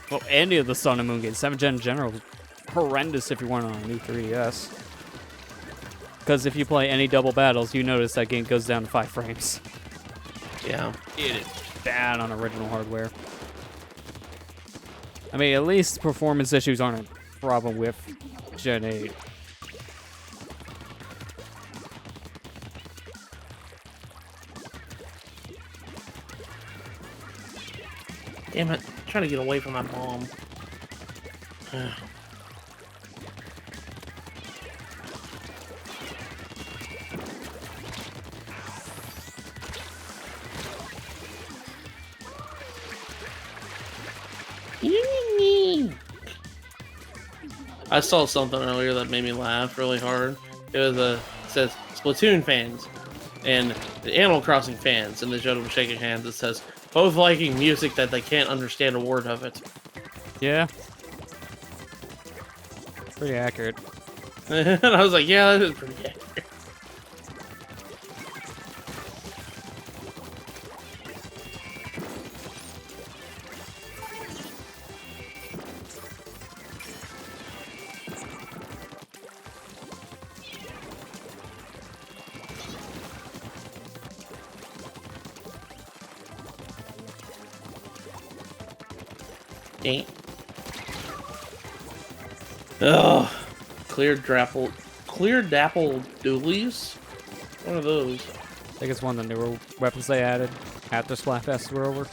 Well, any of the Sun and Moon games. 7th Gen in general was horrendous if you weren't on a new 3DS. Because if you play any double battles, you notice that game goes down to 5 frames. Yeah. It is bad on original hardware. I mean, at least performance issues aren't a problem with Gen 8. Damn it. I'm trying to get away from that bomb. I saw something earlier that made me laugh really hard. It was it says Splatoon fans and the Animal Crossing fans, and they showed them shaking hands. It says both liking music that they can't understand a word of it. Yeah. Pretty accurate. And I was like, yeah, that is pretty accurate. Ugh. Cleared grapple clear dapple doolies? What are those? I think it's one of the newer weapons they added after Splatfest were over.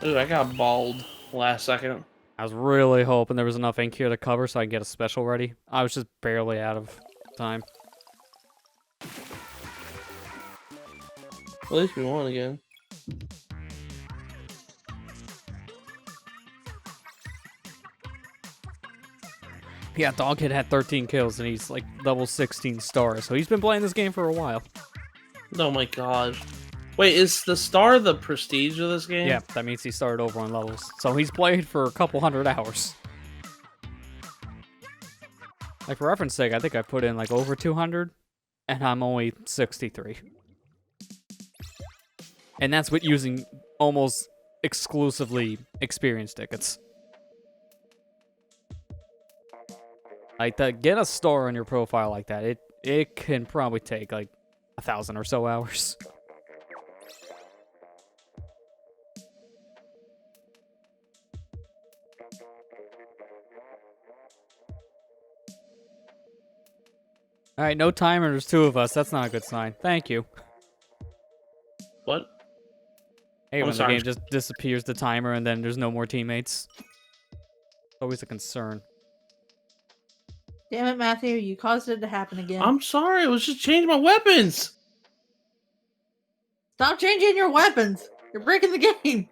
Ooh, I got bald last second. I was really hoping there was enough ink here to cover so I can get a special ready. I was just barely out of time. At least we won again. Yeah, Doghead had 13 kills and he's like level 16 stars, so he's been playing this game for a while. Oh my gosh. Wait, is the star the prestige of this game? Yeah, that means he started over on levels. So he's played for a couple hundred hours. Like, for reference sake, I think I put in like over 200, and I'm only 63. And that's with using almost exclusively experience tickets. Like, to get a star on your profile like that, it can probably take like 1,000 or so hours. Alright, no timer, there's 2 of us. That's not a good sign. Thank you. What? Hey, I'm when sorry. the game just disappears the timer and then there's no more teammates. Always a concern. Damn it, Matthew! You caused it to happen again. I'm sorry, I was just changing my weapons. Stop changing your weapons. You're breaking the game.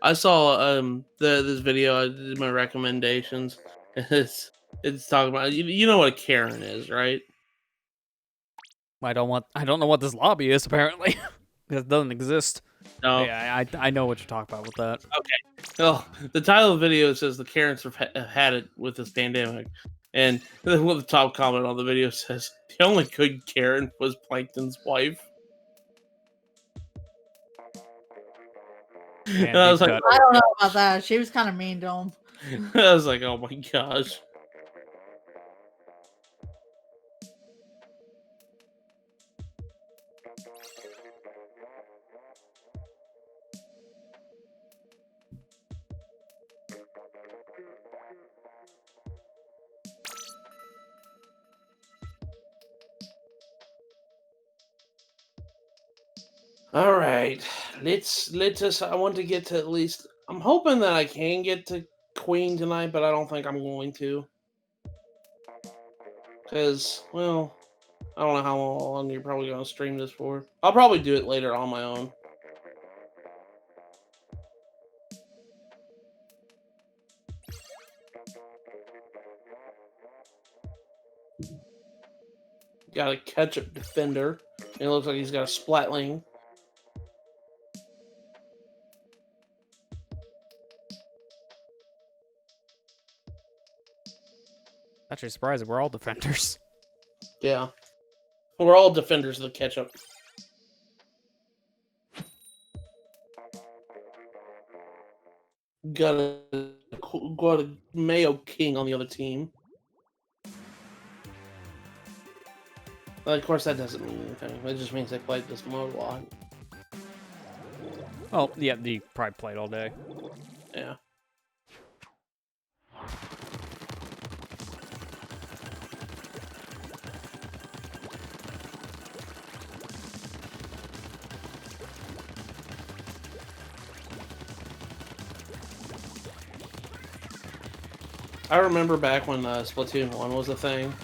I saw this video. I did my recommendations. It's talking about you know what a Karen is, right? I don't know what this lobby is apparently. It doesn't exist. No. Yeah, I know what you're talking about with that. Oh, the title of the video says the Karens have had it with this pandemic, and the top comment on the video says the only good Karen was Plankton's wife. Man, And I was deep like, cut. I don't know about that. She was kind of mean to him. I was like, oh my gosh. All right, let us. I want to get to at least. I'm hoping that I can get to Queen tonight, but I don't think I'm going to. Because, well, I don't know how long you're probably going to stream this for. I'll probably do it later on my own. Got a Ketchup defender. It looks like he's got a Splatling. Actually surprising, we're all defenders. Yeah. We're all defenders of the Ketchup. Got a Mayo King on the other team. Well, of course, that doesn't mean anything. It just means they played this mode a lot. Oh, yeah, you probably played all day. Yeah. I remember back when Splatoon 1 was a thing,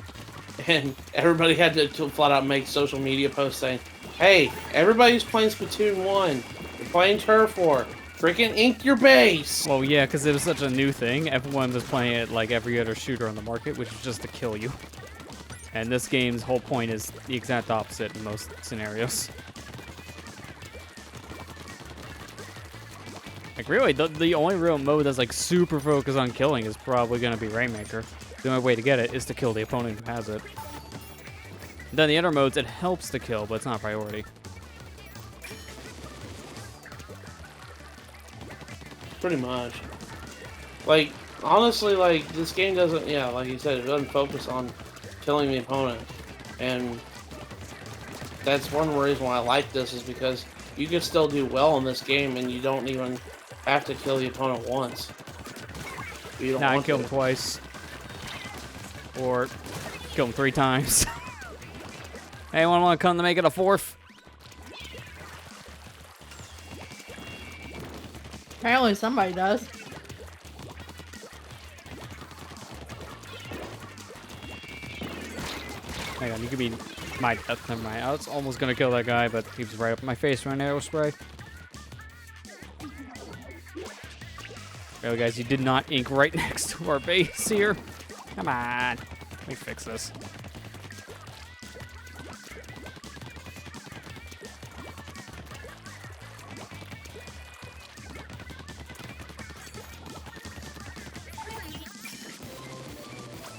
and everybody had to flat out make social media posts saying, hey, everybody's playing Splatoon 1. You're playing Turf War. Freaking ink your base! Well, yeah, because it was such a new thing. Everyone was playing it like every other shooter on the market, which is just to kill you. And this game's whole point is the exact opposite in most scenarios. Like, really, the only real mode that's, like, super focused on killing is probably going to be Rainmaker. The only way to get it is to kill the opponent who has it. Then the other modes, it helps to kill, but it's not a priority. Pretty much. Like, honestly, like, this game doesn't, yeah, like you said, it doesn't focus on killing the opponent. And that's one reason why I like this, is because you can still do well in this game, and you don't even have to kill the opponent once. You don't Now I can want kill to. him twice. Or kill him 3 times. Anyone want to come to make it a 4th? Apparently somebody does. Hang on, you could be my death. Never mind. I was almost gonna kill that guy, but he was right up in my face with an arrow spray. Oh, guys, you did not ink right next to our base here. Come on. Let me fix this.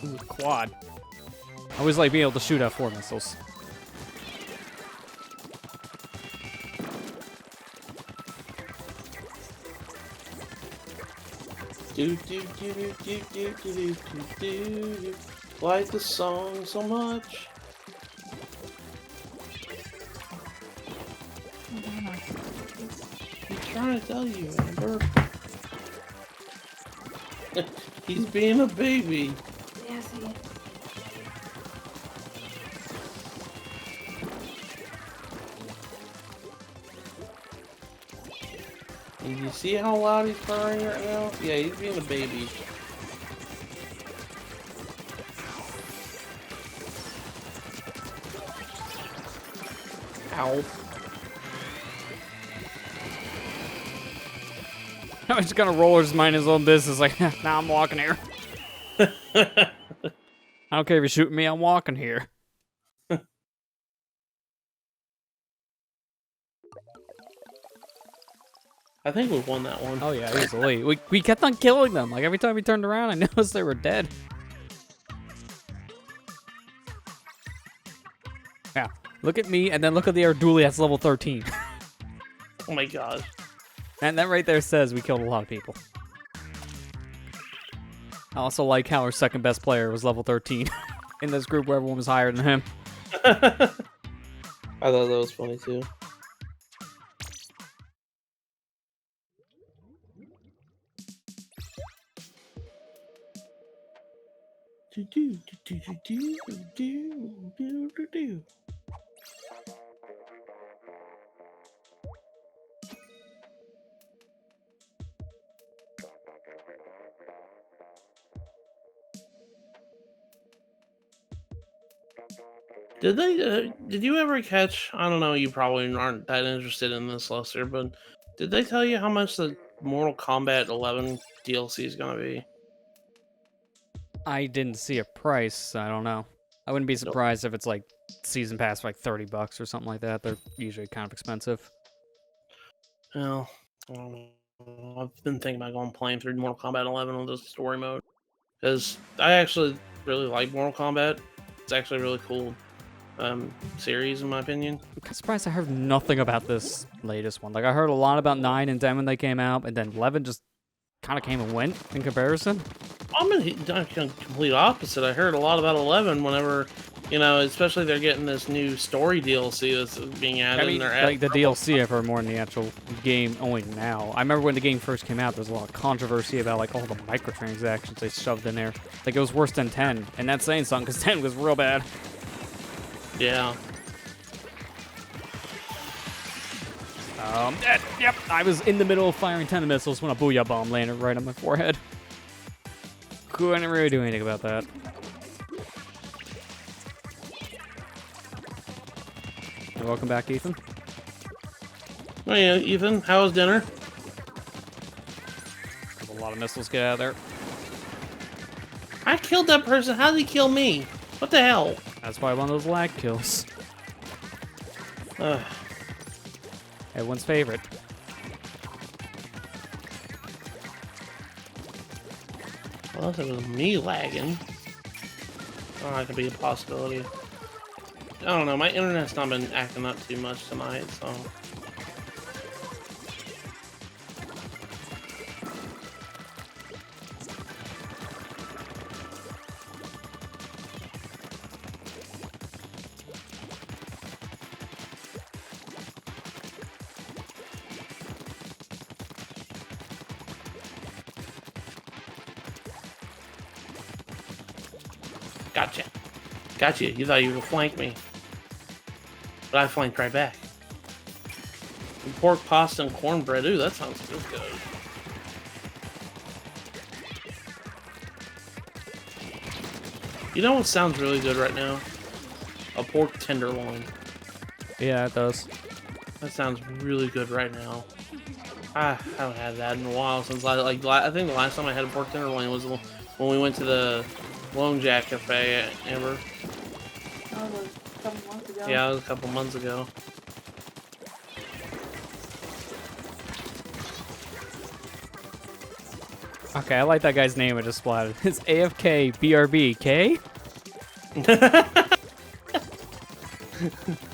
Ooh, quad. I always like being able to shoot out 4 missiles. Do do do do do do do do do. Like the song so much. I'm trying to tell you, Amber. He's being a baby. Yes, he is. Did you see how loud he's purring right now? Yeah, he's being a baby. Ow. I'm just gonna rollers mind his own business. Like, nah, I'm walking here. I don't care if you're shooting me, I'm walking here. I think we won that one. Oh yeah, easily. We kept on killing them. Like every time we turned around, I noticed they were dead. Yeah, look at me, and then look at the Arduli that's level 13. Oh my god. And that right there says we killed a lot of people. I also like how our second best player was level 13 in this group where everyone was higher than him. I thought that was funny too. Do do do do do do do do do. Did they? Did you ever catch? I don't know. You probably aren't that interested in this, Lester, but did they tell you how much the Mortal Kombat 11 DLC is gonna be? I didn't see a price, so I don't know. I wouldn't be surprised if it's like season pass for like $30 or something like that. They're usually kind of expensive. Well, I don't know. I've been thinking about going playing through Mortal Kombat 11 on just story mode because I actually really like Mortal Kombat. It's actually a really cool series, in my opinion. I'm kind of surprised I heard nothing about this latest one. Like I heard a lot about 9 and 10 when they came out, and then 11 just kind of came and went in comparison. I'm in the complete opposite. I heard a lot about 11 whenever, you know, especially they're getting this new story DLC that's being added. I mean, like the DLC I've heard more than the actual game only now. I remember when the game first came out, there was a lot of controversy about like all the microtransactions they shoved in there. Like it was worse than 10, and that's saying something because 10 was real bad. Yeah. Yep, I was in the middle of firing 10 missiles when a booyah bomb landed right on my forehead. Couldn't really do anything about that. And welcome back, Ethan. Oh yeah, Ethan, how was dinner? A lot of missiles get out of there. I killed that person. How did he kill me? What the hell? That's why one of those lag kills. Ugh. Everyone's favorite. Well, if it was me lagging, oh, that could be a possibility. I don't know. My internet's not been acting up too much tonight, so. Gotcha. Gotcha. You thought you were gonna flank me. But I flanked right back. And pork pasta and cornbread. Ooh, that sounds good. You know what sounds really good right now? A pork tenderloin. Yeah, it does. That sounds really good right now. I haven't had that in a while since I think the last time I had a pork tenderloin was when we went to the Lone Jack Cafe, Amber. That was a couple months ago. Yeah, it was a couple months ago. Okay, I like that guy's name. I just splatted. It's AFK BRB K.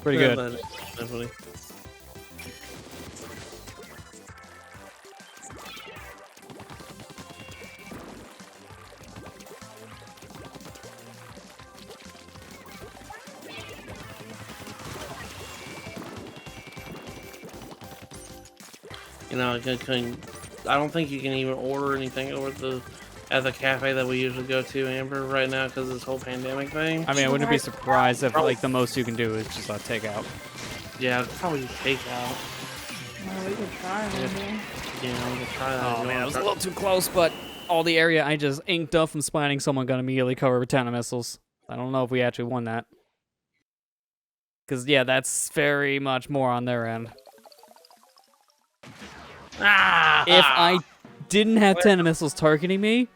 Pretty good. Definitely. You know, I don't think you can even order anything over at the cafe that we usually go to, Amber, right now because of this whole pandemic thing. I mean, I wouldn't be surprised if like the most you can do is just takeout. Yeah, probably takeout. Well, we could try one day. Yeah, we could try that. Oh man, it was a little too close, but all the area I just inked up from splatting someone got immediately covered with 10 missiles. I don't know if we actually won that. Because yeah, that's very much more on their end. Ah! If I didn't have 10 missiles targeting me,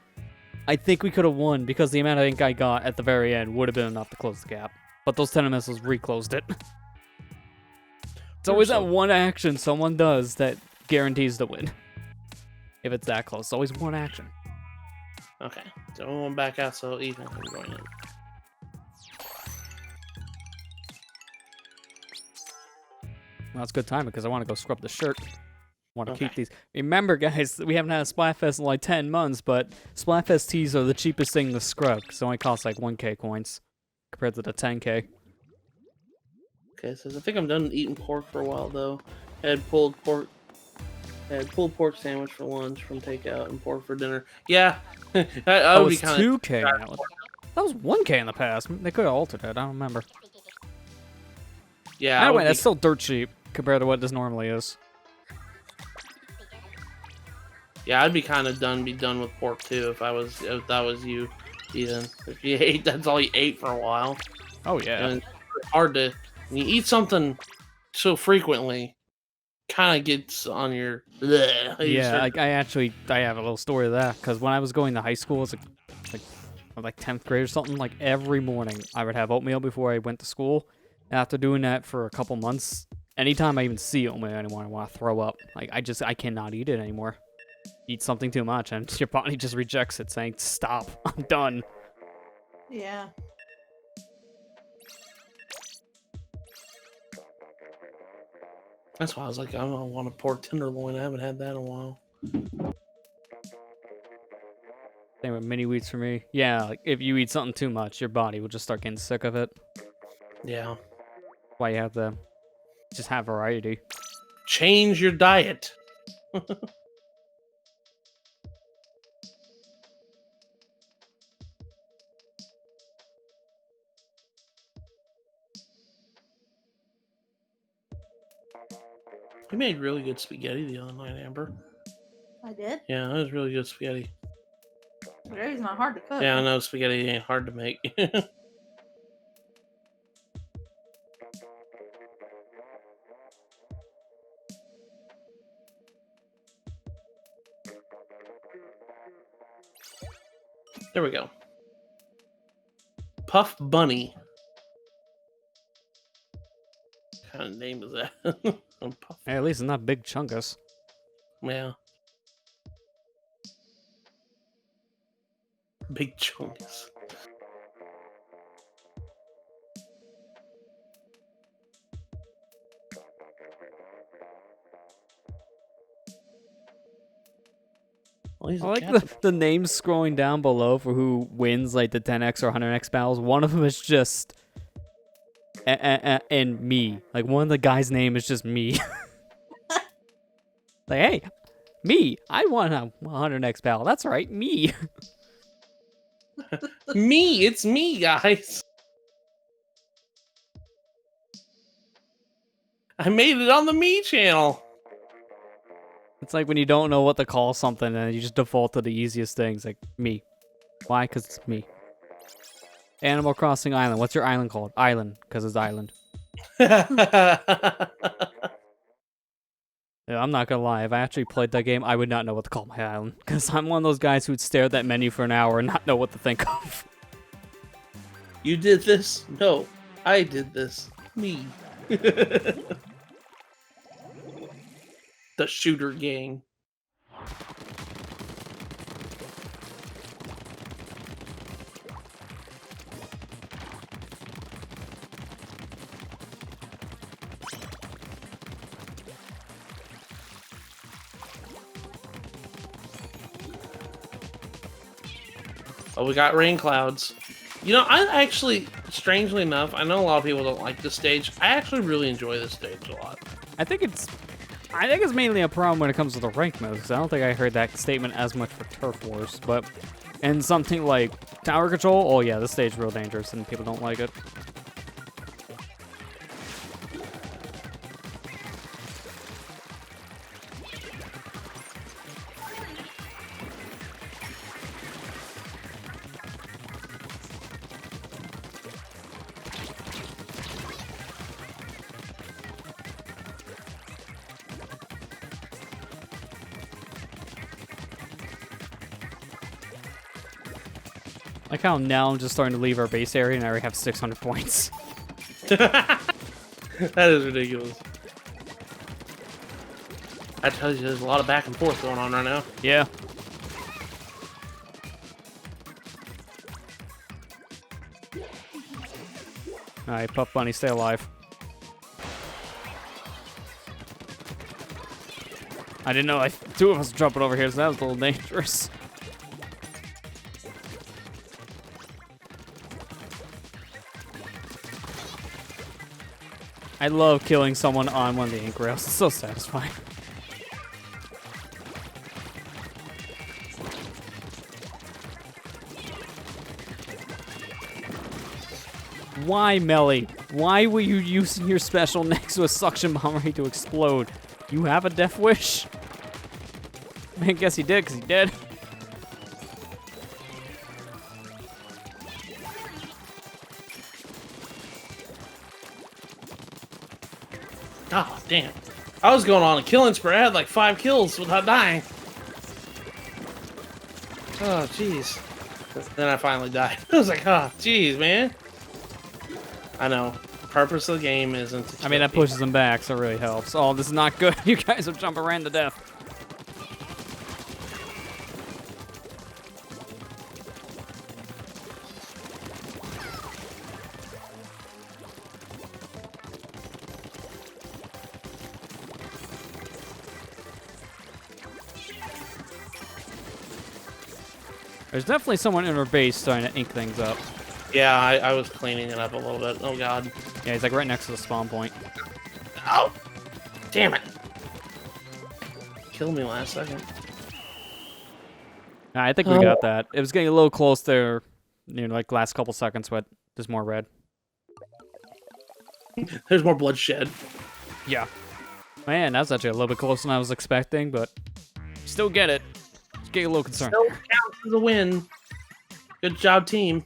I think we could have won because the amount of ink I got at the very end would have been enough to close the gap. But those 10 missiles reclosed it. It's always that one action someone does that guarantees the win. If it's that close, it's always one action. Okay, so we went back out so even we're going in. Well, it's good timing because I want to go scrub the shirt. Want to keep these. Remember, guys, we haven't had a Splatfest in like 10 months, but Splatfest tees are the cheapest thing to scrub because it only costs like 1k coins compared to the 10k. Okay, so I think I'm done eating pork for a while though. I had pulled pork sandwich for lunch from takeout and pork for dinner. Yeah, I would be kind of 2k now. That was 1k in the past. They could have altered it. I don't remember. Yeah. Anyway, that's still dirt cheap compared to what this normally is. Yeah, I'd be kind of done with pork too if that was you, Ethan. If you ate, that's all you ate for a while. Oh yeah. And it's hard to when you eat something so frequently, kind of gets on your. Bleh, yeah, I have a little story of that because when I was going to high school, it's like 10th grade or something. Like every morning, I would have oatmeal before I went to school. And after doing that for a couple months, anytime I even see oatmeal anymore, I want to throw up. Like I cannot eat it anymore. Eat something too much, and your body just rejects it, saying, "Stop, I'm done." Yeah. That's why I was like, I don't want a pork tenderloin. I haven't had that in a while. Same with mini wheats for me. Yeah, like if you eat something too much, your body will just start getting sick of it. Yeah. That's why you have to just have variety. Change your diet. We made really good spaghetti the other night, Amber. I did? Yeah, it was really good spaghetti. Spaghetti's not hard to cook. Yeah, I know spaghetti ain't hard to make. There we go. Puff Bunny. What kind of name is that? Puff. Hey, at least it's not Big Chungus. Yeah. Big chunks. Well, I like the names scrolling down below for who wins like the 10x or 100x battles. One of them is just and me. Like one of the guys' name is just me. Like, hey, me. I won a 100x battle. That's right, me. Me, it's me, guys. I made it on the me channel. It's like when you don't know what to call something and you just default to the easiest things, like me. Why? Because it's me. Animal Crossing Island. What's your island called? Island, because it's island. Yeah, I'm not gonna lie. If I actually played that game, I would not know what to call my island. Because I'm one of those guys who'd stare at that menu for an hour and not know what to think of. You did this? No, I did this. Me. The shooter gang. Oh, we it's rain clouds. You know, I actually, strangely enough, I know a lot of people don't like this stage. I actually really enjoy this stage a lot. I think it's mainly a problem when it comes to the rank modes. 'Cause I don't think I heard that statement as much for Turf Wars, but in something like Tower Control, oh yeah, this stage is real dangerous and people don't like it. Like how now I'm just starting to leave our base area and I already have 600 points. That is ridiculous. I tell you, there's a lot of back and forth going on right now. Yeah. Alright, Puff Bunny, stay alive. I didn't know like two of us jumping over here, so that was a little dangerous. I love killing someone on one of the ink rails. It's so satisfying. Why, Melly? Why were you using your special next to a suction bomb ready to explode? You have a death wish? I guess he did, because he did. Oh, damn. I was going on a killing spree. I had like 5 kills without dying. Oh, jeez. Then I finally died. I was like, oh, jeez, man. I know. The purpose of the game isn't to I mean, that kill pushes them back, so it really helps. Oh, this is not good. You guys are jumping right to death. There's definitely someone in our base starting to ink things up. Yeah, I was cleaning it up a little bit. Oh, God. Yeah, he's like right next to the spawn point. Oh! Damn it! Killed me last second. Nah, I think we got that. It was getting a little close there, you know, like last couple seconds, but there's more red. There's more bloodshed. Yeah. Man, that's actually a little bit closer than I was expecting, but still get it. Just getting a little concerned. Still counts as a win. Good job, team.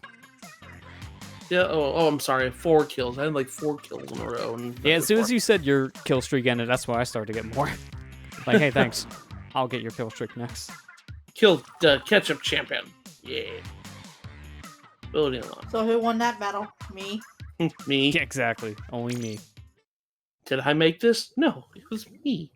Yeah. Oh, I'm sorry. 4 kills. I had like 4 kills in a row. And Yeah, as soon as you said your kill streak ended, that's why I started to get more. Like, hey, thanks. I'll get your kill streak next. Killed the Ketchup champion. Yeah. Ability unlocked. So who won that battle? Me. Me. Yeah, exactly. Only me. Did I make this? No, it was me.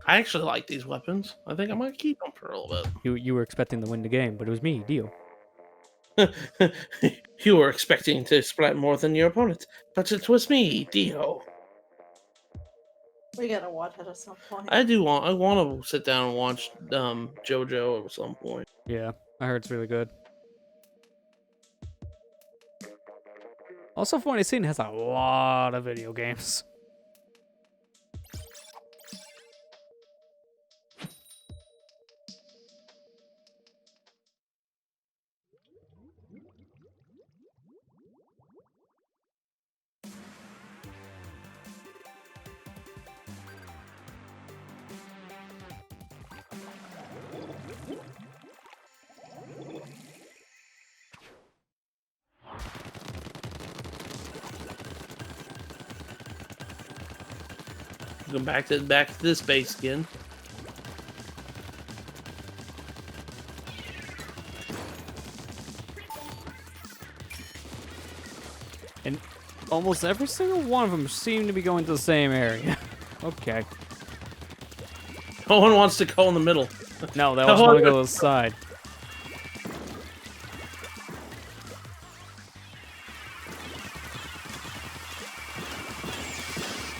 I actually like these weapons. I think I might keep them for a little You were expecting to win the game, but it was me, Dio. bit. You were expecting to splat more than your opponent, but it was me, Dio. We gotta watch it at some point. I want to sit down and watch JoJo at some point. Yeah, I heard it's really good. Also, Funny Scene has a lot of video games. Go back to this base again. And almost every single one of them seem to be going to the same area. Okay. No one wants to go in the middle. No, they always want to go to the side.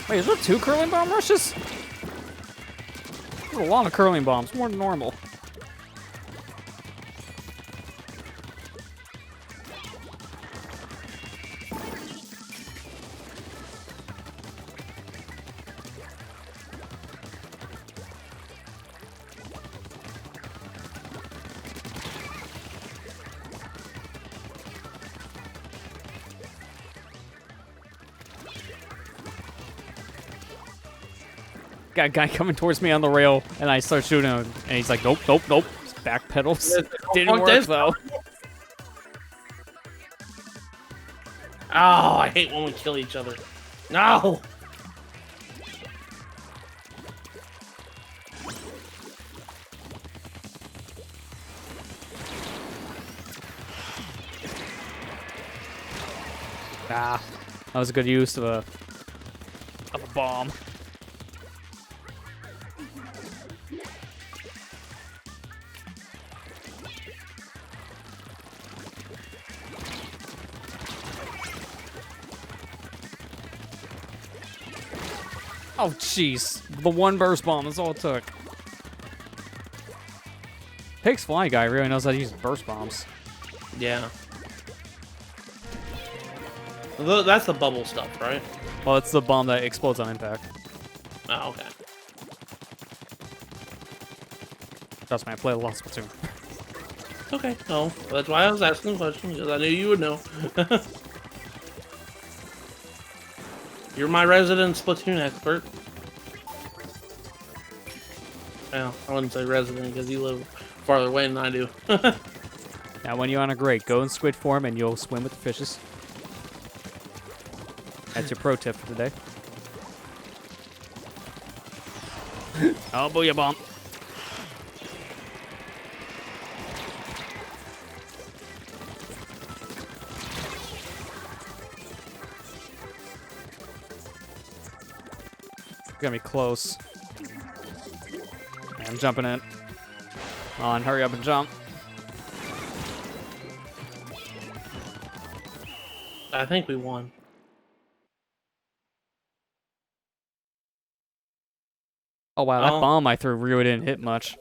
Wait, is there 2 curling bomb rushes? There's a lot of curling bombs, more than normal. Got a guy coming towards me on the rail, and I start shooting him, and he's like, nope, nope, nope. Back pedals. Didn't work, though. Oh, I hate when we kill each other. No! Ah, that was a good use of a bomb. Oh, jeez. The one burst bomb, that's all it took. Pig's Fly guy really knows how to use burst bombs. Yeah. That's the bubble stuff, right? Well, it's the bomb that explodes on impact. Oh, okay. Trust me, I play a lot of Splatoon. Okay, no. That's why I was asking the question, because I knew you would know. You're my resident Splatoon expert. Well, I wouldn't say resident because you live farther away than I do. Now, when you're on a grate, go in squid form and you'll swim with the fishes. That's your pro tip for today. Oh, booyah bomb. Gonna be close. I'm jumping in. On, hurry up and jump. I think we won. Oh wow, that bomb I threw really didn't hit much.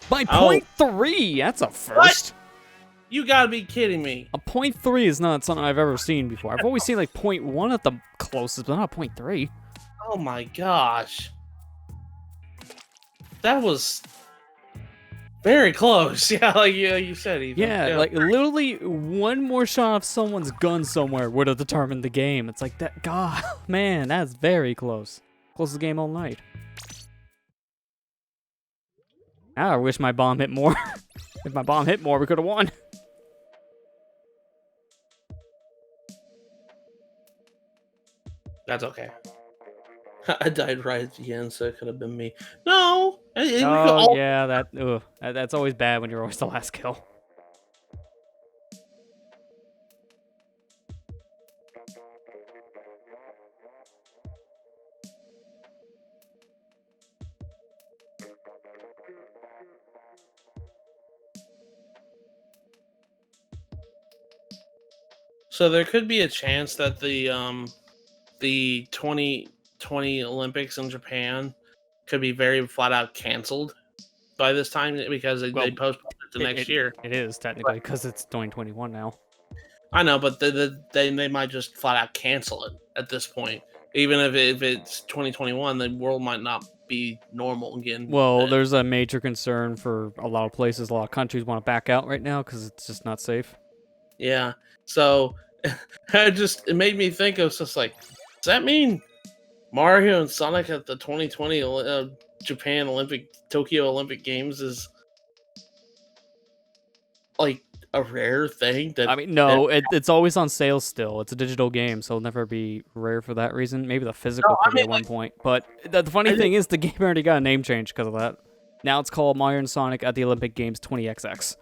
By .3! That's a first. What? You gotta be kidding me. A .3 is not something I've ever seen before. I've always seen like .1 at the closest, but not .3. Oh my gosh. That was very close. Yeah, like you said, Ethan. Yeah, like literally one more shot of someone's gun somewhere would have determined the game. It's like that. God, man, that's very close. Closest game all night. Now I wish my bomb hit more. If my bomb hit more, we could have won. That's okay. I died right at the end, so it could have been me. No! Oh, yeah, that's always bad when you're always the last kill. So there could be a chance that the 2020 Olympics in Japan could be very flat out canceled by this time because they postponed it to next year. It is technically because it's 2021 now. I know, but they might just flat out cancel it at this point. Even if it's 2021, the world might not be normal again. Well, there's a major concern for a lot of places. A lot of countries want to back out right now because it's just not safe. Yeah. So it made me think of just like, does that mean Mario and Sonic at the 2020 Japan Tokyo Olympic Games is like a rare thing. That I mean, no, it's always on sale still. It's a digital game, so it'll never be rare for that reason. Maybe the physical could be at one point. But the funny thing is, the game already got a name change because of that. Now it's called Mario and Sonic at the Olympic Games 20XX.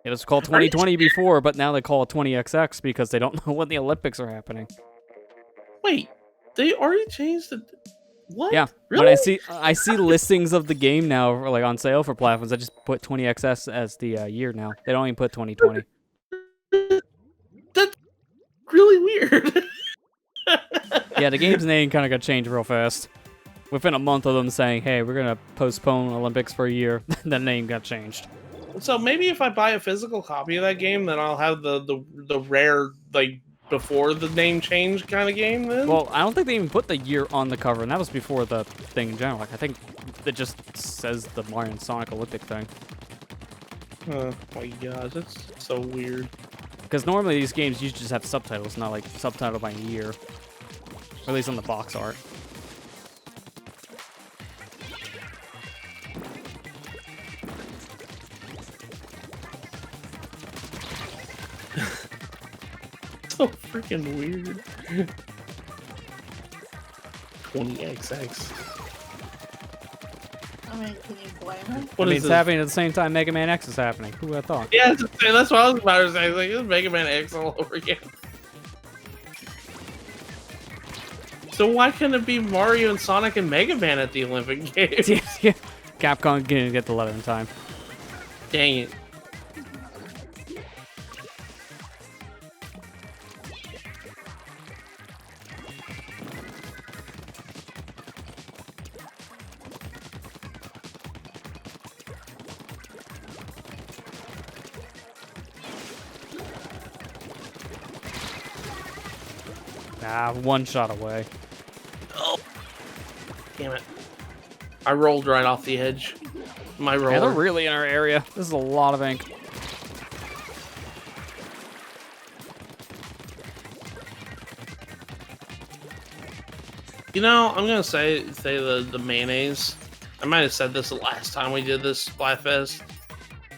It was called 2020 before, but now they call it 20XX because they don't know when the Olympics are happening. Wait, they already changed it. What? Yeah, Really? when I see listings of the game now, like on sale for platforms, I just put 20XX as the year now. They don't even put 2020. That's really weird. Yeah, the game's name kind of got changed real fast. Within a month of them saying, "Hey, we're gonna postpone Olympics for a year," the name got changed. So maybe if I buy a physical copy of that game, then I'll have the rare, like, before the name change kind of game then? Well, I don't think they even put the year on the cover, and that was before the thing in general. Like, I think it just says the Mario and Sonic Olympic thing. Oh my gosh, that's so weird. Because normally these games usually just have subtitles, not like subtitled by year. Or at least on the box art. So freaking weird. 20XX. I mean, can you blame him? What I mean, is it's happening at the same time Mega Man X is happening. Who would have thought? Yeah, that's what I was about to say. It's like, it's Mega Man X all over again. So why couldn't it be Mario and Sonic and Mega Man at the Olympic Games? Yeah. Capcom didn't get the letter in time. Dang it. Nah, one shot away. Oh, damn it. I rolled right off the edge. My roller. Yeah, they're really in our area. This is a lot of ink. You know, I'm gonna say the mayonnaise. I might have said this the last time we did this Splatfest.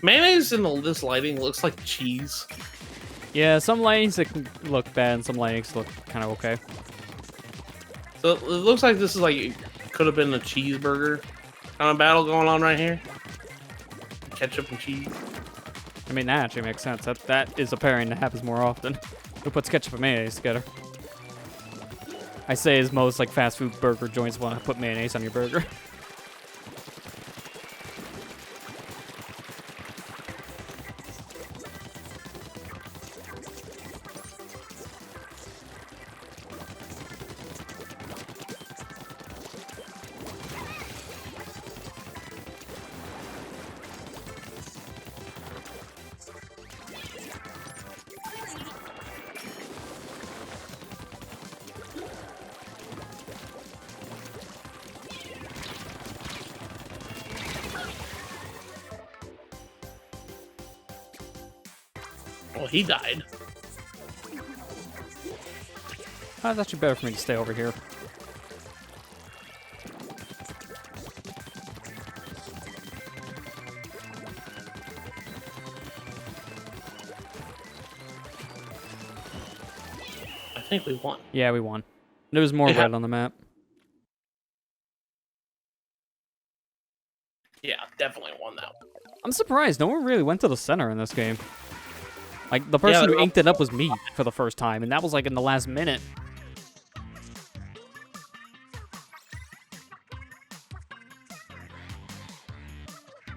Mayonnaise in this lighting looks like cheese. Yeah, some lanes that can look bad, and some lanes look kind of okay. So it looks like this is like could have been a cheeseburger kind of battle going on right here. Ketchup and cheese. I mean, that actually makes sense. That is a pairing that happens more often. Who puts ketchup and mayonnaise together? I say as most like fast food burger joints want to put mayonnaise on your burger. Well, he died. It's actually better for me to stay over here. I think we won. Yeah, we won. There was more red on the map. Yeah, definitely won that one. I'm surprised. No one really went to the center in this game. Like, the person Yeah, who inked it up was me for the first time, and that was like in the last minute.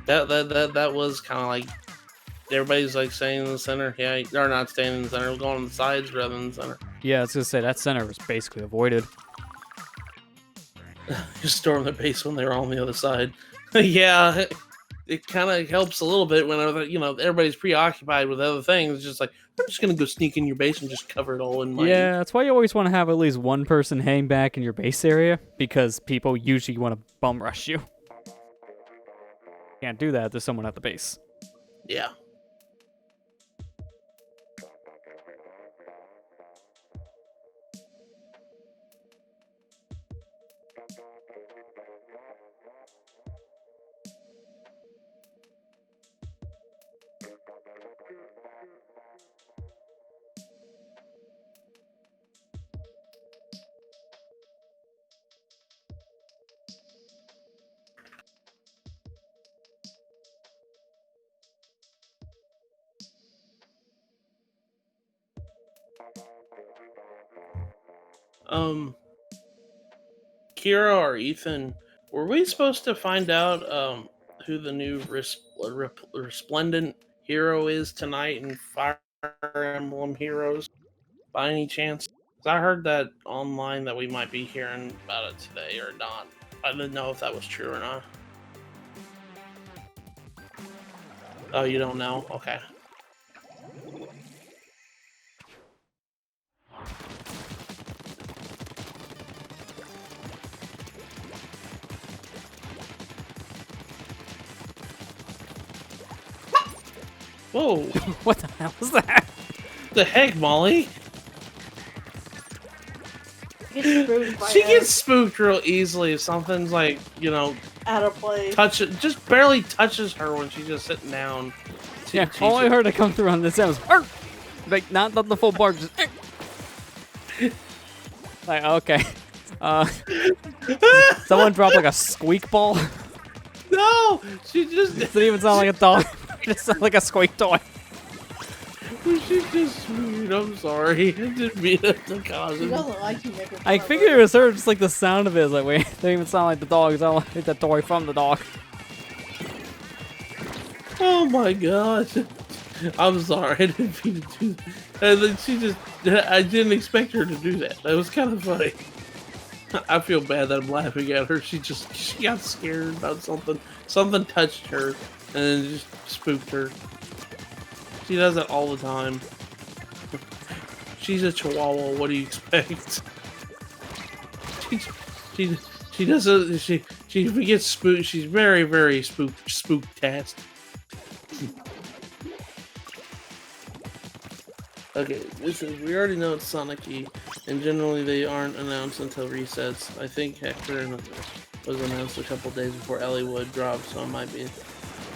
That was kind of like everybody's like staying in the center. Yeah, they're not staying in the center. We're going on the sides rather than the center. Yeah, I was gonna say that center was basically avoided. Just storm the base when they're on the other side. Yeah, it kind of helps a little bit whenever everybody's preoccupied with other things. It's just like I'm just gonna go sneak in your base and just cover it all in my. Yeah, that's why you always want to have at least one person hang back in your base area, because people usually want to bum rush you. Can't do that if there's someone at the base. Yeah. Kira or Ethan, were we supposed to find out who the new resplendent hero is tonight in Fire Emblem Heroes by any chance? 'Cause I heard that online that we might be hearing about it today or not. I didn't know if that was true or not. Oh, you don't know? Okay. Whoa! What the hell was that? The heck, Molly? Get spooked by She it. gets spooked real easily if something's like, you know, Out of place. just barely touches her when she's just sitting down. Yeah, all I heard to come through on this sound was "Arr!" Like not the full bark, just "Arr!" Like okay. Someone dropped like a squeak ball. No, she just Doesn't even sound like a dog. It just sounds like a squeak toy. she's just sweet. I'm sorry. I didn't mean it to cause She it. doesn't like you making fun I of figured it her. was her, just like the sound of it is like, wait, it doesn't even sound like the dog, it sounds like the toy from the dog. Oh my gosh. I'm sorry. I didn't mean to do that. And then she just, I didn't expect her to do that. That was kind of funny. I feel bad that I'm laughing at her. She got scared about something. Something touched her and then just spooked her. She does it all the time. She's a chihuahua. What do you expect? She doesn't. She gets spooked. She's very, very spooktastic. Okay, listen, we already know it's Sonic E, and generally they aren't announced until resets. I think Hector was announced a couple days before Elliewood dropped, so it might be.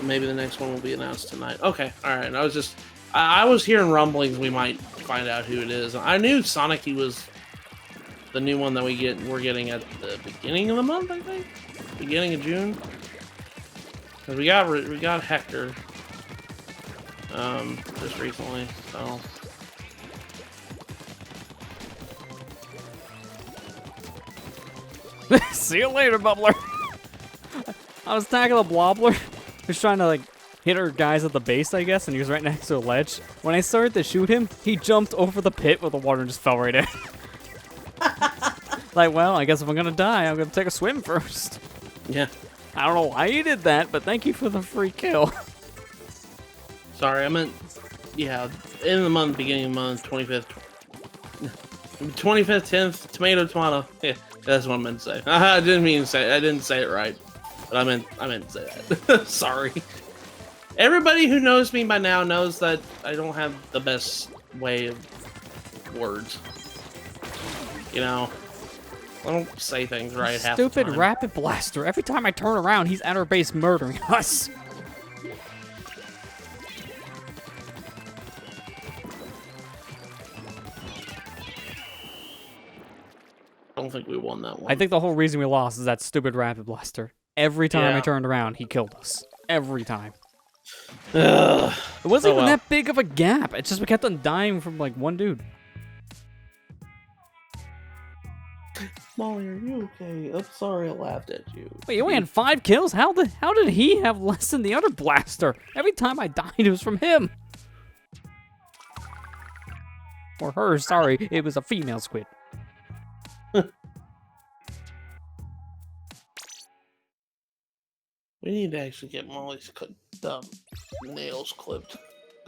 Maybe the next one will be announced tonight. Okay, alright, I was hearing rumblings we might find out who it is. I knew Sonic E was the new one that we're getting at the beginning of the month, I think? Beginning of June? Because we got Hector just recently, so... See you later, Bubbler. I was tagging a Blobbler. He was trying to like hit our guys at the base, I guess, and he was right next to a ledge. When I started to shoot him, he jumped over the pit with the water and just fell right in. Like, well, I guess if I'm gonna die, I'm gonna take a swim first. Yeah. I don't know why you did that, but thank you for the free kill. Sorry, I meant, yeah, end of the month, beginning of the month, 25th. 25th, 10th, tomato. Yeah, that's what I meant to say. I didn't say it right. But I meant to say that. Sorry. Everybody who knows me by now knows that I don't have the best way of words. You know, I don't say things right half the Stupid time. rapid blaster. Every time I turn around, he's at our base murdering us. I don't think we won that one. I think the whole reason we lost is that stupid rapid blaster. Every time I Yeah. turned around, he killed us. Every time. Ugh. It wasn't Oh, even well. that big of a gap. It's just we kept on dying from like one dude. Molly, are you okay? I'm sorry I laughed at you. Wait, you only had 5 kills? How did he have less than the other blaster? Every time I died, it was from him. Or her, sorry. It was a female squid. We need to actually get Molly's nails clipped. I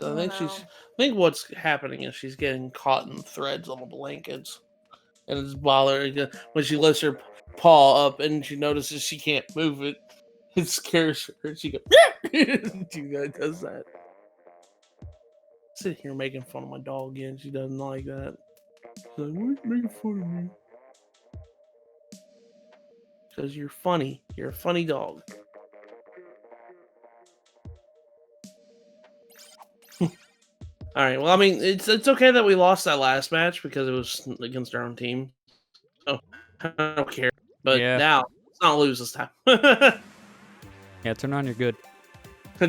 Oh, think no. I think what's happening is she's getting caught in threads on the blankets, and it's bothering her. When she lifts her paw up and she notices she can't move it, it scares her. She goes, does that. Sitting here making fun of my dog again. She doesn't like that. She's like, "Why are you making fun of me?" Because you're funny. You're a funny dog. All right. Well, I mean, it's okay that we lost that last match because it was against our own team. So I don't care. But Yeah. now let's not lose this time. Yeah, turn on your good.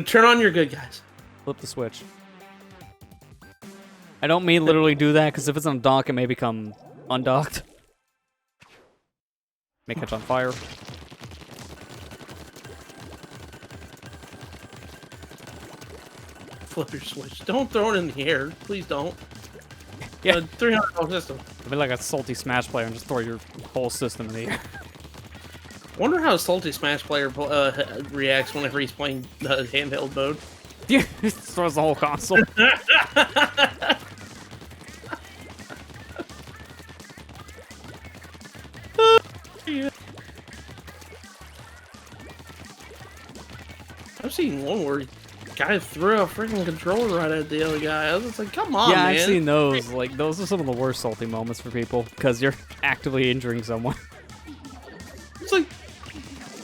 Turn on your good guys. Flip the switch. I don't mean literally do that, because if it's on dock, it may become undocked. May catch on fire. Flip your switch. Don't throw it in the air. Please don't. Yeah. $300 system. Be like a salty Smash player and just throw your whole system in the air. Wonder how a salty Smash player reacts whenever he's playing the handheld mode. Yeah, he throws the whole console. I've seen one where guy threw a freaking controller right at the other guy. I was just like, come on, Yeah, man. I've seen those. Like, those are some of the worst salty moments for people because you're actively injuring someone. It's like,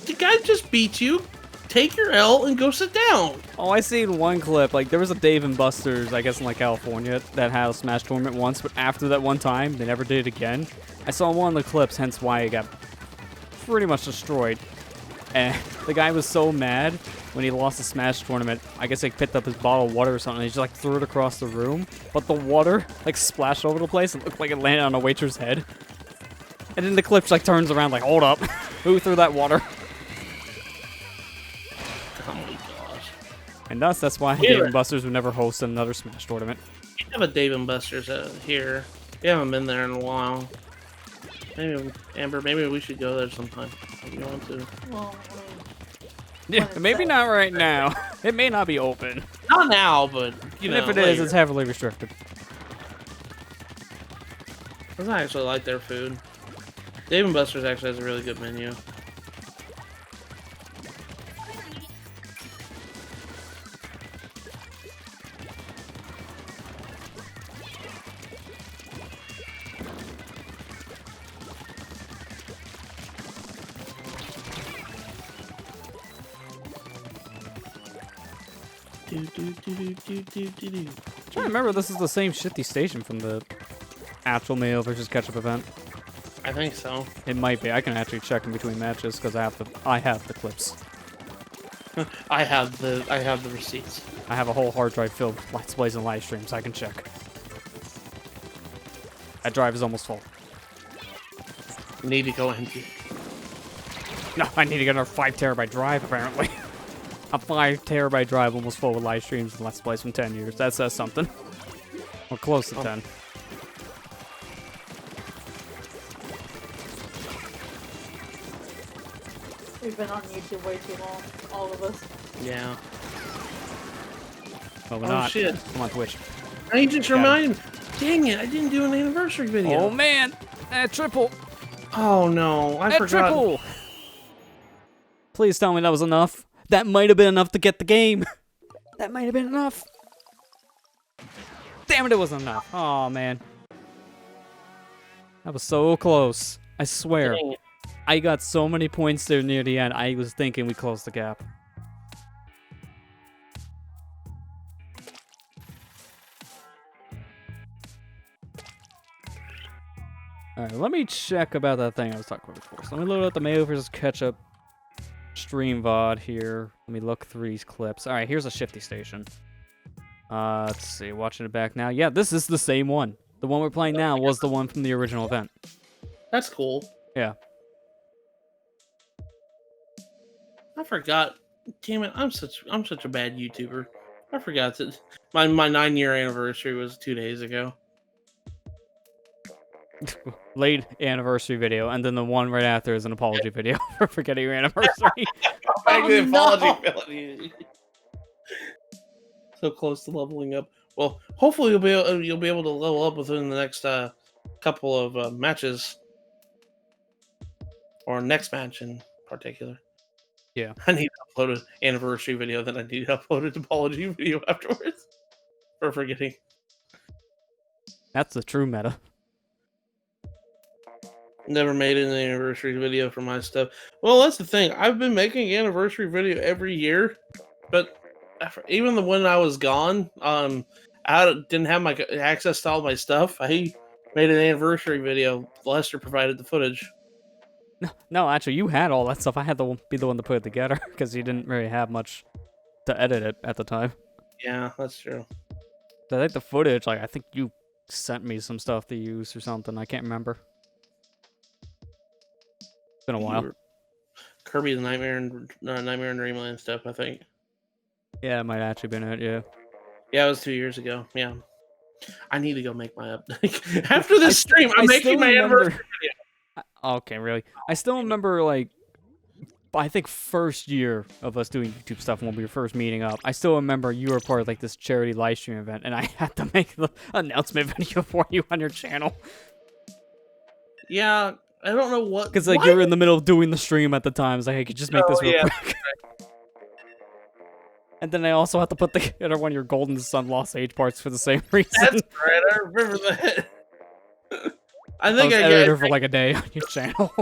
the guy just beat you. Take your L and go sit down. Oh, I seen one clip. Like, there was a Dave and Buster's, I guess in like California, that had a Smash tournament once, but after that one time, they never did it again. I saw one of the clips, hence why it got pretty much destroyed. And the guy was so mad when he lost the Smash tournament. I guess he picked up his bottle of water or something. And he just like threw it across the room, but the water like splashed over the place and looked like it landed on a waitress' head. And then the clip like turns around like, hold up, who threw that water? Oh my gosh. And thus, that's why Yeah. Dave & Buster's would never host another Smash tournament. We have a Dave & Buster's here. We haven't been there in a while. Maybe, Amber, maybe we should go there sometime if you want to. Well, Yeah, it's maybe set. not right now. It may not be open. Not now, but, you And know, if it is, later. it's heavily restricted. I actually like their food. Dave & Buster's actually has a really good menu. I'm trying to remember this is the same shitty station from the actual Mayo versus Ketchup event. I think so. It might be. I can actually check in between matches because I have the clips. I have the receipts. I have a whole hard drive filled with Let's Plays and live streams. I can check. That drive is almost full. Need to go empty. No, I need to get another 5 terabyte drive apparently. A 5 terabyte drive almost full with live streams and Let's Plays from 10 years. That says something. Or close to 10. We've been on YouTube way too long, all of us. Yeah. But we're Oh, not. shit. I'm on Twitch. I just Got it. reminded me. Dang it, I didn't do an anniversary video. Oh man! Triple! Oh no, I forgot. Triple! Please tell me that was enough. That might have been enough to get the game. That might have been enough. Damn it, it wasn't enough. Oh man. That was so close. I swear. Dang it. I got so many points there near the end. I was thinking we closed the gap. Alright, let me check about that thing I was talking about before. So let me load up the Mayo versus Ketchup stream VOD here. Let me look through these clips. Alright, here's a shifty station. Let's see, watching it back now. Yeah, this is the same one. The one we're playing now was the one from the original event. That's cool. Yeah. I forgot. Damn it, I'm such a bad YouTuber. I forgot that my 9-year anniversary was 2 days ago. Late anniversary video, and then the one right after is an apology video for forgetting your anniversary. The no. apology. So close to leveling up. Well, hopefully you'll be able to level up within the next couple of matches, or next match in particular. Yeah. I need to upload an anniversary video, then I need to upload an apology video afterwards for forgetting. That's the true meta. Never made an anniversary video for my stuff. Well, that's the thing. I've been making an anniversary video every year, but even when I was gone, I didn't have my access to all my stuff. I made an anniversary video. Lester provided the footage. No, actually, you had all that stuff. I had to be the one to put it together because you didn't really have much to edit it at the time. Yeah, that's true. I think the footage, like, I think you sent me some stuff to use or something. I can't remember. been a while. Kirby the Nightmare and Dreamland stuff, I think. Yeah, it might actually been it. Yeah. Yeah, it was 2 years ago. Yeah. I need to go make my up. After this stream, I'm I making still my remember- anniversary video. Okay, really. I still remember like I think first year of us doing YouTube stuff when we were first meeting up. I still remember you were part of like this charity live stream event, and I had to make the announcement video for you on your channel Yeah, I don't know what. because like you were in the middle of doing the stream at the time. It's like I could just make this real quick. And then I also have to put together one of your Golden Sun Lost Age parts for the same reason. That's right. I remember that. I think I was I editor for like a day on your channel.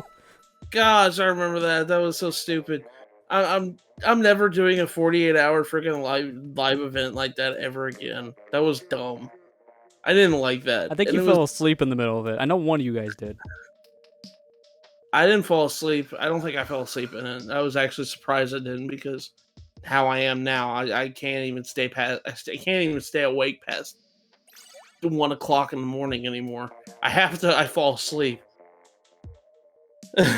Gosh, I remember that. That was so stupid. I'm never doing a 48-hour freaking live event like that ever again. That was dumb. I didn't like that. I think And you fell asleep in the middle of it. I know one of you guys did. I didn't fall asleep. I don't think I fell asleep in it. I was actually surprised I didn't because how I am now, I can't even stay past. I can't even stay awake past 1 o'clock in the morning anymore. I fall asleep.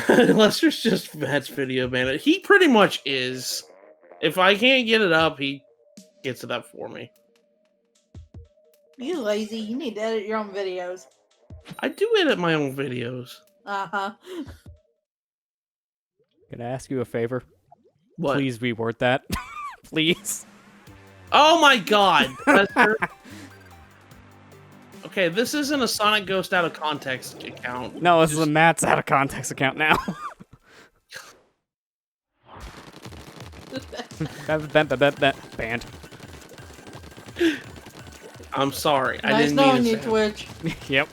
Unless there's just Matt's video, man. He pretty much is. If I can't get it up, he gets it up for me. You lazy. You need to edit your own videos. I do edit my own videos. Uh-huh. Can I ask you a favor? What? Please reword that. Please. Oh my god! Okay, this isn't a SonicGhost out of context account. No, this is a Matt's out of context account now. Banned. I'm sorry. I Nice didn't mean knowing to you, say that. Twitch. Yep.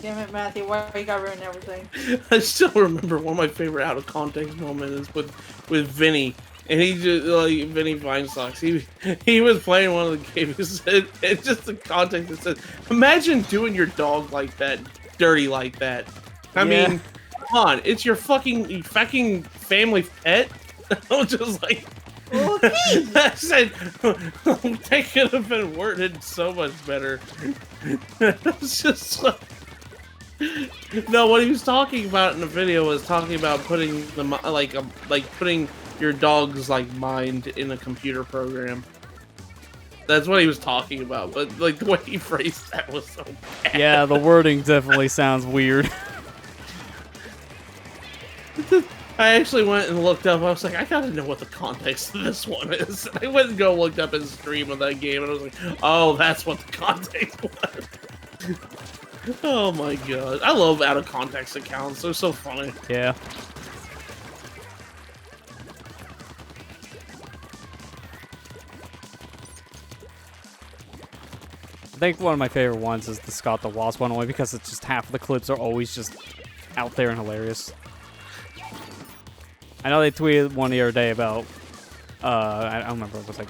Damn it, Matthew. Why you gotta ruin everything? I still remember one of my favorite out of context moments is with Vinny. And he just like Vinny Vinestocks. He was playing one of the games. It's just the context that says, imagine doing your dog like that, dirty like that. I mean, come on, it's your fucking family pet. I was just like, Okay. I said, they could have been worded so much better. It was just like, no, what he was talking about in the video was talking about putting the like putting your dog's like mind in a computer program. That's what he was talking about, but like the way he phrased that was so bad. Yeah, the wording definitely sounds weird. I actually went and looked up. I was like, I gotta know what the context of this one is. I went and looked up his stream of that game, and I was like, oh, that's what the context was. Oh my god, I love out of context accounts. They're so funny. Yeah. I think one of my favorite ones is the Scott the Wasp one, only because it's just half of the clips are always just out there and hilarious. I know they tweeted one the other day about, I don't remember, it was like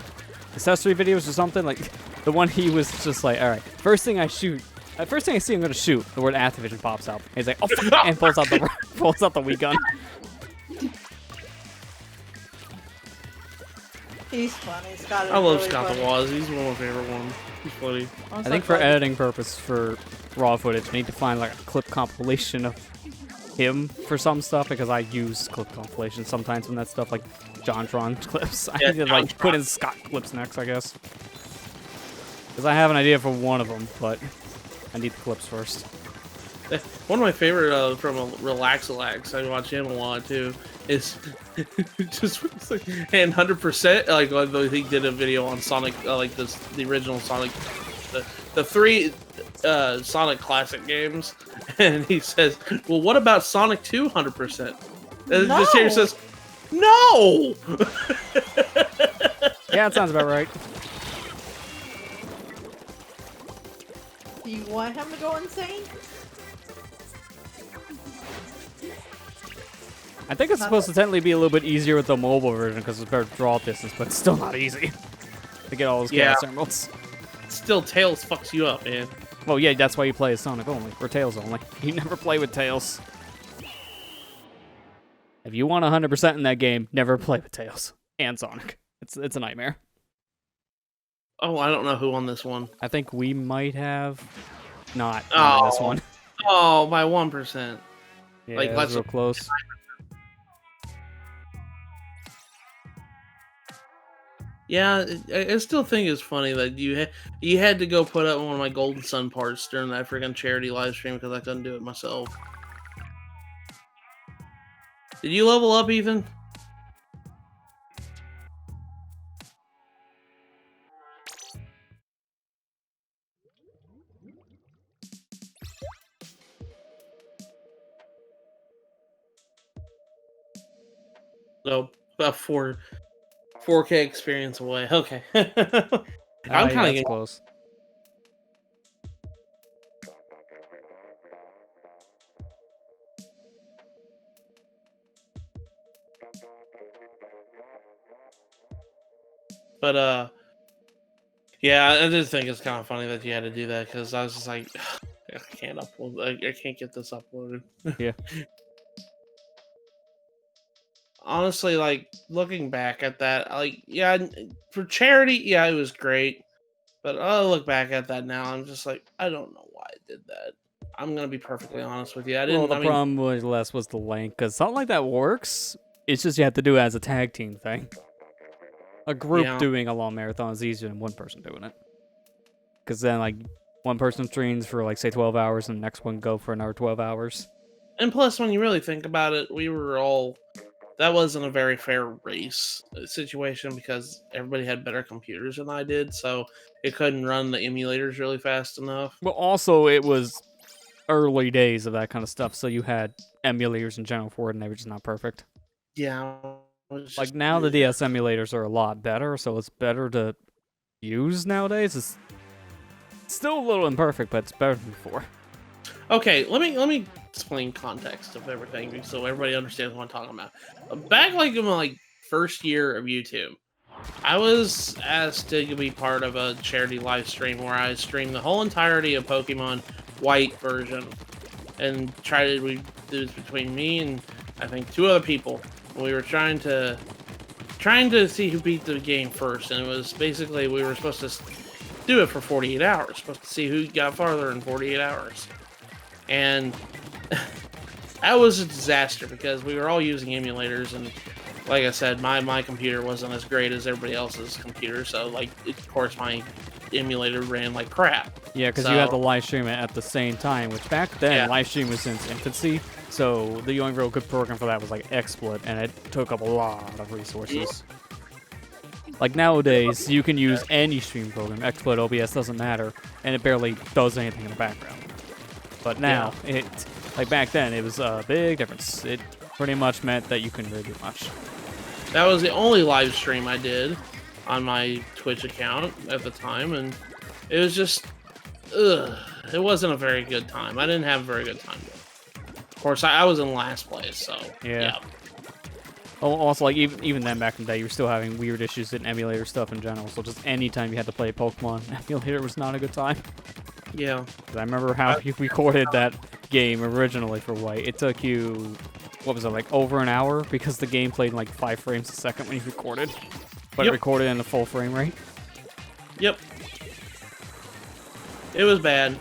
accessory videos or something. Like the one he was just like, all right, first thing I see, I'm gonna shoot. The word Activision pops up. And he's like, oh, fuck, and pulls out the Wii gun. He's funny. Scott is I love really Scott funny. the Waz. He's one of my favorite ones. He's funny. I'm I so think for glad- editing purpose, for raw footage, I need to find like a clip compilation of him for some stuff, because I use clip compilations sometimes when that stuff like JonTron clips. I Yeah, need to like JonTron. put in Scott clips next, I guess. Because I have an idea for one of them, but I need the clips first. One of my favorite from Relax, I watch him a lot too. Is just like, and 100% like he did a video on Sonic, like the original Sonic, the three Sonic classic games, and he says, "Well, what about Sonic 2 100%?" And No. just here says, "No." Yeah, it sounds about right. Do you want him to go insane? I think it's supposed to technically be a little bit easier with the mobile version because it's better draw distance, but it's still not easy to get all those Yeah. chaos emeralds. Still, Tails fucks you up, man. Well, yeah, that's why you play as Sonic only, or Tails only. You never play with Tails. If you want 100% in that game, never play with Tails and Sonic. It's a nightmare. Oh, I don't know who won this one. I think we might have not on this Oh. one. Oh, by 1%. Yeah, Like, it was let's real close. Yeah, I still think it's funny that you had to go put up one of my Golden Sun parts during that freaking charity live stream because I couldn't do it myself. Did you level up, Ethan? No, about 4K experience away. Okay. Ah, I'm yeah, kind that's of close. but yeah, I did think it's kind of funny that you had to do that because I was just like, I can't upload. I can't get this uploaded. Yeah. Honestly, like looking back at that, like yeah, for charity, yeah, it was great. But I look back at that now, I'm just like, I don't know why I did that. I'm gonna be perfectly honest with you. I Well, didn't. the I mean, problem was less was the length, because something like that works. It's just you have to do it as a tag team thing. A group yeah. doing a long marathon is easier than one person doing it. Because then, like, one person streams for, like, say 12 hours, and the next one go for another 12 hours. And plus, when you really think about it, we were all. That wasn't a very fair race situation because everybody had better computers than I did, so it couldn't run the emulators really fast enough. Well, also, it was early days of that kind of stuff, so you had emulators in general for it, and they were just not perfect. Yeah. It was Like, just, now the DS emulators are a lot better, so it's better to use nowadays. It's still a little imperfect, but it's better than before. Okay, let me explain context of everything so everybody understands what I'm talking about. Back like in my first year of YouTube, I was asked to be part of a charity live stream where I streamed the whole entirety of Pokemon White version and we it was between me and I think two other people. We were trying to see who beat the game first, and it was basically we were supposed to do it for 48 hours, supposed to see who got farther in 48 hours. And that was a disaster because we were all using emulators, and like I said, my computer wasn't as great as everybody else's computer, so like of course my emulator ran like crap. Yeah, because So, you had to live stream it at the same time, which back then, Yeah. live stream was in its infancy, so the only real good program for that was like XSplit, and it took up a lot of resources. Like nowadays, you can use any stream program, XSplit, OBS, doesn't matter, and it barely does anything in the background. But now, like back then, it was a big difference. It pretty much meant that you couldn't really do much. that was the only live stream I did on my Twitch account at the time, and it was just, it wasn't a very good time. I didn't have a very good time. Of course, I was in last place, so yeah. Oh, also, like even then, back in the day, you were still having weird issues in emulator stuff in general. So just any time you had to play Pokemon, emulator was not a good time. Yeah. 'Cause I remember how you recorded that game originally for White. It took you, what was it, like over an hour because the game played in like 5 frames a second when you recorded, but it Yep. recorded in the full frame rate. Yep. It was bad.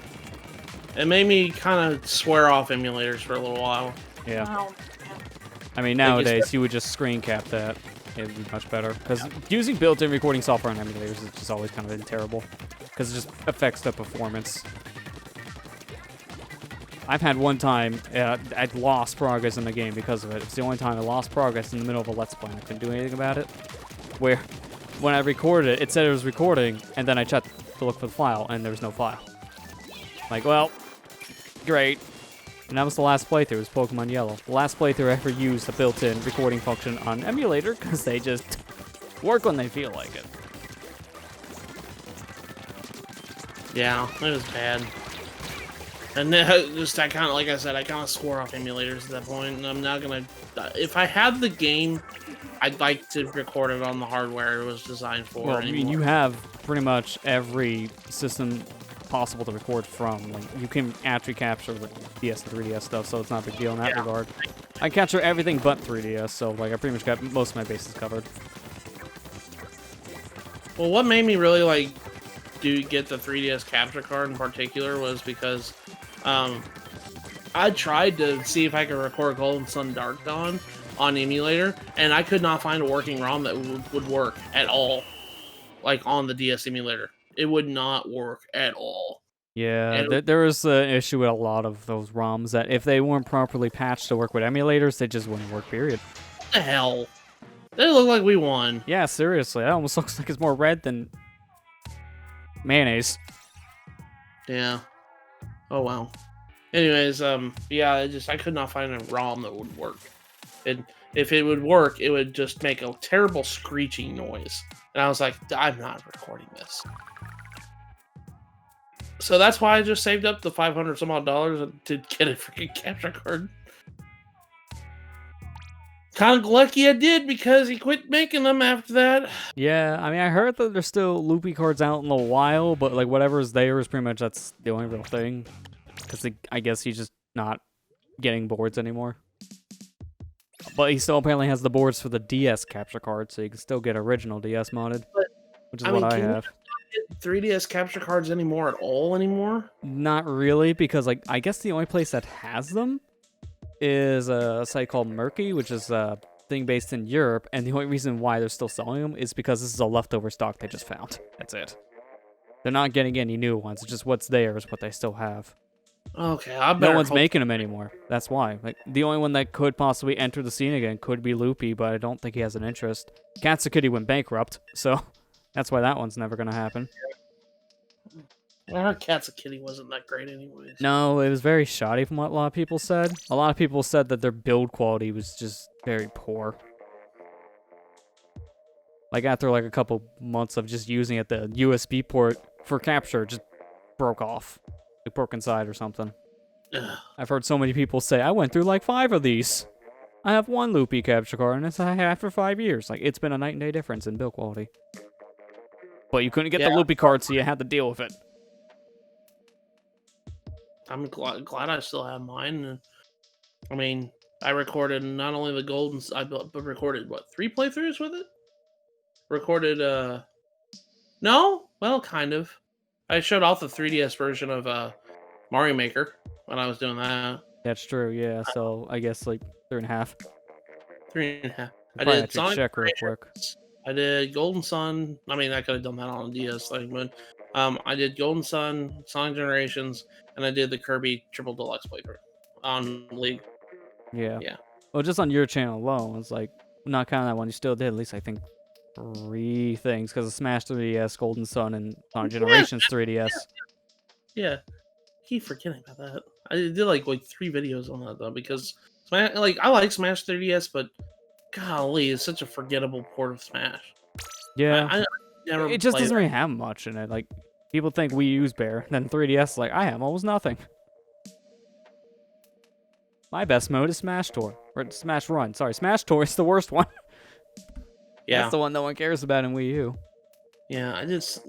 It made me kind of swear off emulators for a little while. Yeah. Wow. I mean, Like you nowadays you would just screen cap that. It would be much better because using built-in recording software on emulators is just always kind of been terrible because it just affects the performance. I've had one time I'd lost progress in the game because of it. It's the only time I lost progress in the middle of a Let's Play and I couldn't do anything about it. Where when I recorded it, it said it was recording, and then I checked to look for the file, and there was no file. Like, well, great. And that was the last playthrough, it was Pokemon Yellow. The last playthrough I ever used the built-in recording function on emulator, because they just work when they feel like it. Yeah, it was bad. And then just I kind of, like I said, I kind of swore off emulators at that point, and I'm not gonna. If I had the game, I'd like to record it on the hardware it was designed for. Well, I mean, you have pretty much every system possible to record from. Like, you can actually capture the DS and 3DS stuff, so it's not a big deal in that regard. I capture everything but 3DS, so like I pretty much got most of my bases covered. Well, what made me really like get the 3DS capture card in particular was because I tried to see if I could record Golden Sun Dark Dawn on emulator, and I could not find a working ROM that would work at all. Like on the DS emulator, it would not work at all. Yeah, And there was an issue with a lot of those ROMs that if they weren't properly patched to work with emulators, they just wouldn't work, period. what the hell? They look like we won. Yeah, seriously, that almost looks like it's more red than mayonnaise. Yeah. Oh wow. Anyways, yeah, I could not find a ROM that would work. And if it would work, it would just make a terrible screeching noise. And I was like, I'm not recording this. So that's why I just saved up the $500 some odd to get a freaking capture card. Kind of lucky I did because he quit making them after that. Yeah, I mean, I heard that there's still loopy cards out in a while, but like whatever's there is pretty much that's the only real thing. Because I guess he's just not getting boards anymore. But he still apparently has the boards for the DS capture card, so you can still get original DS modded, which is what I have. Get 3DS capture cards anymore at all anymore? Not really, because like I guess the only place that has them is a site called Murky, which is a thing based in Europe, and the only reason why they're still selling them is because this is a leftover stock they just found. That's it. They're not getting any new ones. It's just what's there is what they still have. Okay, I better No one's hope- making them anymore. That's why. Like the only one that could possibly enter the scene again could be Loopy, but I don't think he has an interest. Katsukity went bankrupt, so that's why that one's never gonna happen. I heard Katsukity wasn't that great anyways. No, it was very shoddy from what a lot of people said. A lot of people said that their build quality was just very poor. Like after like a couple months of just using it, the USB port for capture just broke off. It broke inside or something. Ugh. I've heard so many people say, I went through like 5 of these. I have one loopy capture card and it's after 5 years. Like it's been a night and day difference in build quality. But you couldn't get the loopy card, so you had to deal with it. I'm glad I still have mine. I mean, I recorded not only the golden, but recorded what 3 playthroughs with it. Recorded no, well, kind of. I showed off the 3DS version of Mario Maker when I was doing that. That's true, yeah. So I guess like 3.5. 3.5. I Probably did have to Sonic check real quick. I did Golden Sun. I mean, I could have done that on a DS thing, but I did Golden Sun, Sonic Generations, and I did the Kirby Triple Deluxe playthrough on League. Yeah. Yeah. Well, just on your channel alone, it's like, not counting that one, you still did at least, I think, 3 things, because of Smash 3DS, Golden Sun, and Sonic Generations 3DS. Yeah. I keep forgetting about that. I did like 3 videos on that, though, because Smash, like, I like Smash 3DS, but golly, it's such a forgettable port of Smash. Yeah. I never It just played doesn't really have much in it. Like, people think Wii U's bare, then 3DS, like, I have almost nothing. My best mode is Smash Tour. Or Smash Run. Sorry, Smash Tour is the worst one. Yeah. That's the one no one cares about in Wii U. Yeah, I just...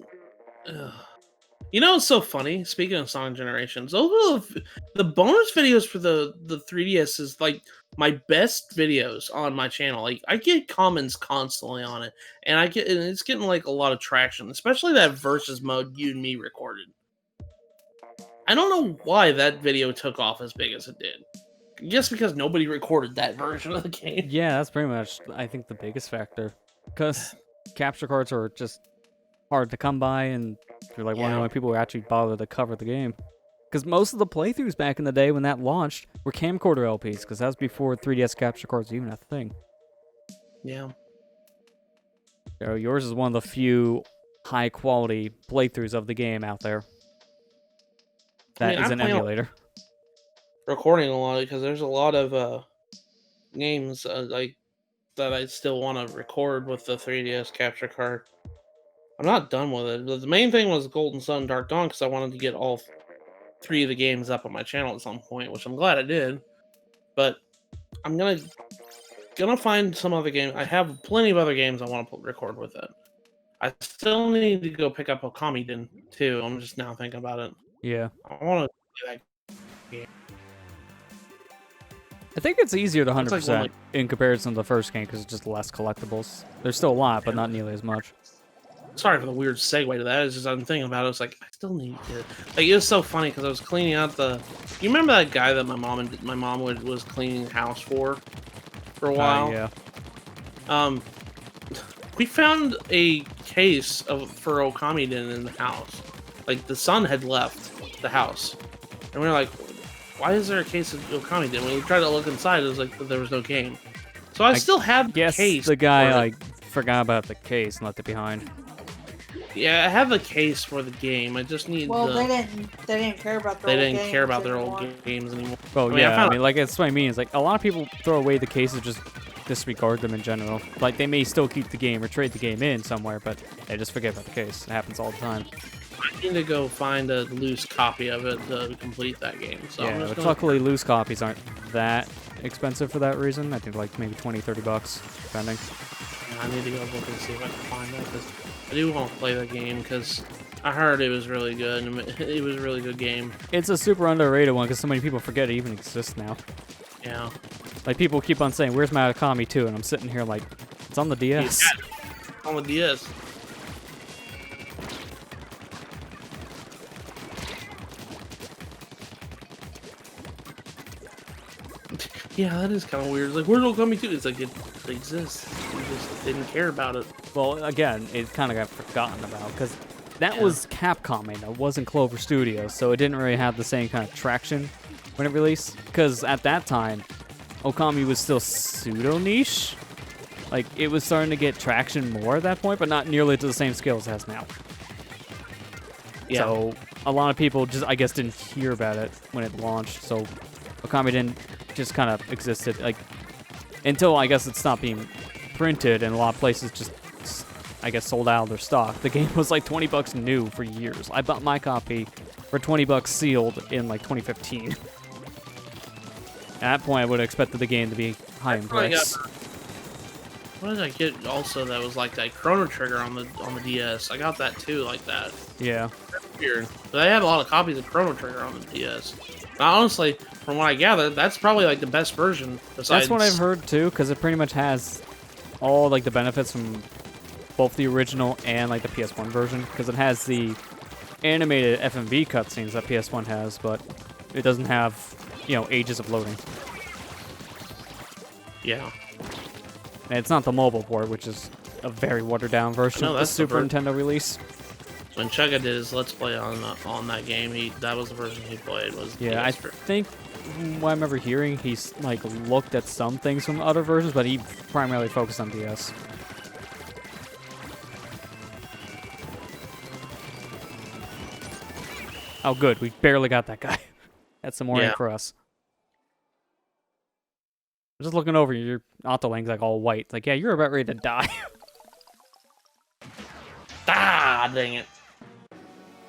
You know, it's so funny. Speaking of Sonic Generations, those are the bonus videos for the 3DS is like my best videos on my channel. Like I get comments constantly on it, and it's getting like a lot of traction, especially that versus mode you and me recorded. I don't know why that video took off as big as it did. I guess because nobody recorded that version of the game. Yeah, that's pretty much, I think, the biggest factor. Because capture cards are just hard to come by, and you're like one of the only people who actually bother to cover the game. Because most of the playthroughs back in the day when that launched were camcorder LPs, because that was before 3DS capture cards were even a thing. Yeah. So yours is one of the few high-quality playthroughs of the game out there. That is an emulator. Recording a lot because there's a lot of games like that I still want to record with the 3DS capture card. I'm not done with it. The main thing was Golden Sun Dark Dawn because I wanted to get all 3 of the games up on my channel at some point, which I'm glad I did. But I'm gonna find some other game. I have plenty of other games I want to record with it. I still need to go pick up Okami too. I'm just now thinking about it. Yeah. I want to play that game. I think it's easier to 100% like in comparison to the first game because it's just less collectibles. There's still a lot, but not nearly as much. sorry for the weird segue to that. It's just I'm thinking about it. It's like I still need to. Like it was so funny because I was cleaning out the. You remember that guy that my mom was cleaning the house for a while? Yeah. We found a case for Okamiden in the house. Like the son had left the house, and we were like, "Why is there a case of Okamiden?" When we tried to look inside, it was like there was no game. So I still have the case. The guy for it. like forgot about the case and left it behind. Yeah, I have the case for the game. I just need. Well, the... they didn't care about their. They old didn't care about their anymore. old games anymore. Well, like that's what I mean. It's like a lot of people throw away the cases, just disregard them in general. Like they may still keep the game or trade the game in somewhere, but they just forget about the case. It happens all the time. I need to go find a loose copy of it to complete that game. So Yeah, but luckily loose copies aren't that expensive for that reason. I think like maybe $20-$30, depending. I need to go look and see if I can find that because I do want to play the game because I heard it was really good and it was a really good game. It's a super underrated one because so many people forget it even exists now. Yeah. Like people keep on saying, "Where's my Akami 2?" And I'm sitting here like, it's on the DS. On the DS. Yeah, that is kind of weird. It's like, where's Okami 2? It's like, it exists. You just didn't care about it. Well, again, it kind of got forgotten about because that was Capcom, and it wasn't Clover Studios, so it didn't really have the same kind of traction when it released. Because at that time, Okami was still pseudo-niche. Like, it was starting to get traction more at that point, but not nearly to the same scale as it has now. Yeah. So, a lot of people just, I guess, didn't hear about it when it launched, so Okami didn't just kind of existed, like, until, I guess, it stopped being printed, and a lot of places just, I guess, sold out of their stock. The game was like $20 new for years. I bought my copy for $20 sealed in, like, 2015. At that point, I would have expected the game to be high in price. What did I get also that was like that Chrono Trigger on the DS? I got that too, like that. Yeah. That's weird. But I had a lot of copies of Chrono Trigger on the DS. Now, honestly, from what I gather, that's probably like the best version. Besides... That's what I've heard too, because it pretty much has all like the benefits from both the original and like the PS1 version, because it has the animated FMV cutscenes that PS1 has, but it doesn't have, you know, ages of loading. Yeah. And it's not the mobile port, which is a very watered down version of the Super Nintendo release. When Chugga did his Let's Play on that game, that was the version he played. Yeah, I think what I remember hearing, he's like looked at some things from other versions, but he primarily focused on DS. Oh, good. We barely got that guy. That's some more ink for us. I'm just looking over you. Your Autolink's like all white. Like, yeah, you're about ready to die. Ah, dang it.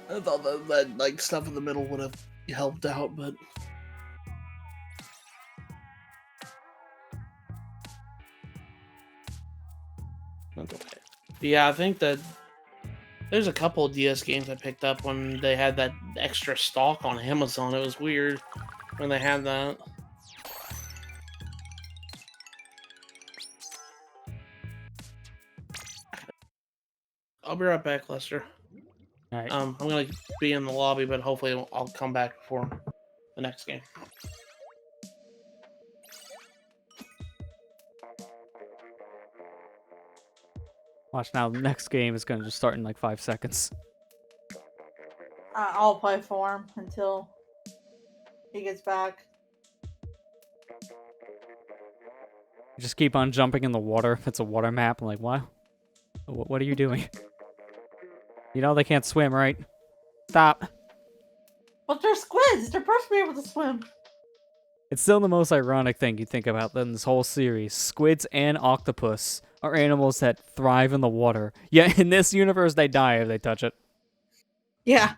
I thought that like stuff in the middle would have helped out, but that's okay. Yeah, I think that there's a couple of DS games I picked up when they had that extra stock on Amazon. It was weird when they had that. I'll be right back, Lester. All right. I'm gonna be in the lobby, but hopefully I'll come back before the next game. Watch now. The next game is gonna just start in like 5 seconds. I'll play for him until he gets back. Just keep on jumping in the water. If it's a water map, I'm like, what? What are you doing? You know they can't swim, right? Stop. But they're squids. They're supposed to be able to swim. It's still the most ironic thing you think about in this whole series. Squids and octopus are animals that thrive in the water. Yet in this universe, they die if they touch it. Yeah.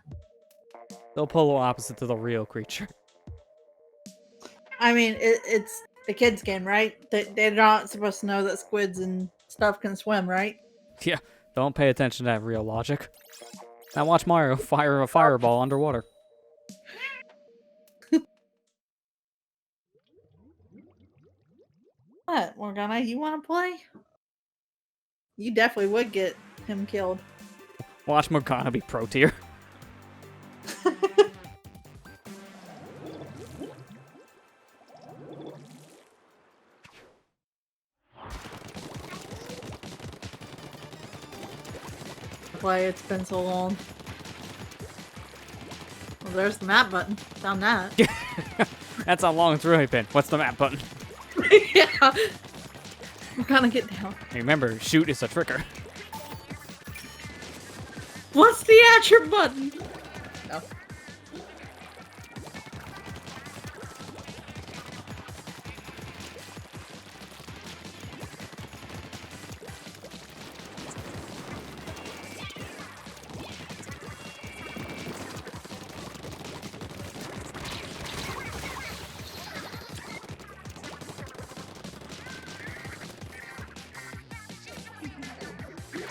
They'll polar opposite to the real creature. I mean, it's a kid's game, right? They're not supposed to know that squids and stuff can swim, right? Yeah, don't pay attention to that real logic. Now watch Mario fire a fireball underwater. What, Morgana? You want to play? You definitely would get him killed. Watch Morgana be pro tier. Why it's been so long. Well, there's the map button. Found that. That's how long it's really been. What's the map button? Yeah. We're gonna get down. Hey, remember, shoot is a trigger. What's the Atcher button? No.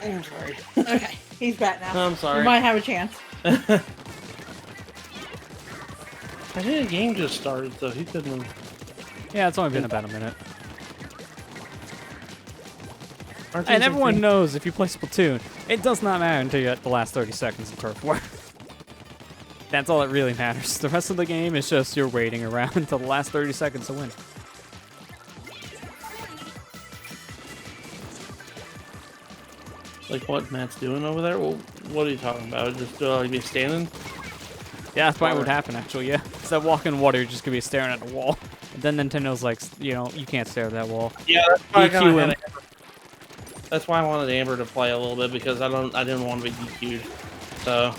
I'm sorry. Okay, he's back now. I'm sorry. You might have a chance. I think the game just started, so he couldn't. Yeah, it's only been about a minute. Aren't And these everyone like knows if you play Splatoon, it does not matter until you're at the last 30 seconds of turf war. That's all that really matters. The rest of the game is just you're waiting around until the last 30 seconds to win. like what Matt's doing over there? Well, what are you talking about? Just like be standing? Yeah, that's probably what would happen, actually, yeah. Instead of walking in water, you're just going to be staring at the wall. And then Nintendo's like, you know, you can't stare at that wall. Yeah, that's why, DQ him. That's why I wanted Amber to play a little bit, because I didn't want to be DQ'd. So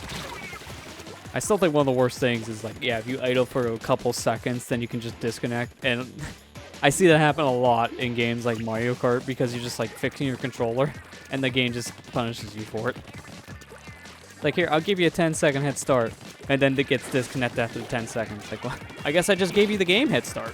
I still think one of the worst things is, like, yeah, if you idle for a couple seconds, then you can just disconnect. And I see that happen a lot in games like Mario Kart, because you're just, like, fixing your controller, and the game just punishes you for it. Like, here, I'll give you a 10-second head start, and then it gets disconnected after the 10 seconds. Like, well, I guess I just gave you the game head start.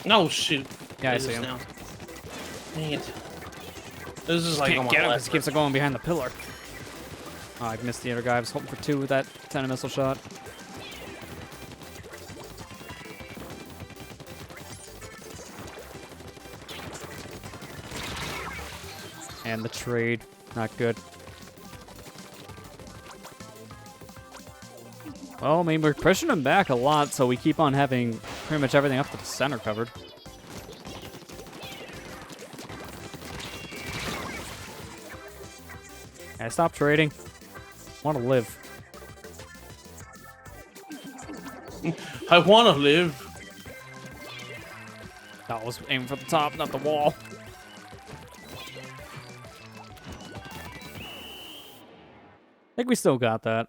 no shoot. Yeah, I It see is him. now. Dang it. This is like on Can't my get him left. because he keeps going behind the pillar. Oh, I missed the other guy. I was hoping for 2 with that 10 missile shot. And the trade, not good. Well, I mean, we're pushing him back a lot, so we keep on having pretty much everything up to the center covered. I stop trading. Want to live. I want to live. I was aiming for the top, not the wall. I think we still got that.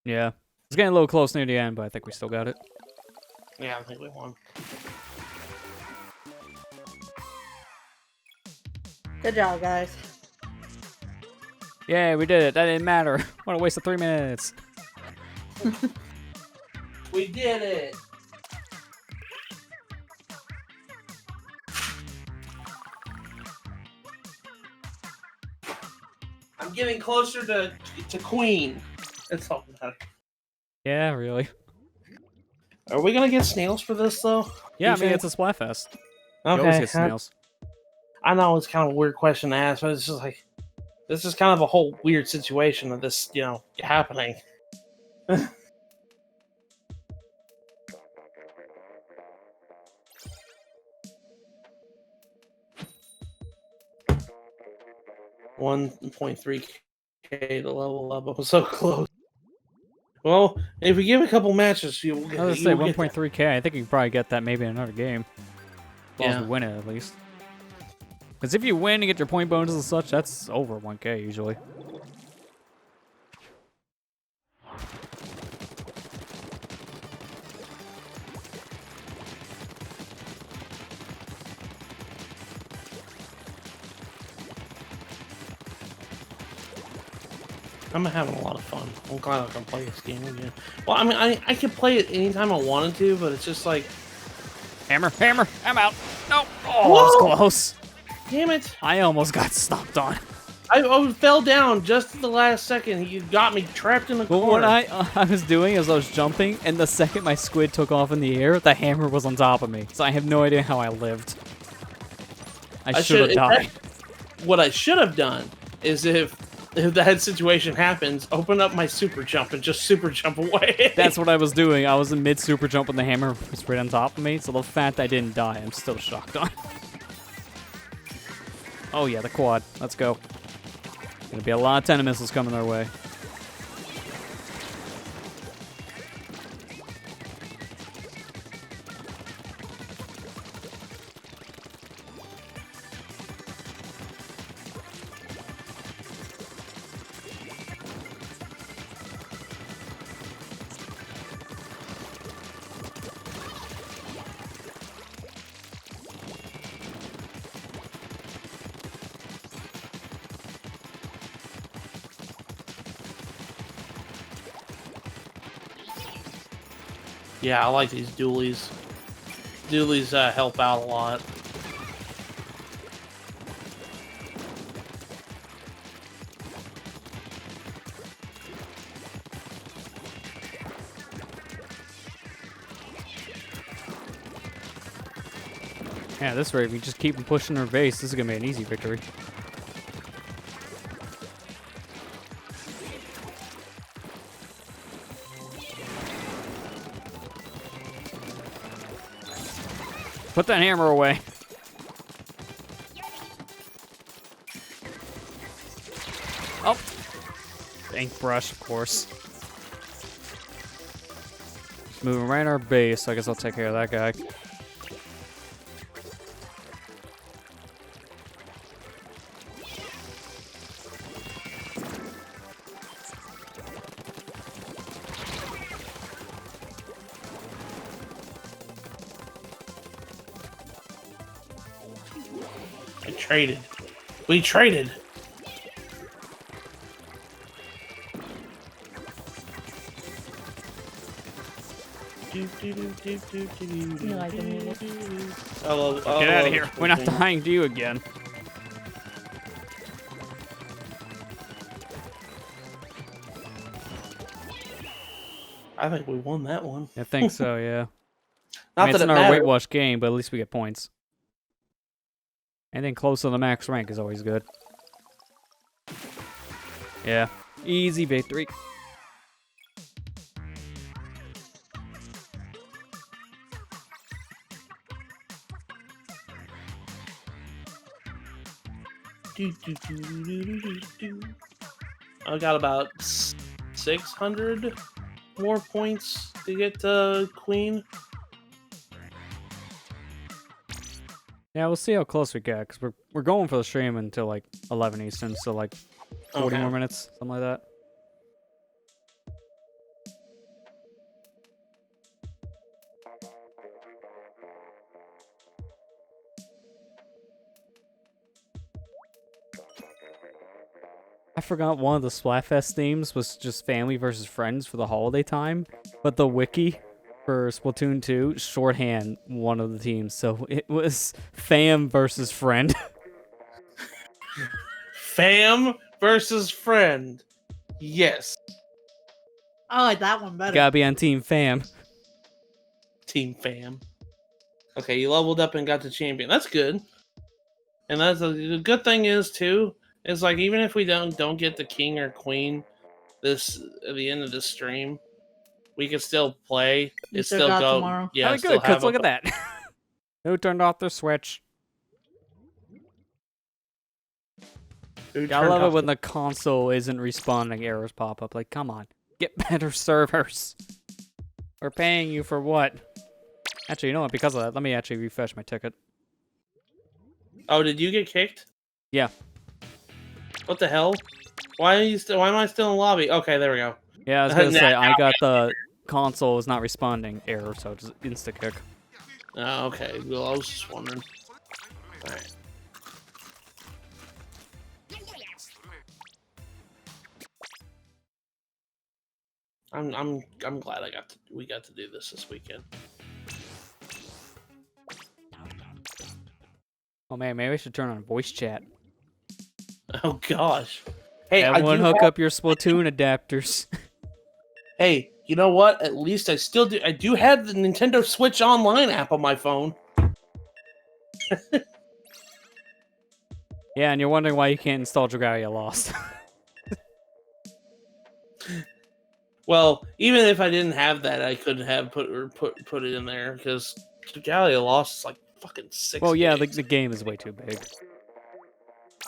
Yeah. It's getting a little close near the end, but I think we still got it. Yeah, I think we won. Good job, guys. Yeah, we did it. That didn't matter. What a waste of 3 minutes. We did it. I'm getting closer to Queen. That's all that matters. Yeah, really. Are we gonna get snails for this though? Yeah, I You mean, think? it's a Splatfest. You always Okay. get snails. I know it's kind of a weird question to ask, but it's just like this is kind of a whole weird situation of this, happening. $1.3K to level up. I'm so close. Well, if we give a couple matches, you'll get. I was gonna say you'll get 1.3K. I think you can probably get that maybe in another game. As long as Yeah. we win it, at least. Because if you win and get your point bonuses and such, that's over 1K usually. I'm having a lot of fun. I'm glad I can play this game again. Well, I mean, I could play it anytime I wanted to, but it's just like, Hammer, hammer, I'm out. No. Oh, that Whoa! was close. damn it. I almost got stomped on. I fell down just at the last second. He got me trapped in the Well, corner. what I was doing is I was jumping, and the second my squid took off in the air, the hammer was on top of me. So I have no idea how I lived. I should have died. What I should have done is if that situation happens, open up my super jump and just super jump away. That's what I was doing. I was in mid super jump when the hammer was right on top of me. So the fact that I didn't die, I'm still shocked on. Oh yeah, the quad. Let's go. Gonna be a lot of tennis missiles coming our way. Yeah, I like these dualies. Dualies help out a lot. Yeah, this rate, we just keep them pushing our base. This is gonna be an easy victory. Put that hammer away. Oh. Paintbrush, of course. Moving right in our base, so I guess I'll take care of that guy. I traded. We traded. You like the music? Get out of here. We're not dying to you again. I think we won that one. I think so, yeah. Not I mean, it's that it not a matters. whitewash game, but at least we get points. Anything close to the max rank is always good. Yeah. Easy victory. I got about 600 more points to get to Queen. Yeah, we'll see how close we get, because we're going for the stream until like 11 Eastern, so like 40 Okay. more minutes, something like that. I forgot one of the Splatfest themes was just family versus friends for the holiday time, but the wiki for Splatoon 2 shorthand one of the teams, so it was fam versus friend. Fam versus friend. Yes. I like that one better. Gotta be on team fam. Team fam. Okay, you leveled up and got the champion. That's good. And that's the good thing is too, is like even if we don't get the king or queen this at the end of the stream, we can still play. You It still still got go. tomorrow. Yeah, Oh, still good, 'cause have look at that. Who turned off their Switch? I love it when the console isn't responding, errors pop up. Like, come on, get better servers. We're paying you for what? Actually, you know what? Because of that, let me actually refresh my ticket. Oh, did you get kicked? Yeah. What the hell? Why are you still? Why am I still in the lobby? Okay, there we go. Yeah, I was gonna say I got the console is not responding error, so just insta kick. Oh, okay. Well, I was just wondering. All right. I'm glad we got to do this weekend. Oh man, maybe I should turn on voice chat. Oh gosh. Hey, Everyone hook up your Splatoon adapters. Hey, you know what? At least I still do. I do have the Nintendo Switch Online app on my phone. Yeah, and you're wondering why you can't install Dragalia Lost. Well, even if I didn't have that, I could have put it in there because Dragalia Lost is like fucking 6 Well, yeah, the gigs. game is way too big.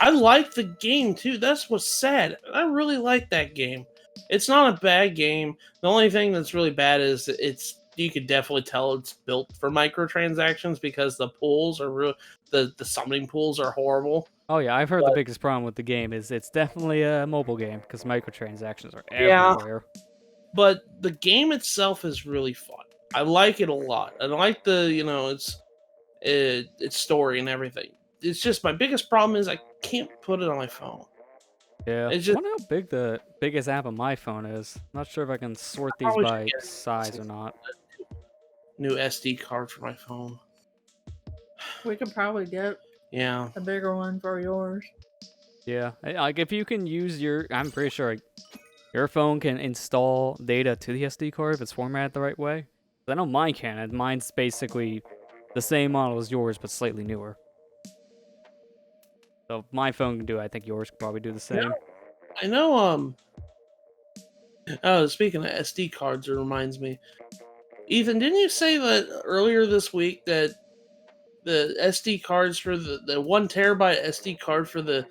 I like the game too. That's what's sad. I really like that game. It's not a bad game. The only thing that's really bad is you could definitely tell it's built for microtransactions because the pools are real. The summoning pools are horrible. Oh yeah, I've heard the But- biggest problem with the game is it's definitely a mobile game because microtransactions are Yeah. everywhere. But the game itself is really fun. I like it a lot. I like its story and everything. It's just my biggest problem is I can't put it on my phone. Yeah. It's I just- wonder how big the biggest app on my phone is. Not sure if I can sort these Probably by should get size or not. New SD card for my phone. We could probably get Yeah. a bigger one for yours. Yeah, like if you can use I'm pretty sure like, your phone can install data to the SD card if it's formatted the right way. I know mine can, and mine's basically the same model as yours, but slightly newer. So if my phone can do it, I think yours could probably do the same. I know. Oh, speaking of SD cards, it reminds me. Ethan, didn't you say that earlier this week that the SD cards for the 1 terabyte SD card for the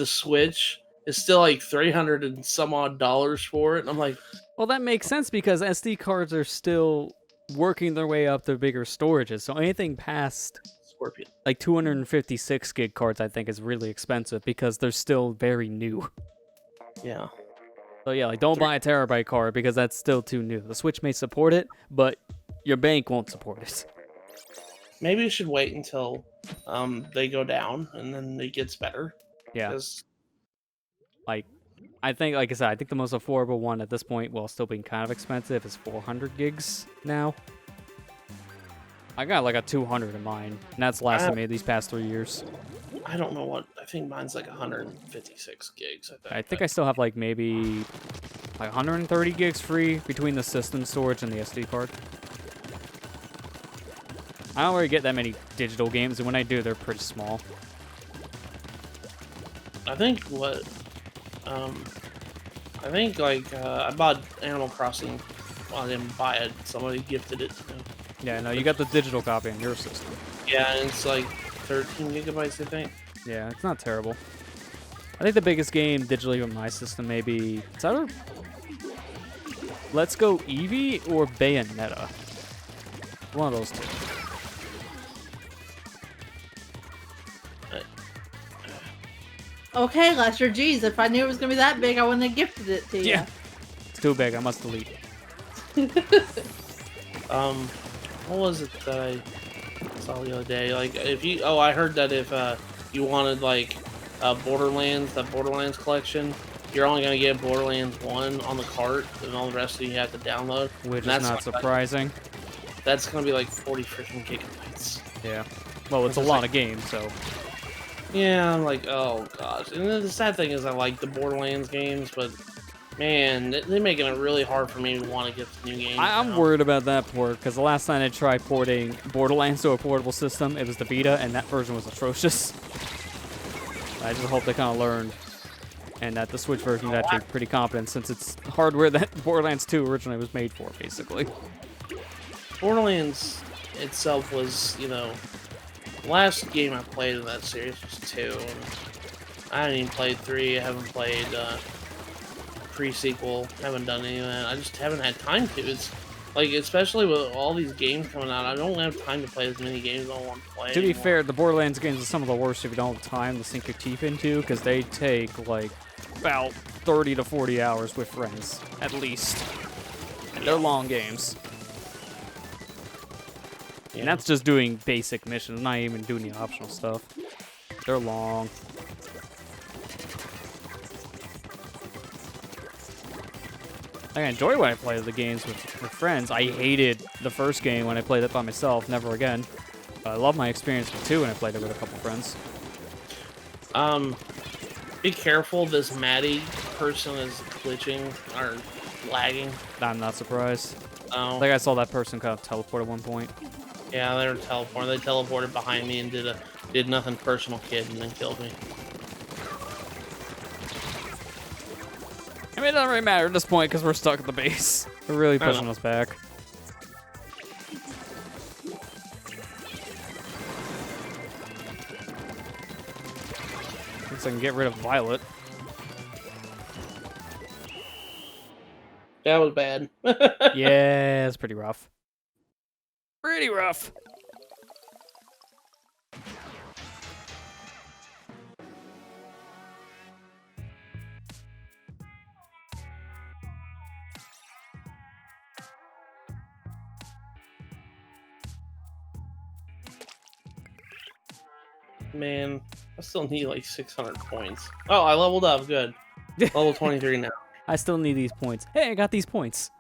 Switch is still like $300 and some odd for it? And I'm like, Well, that makes sense because SD cards are still working their way up to bigger storages. So anything past Scorpion. like 256 gig cards, I think, is really expensive because they're still very new. Yeah. So yeah, like don't buy a terabyte card because that's still too new. The Switch may support it, but your bank won't support it. Maybe you should wait until they go down and then it gets better. Yeah, 'Cause- like I think, like I said, I think the most affordable one at this point, while still being kind of expensive, is 400 gigs now. I got like a 200 in mine, and that's lasted me these past 3 years. I don't know what. I think mine's like 156 gigs. I think I still have like maybe like 130 gigs free between the system storage and the SD card. I don't really get that many digital games, and when I do, they're pretty small. I think what. I think like I bought Animal Crossing. Well, I didn't buy it. Somebody gifted it to me. Yeah, no, you got the digital copy on your system. Yeah, and it's like 13 gigabytes, I think. Yeah, it's not terrible. I think the biggest game digitally on my system may be it's either Let's Go Eevee or Bayonetta. One of those two. Okay, Lester, geez, if I knew it was gonna be that big, I wouldn't have gifted it to you. Yeah. It's too big. I must delete. What was it that I saw the other day? Like, if you, I heard that if you wanted like Borderlands, that Borderlands collection, you're only gonna get Borderlands 1 on the cart, and all the rest of you have to download. Which And is not surprising. That's gonna be like 40 freaking gigabytes. Yeah. Well, it's a It's lot like- of games, so. Yeah, I'm like, oh gosh. And then the sad thing is, I like the Borderlands games, but man, they're making it really hard for me to want to get the new games. I'm now. worried about that port, because the last time I tried porting Borderlands to a portable system, it was the beta, and that version was atrocious. I just hope they kind of learned, and that the Switch version is actually pretty competent, since it's hardware that Borderlands 2 originally was made for, basically. Borderlands itself was, last game I played in that series was 2. And I haven't even played 3. I haven't played pre-sequel. Haven't done any of that. I just haven't had time to. It's like, especially with all these games coming out, I don't have time to play as many games as I want to play. To be anymore. fair, the Borderlands games are some of the worst if you don't have time to sink your teeth into, because they take, like, about 30 to 40 hours with friends, at least. And they're long games. And that's just doing basic missions, not even doing the optional stuff. They're long. I enjoy when I play the games with friends. I hated the first game when I played it by myself, never again. But I love my experience with 2 when I played it with a couple friends. Be careful, this Maddie person is glitching or lagging. I'm not surprised. Oh, Like I saw that person kind of teleport at one point. yeah, they were teleporting. They teleported behind me and did nothing personal, kid, and then killed me. I mean, it doesn't really matter at this point because we're stuck at the base. They're really pushing us back. Looks like I can get rid of Violet. That was bad. Yeah, it's pretty rough. Pretty rough. Man, I still need like 600 points. Oh, I leveled up. Good. Level 23 now. I still need these points. Hey, I got these points.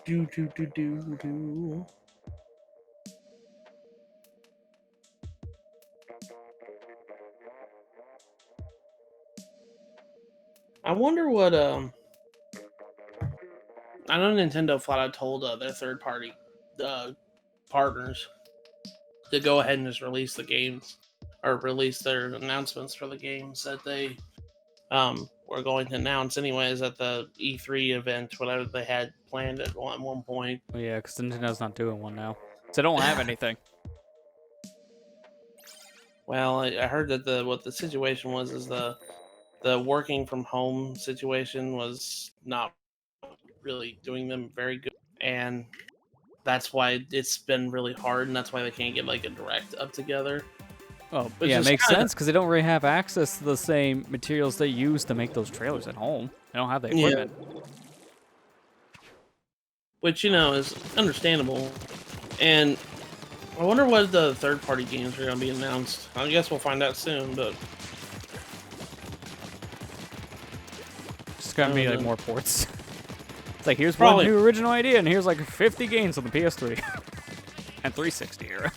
Do. I wonder what I know Nintendo flat out told their third party partners to go ahead and just release the games or release their announcements for the games that they were going to announce anyways at the E3 event, whatever they had planned at one point. Oh, yeah, because Nintendo's not doing one now. So they don't have anything. Well, I heard that what the situation was is the working from home situation was not really doing them very good, and that's why it's been really hard, and that's why they can't get like a direct up together. Oh, Which yeah, it is makes kinda- sense because they don't really have access to the same materials they use to make those trailers at home. They don't have the equipment. Which is understandable, and I wonder what the third party games are going to be announced. I guess we'll find out soon, but It's gonna be like more ports. It's like here's Probably. one new original idea, and here's like 50 games on the PS3 and 360 era.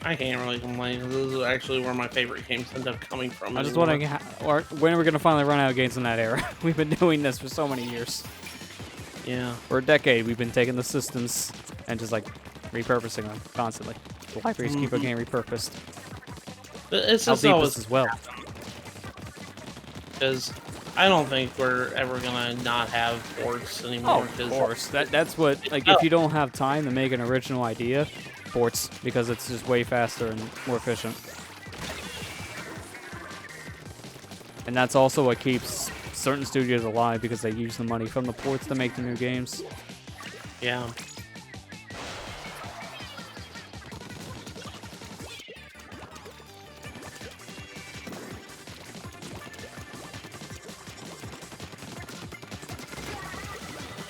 I can't really complain. This is actually where my favorite games end up coming from. I'm just anymore. wondering when are we gonna finally run out of games in that era? We've been doing this for so many years. Yeah. For a decade, we've been taking the systems and just like repurposing them constantly. The libraries keep on getting repurposed. But it's I'll just beat always this as well. because I don't think we're ever gonna not have ports anymore. Of course. That's what, like, if you don't have time to make an original idea, ports, because it's just way faster and more efficient. And that's also what keeps certain studios alive, because they use the money from the ports to make the new games. Yeah.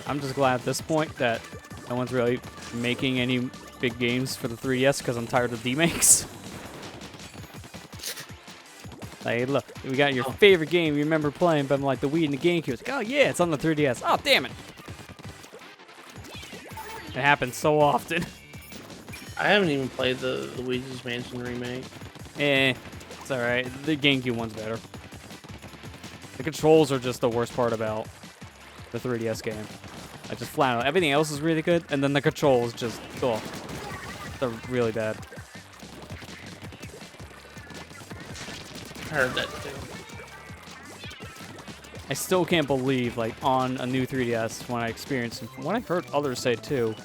I'm just glad at this point that no one's really making any big games for the 3DS, because I'm tired of demakes. Like, look, we got your favorite game you remember playing, but I'm like the Wii and the GameCube. It's like, oh yeah, it's on the 3DS. Oh, damn it. It happens so often. I haven't even played the Luigi's Mansion remake. It's alright. The GameCube one's better. The controls are just the worst part about the 3DS game. I just flat out. Everything else is really good, and then the controls just, oh, they're really bad. I heard that too. I still can't believe, like, on a new 3DS, when I experienced, and what I've heard others say too,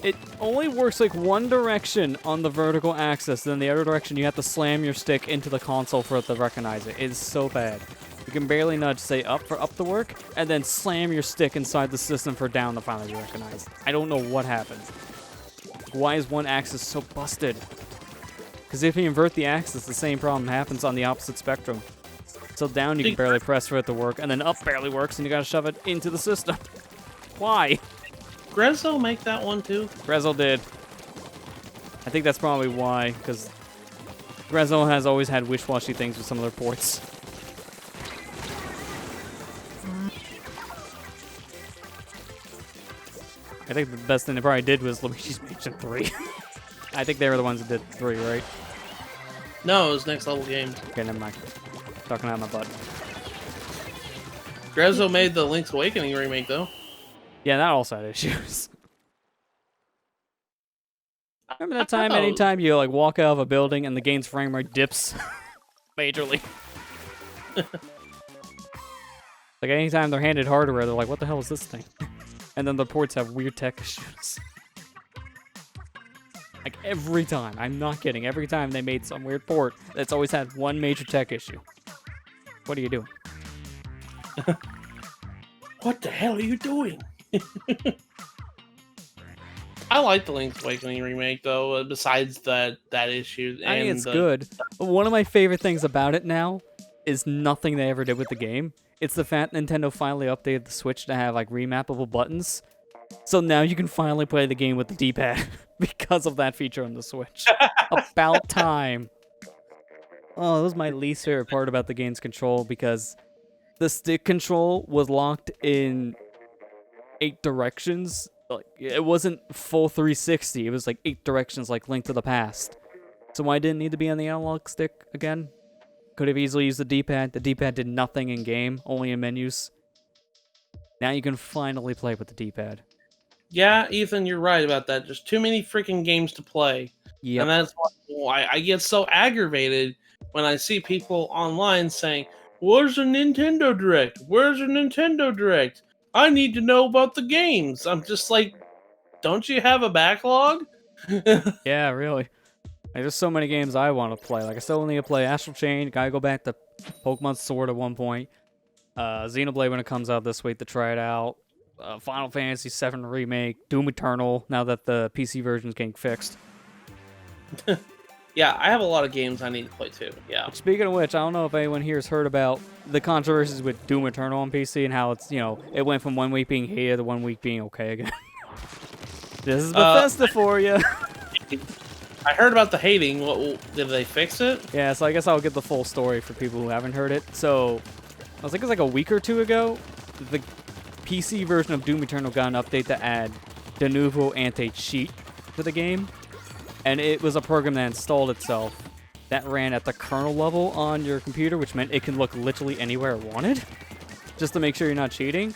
it only works like one direction on the vertical axis, then the other direction you have to slam your stick into the console for it to recognize it. It's so bad. You can barely nudge, say up for up to work, and then slam your stick inside the system for down to finally be recognized. I don't know what happened. Why is one axis so busted? Because if you invert the axis, the same problem happens on the opposite spectrum. So down you can barely press for it to work, and then up barely works, and you gotta shove it into the system. Why? Grezzo make that one too? Grezzo did. I think that's probably why, because Grezzo has always had wish-washy things with some of their ports. I think the best thing they probably did was Luigi's Mansion 3. I think they were the ones that did 3, right? No, it was next level game. Okay, never mind. Talking out my butt. Grezzo made the Link's Awakening remake, though. Yeah, that also had issues. Remember that time, Oh. anytime you like walk out of a building and the game's frame rate dips majorly? Like anytime they're handed hardware, they're like, what the hell is this thing? And then the ports have weird tech issues. Like every time, I'm not kidding, every time they made some weird port, that's always had one major tech issue. What are you doing? What the hell are you doing? I like the Link's Awakening remake, though, besides that issue. I think it's good. But one of my favorite things about it now is nothing they ever did with the game. It's the fact Nintendo finally updated the Switch to have like remappable buttons. So now you can finally play the game with the D-pad because of that feature on the Switch. About time. Oh, that was my least favorite part about the game's control because the stick control was locked in 8 directions. Like, it wasn't full 360. It was like 8 directions, like Link to the Past. So why didn't it need to be on the analog stick again? Could have easily used the D-pad. The D-pad did nothing in game, only in menus. Now you can finally play with the D-pad. Yeah, Ethan, you're right about that. Just too many freaking games to play. Yep. And that's why I get so aggravated when I see people online saying, "Where's the Nintendo Direct? Where's the Nintendo Direct? I need to know about the games." I'm just like, don't you have a backlog? Yeah, really. There's so many games I want to play. Like, I still need to play Astral Chain. Gotta go back to Pokemon Sword at one point. Xenoblade when it comes out this week to try it out. Final Fantasy VII Remake. Doom Eternal, now that the PC version is getting fixed. Yeah, I have a lot of games I need to play too. Yeah. Speaking of which, I don't know if anyone here has heard about the controversies with Doom Eternal on PC and how it's, you know, it went from 1 week being hated to 1 week being okay again. This is Bethesda for you. I heard about the hating. Did they fix it? Yeah, so I guess I'll give the full story for people who haven't heard it. So, I think it was like a week or two ago, the PC version of Doom Eternal got an update to add de novo anti-cheat to the game. And it was a program that installed itself that ran at the kernel level on your computer, which meant it can look literally anywhere it wanted, just to make sure you're not cheating.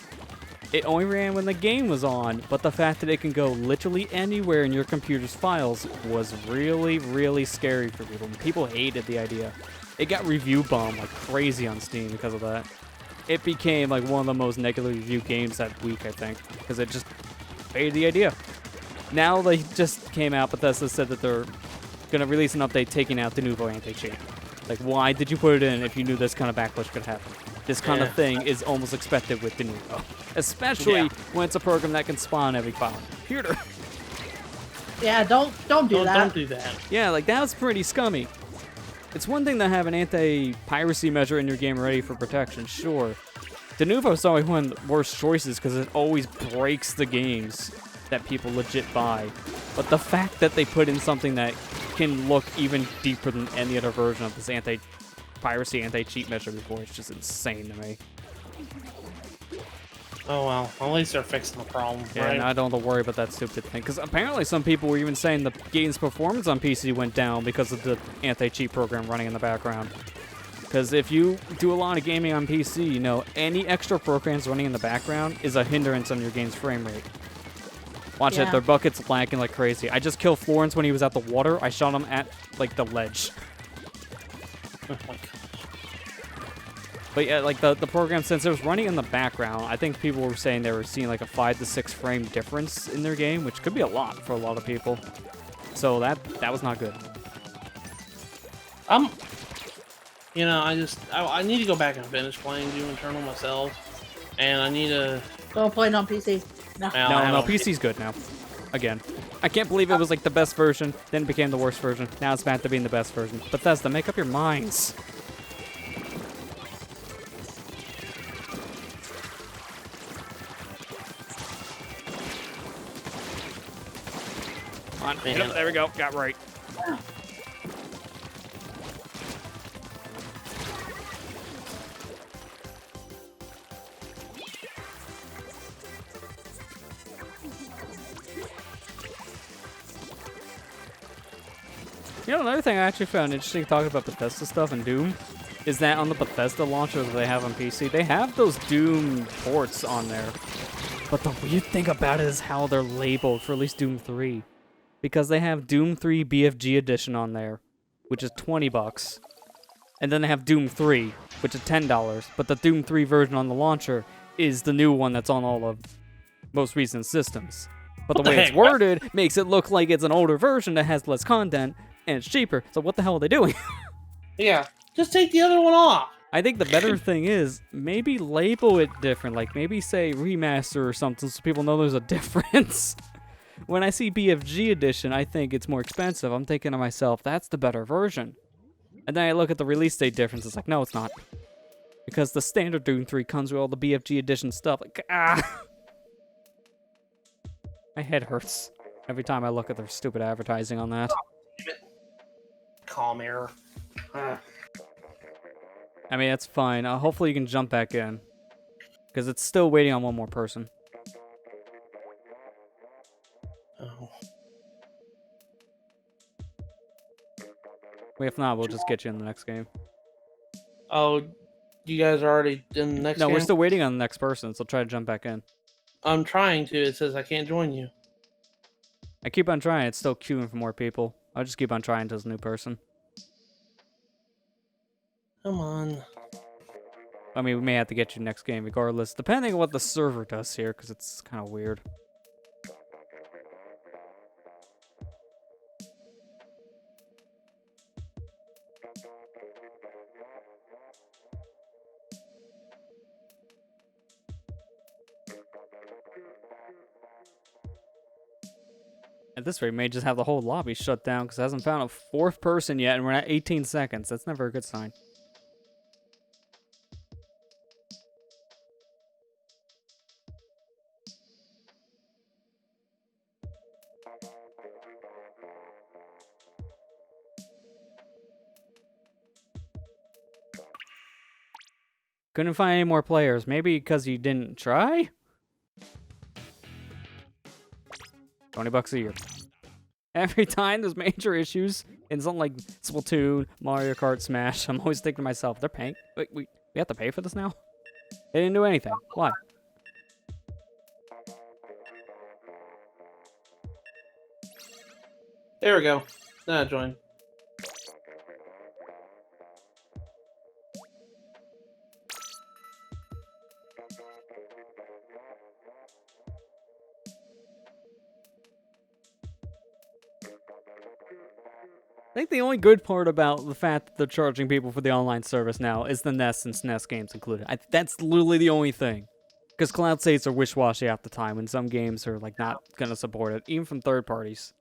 It only ran when the game was on, but the fact that it can go literally anywhere in your computer's files was really, really scary for people. People hated the idea. It got review bombed like crazy on Steam because of that. It became like one of the most negatively reviewed games that week, I think, because it just hated the idea. Now they just came out, Bethesda said that they're going to release an update taking out the nouveau anti-cheat. Like, why did you put it in if you knew this kind of backlash could happen? This kind of thing is almost expected with the nouveau. Especially when it's a program that can spawn every file on the computer. Yeah, don't do that. Don't do that. Yeah, like, that's pretty scummy. It's one thing to have an anti-piracy measure in your game ready for protection, sure. De nouveau is always one of the worst choices because it always breaks the games that people legit buy. But the fact that they put in something that can look even deeper than any other version of this anti-piracy, anti-cheat measure before, it's just insane to me. Oh well, at least they're fixing the problem, Yeah, right? and I don't have to worry about that stupid thing. Because apparently some people were even saying the game's performance on PC went down because of the anti-cheat program running in the background. Because if you do a lot of gaming on PC, you know, any extra programs running in the background is a hindrance on your game's frame rate. Watch it, their bucket's lagging like crazy. I just killed Florence when he was at the water. I shot him at, like, the ledge. Oh my God. But yeah, like, the program, since it was running in the background, I think people were saying they were seeing, like, a 5 to 6 frame difference in their game, which could be a lot for a lot of people. So that was not good. You know, I need to go back and finish playing Doom Eternal myself, and I need to. Don't play it on PC. No. No, PC's good now. Again. I can't believe it was like the best version, then it became the worst version. Now it's back to being the best version. Bethesda, make up your minds. On, hit Man. him. There we go. Got right. You know, another thing I actually found interesting talking about Bethesda stuff and Doom is that on the Bethesda launcher that they have on PC, they have those Doom ports on there. But the weird thing about it is how they're labeled for at least Doom 3. Because they have Doom 3 BFG Edition on there, which is $20. And then they have Doom 3, which is $10. But the Doom 3 version on the launcher is the new one that's on all of most recent systems. But the way it's worded makes it look like it's an older version that has less content, and it's cheaper. So what the hell are they doing? Yeah, just take the other one off. I think the better thing is maybe label it different, like maybe say remaster or something so people know there's a difference. When I see BFG edition, I think it's more expensive. I'm thinking to myself, that's the better version. And then I look at the release date difference, it's like, no, it's not. Because the standard Doom 3 comes with all the BFG edition stuff. Like, ah! My head hurts every time I look at their stupid advertising on that. Calm error. I mean, that's fine. Hopefully you can jump back in. Because it's still waiting on one more person. Oh. If not, we'll just get you in the next game. Oh, you guys are already in the next No, game? we're still waiting on the next person, so try to jump back in. I'm trying to. It says I can't join you. I keep on trying. It's still queuing for more people. I'll just keep on trying until it's a new person. Come on. I mean, we may have to get you next game regardless, depending on what the server does here, because it's kind of weird. At this rate, may just have the whole lobby shut down because it hasn't found a fourth person yet, and we're at 18 seconds. That's never a good sign. Couldn't find any more players. Maybe because you didn't try? $20 a year. Every time there's major issues in something like Splatoon, Mario Kart, Smash, I'm always thinking to myself, they're paying. Wait, we have to pay for this now? They didn't do anything. Why? There we go. Now join. I think the only good part about the fact that they're charging people for the online service now is the NES and SNES games included. That's literally the only thing. Because cloud saves are wish-washy half the time, and some games are like not going to support it, even from third parties.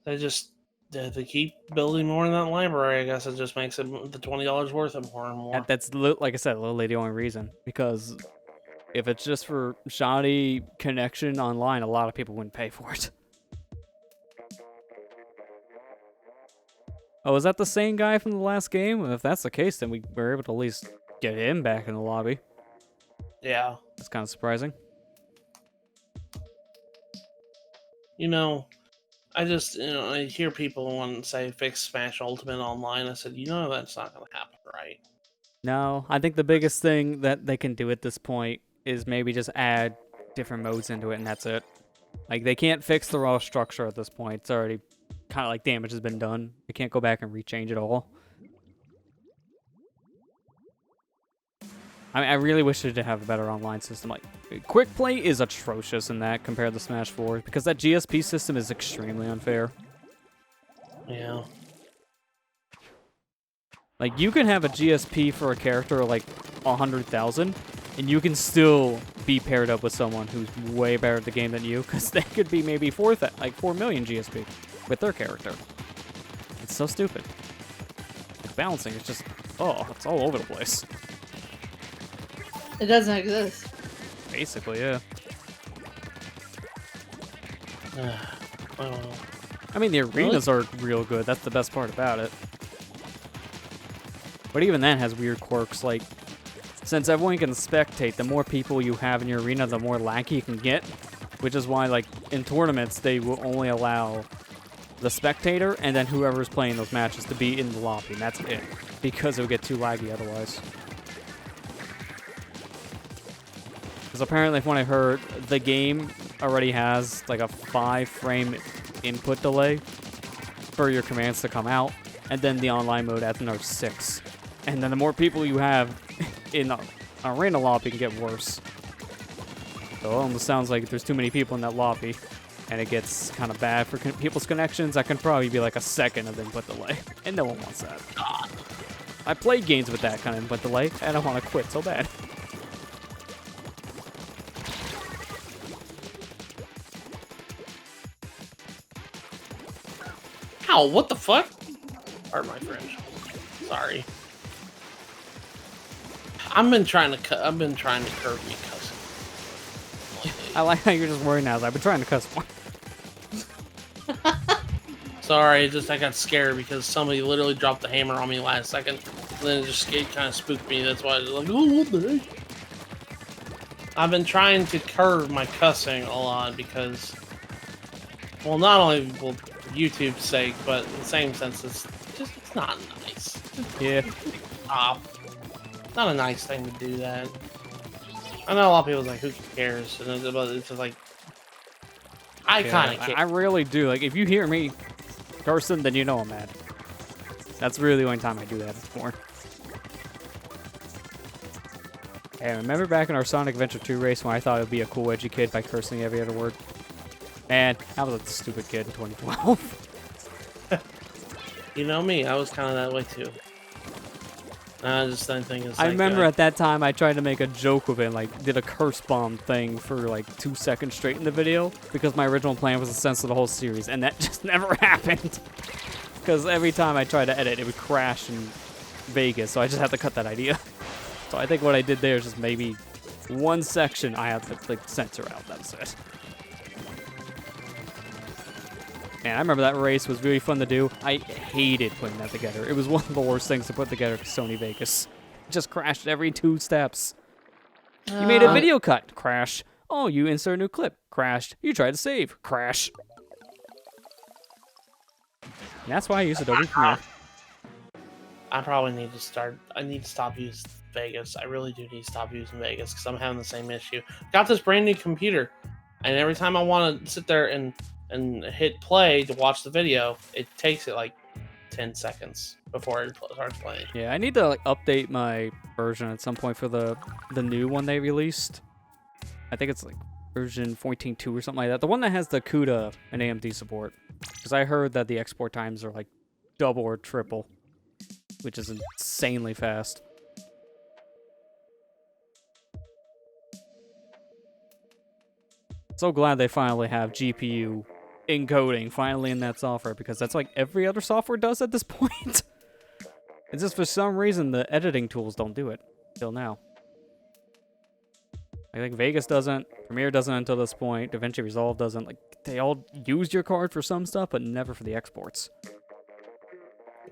They keep building more in that library. I guess it just makes it the $20 worth it more and more. That's, like I said, literally the only reason. Because if it's just for shoddy connection online, a lot of people wouldn't pay for it. Oh, is that the same guy from the last game? If that's the case, then we were able to at least get him back in the lobby. Yeah. That's kind of surprising. You know, I hear people want to say fix Smash Ultimate online. I said, that's not going to happen, right? No, I think the biggest thing that they can do at this point is maybe just add different modes into it, and that's it. Like, they can't fix the raw structure at this point. It's already kind of like damage has been done. They can't go back and rechange it all. I mean, I really wish they did have a better online system. Like, quick play is atrocious in that compared to Smash 4 because that GSP system is extremely unfair. Yeah. Like, you can have a GSP for a character like 100,000, and you can still be paired up with someone who's way better at the game than you, because they could be maybe 4 million GSP with their character. It's so stupid. The balancing is just, it's all over the place. It doesn't exist. Basically, yeah. Well, I mean, the Really? arenas are real good. That's the best part about it. But even that has weird quirks. Like, since everyone can spectate, the more people you have in your arena, the more laggy you can get. Which is why, like, in tournaments, they will only allow the spectator and then whoever's playing those matches to be in the lobby, and that's it. Because it would get too laggy otherwise. Because apparently, from what I heard, the game already has, like, a 5-frame input delay for your commands to come out, and then the online mode adds another 6. And then the more people you have in the arena lobby can get worse. So it almost sounds like if there's too many people in that lobby, and it gets kind of bad for people's connections, that can probably be like a second of input delay, and no one wants that. I played games with that kind of input delay, and I want to quit so bad. Ow, what the fuck? Pardon my French. Sorry. I've been trying to curb me cussing. I like how you're just worried now. I've been trying to cuss more. Sorry, just I got scared because somebody literally dropped the hammer on me last second. And then it kind of spooked me. That's why I was like, oh, what the heck? I've been trying to curb my cussing a lot because, well, not only for YouTube's sake, but in the same sense, it's not nice. Yeah. Stop. Not a nice thing to do that. I know a lot of people's like, who cares? And it's just like, I kind of care. I really do. Like, if you hear me cursing, then you know I'm mad. That's really the only time I do that for. Hey, remember back in our Sonic Adventure 2 race when I thought it would be a cool edgy kid by cursing every other word? Man, I was a stupid kid in 2012. You know me, I was kind of that way too. I just don't think it's. I remember at that time I tried to make a joke with it, like did a curse bomb thing for like 2 seconds straight in the video because my original plan was to censor the whole series, and that just never happened. Because every time I tried to edit, it would crash in Vegas, so I just had to cut that idea. So I think what I did there is just maybe one section I had to like censor out. That's it. And I remember that race was really fun to do. I hated putting that together. It was one of the worst things to put together for Sony Vegas. It just crashed every 2 steps. You made a video cut. Crash. Oh, you insert a new clip. Crashed. You tried to save. Crash. And that's why I use Adobe Premiere. I probably need to start. I need to stop using Vegas. I really do need to stop using Vegas because I'm having the same issue. Got this brand new computer, and every time I want to sit there and hit play to watch the video, it takes it like 10 seconds before it starts playing. Yeah, I need to like update my version at some point for the new one they released. I think it's like version 14.2 or something like that. The one that has the CUDA and AMD support. Because I heard that the export times are like double or triple, which is insanely fast. So glad they finally have GPU encoding finally in that software, because that's like every other software does at this point. It's just for some reason the editing tools don't do it till now. I think Vegas doesn't, Premiere doesn't until this point, DaVinci Resolve doesn't. Like, they all use your card for some stuff, but never for the exports.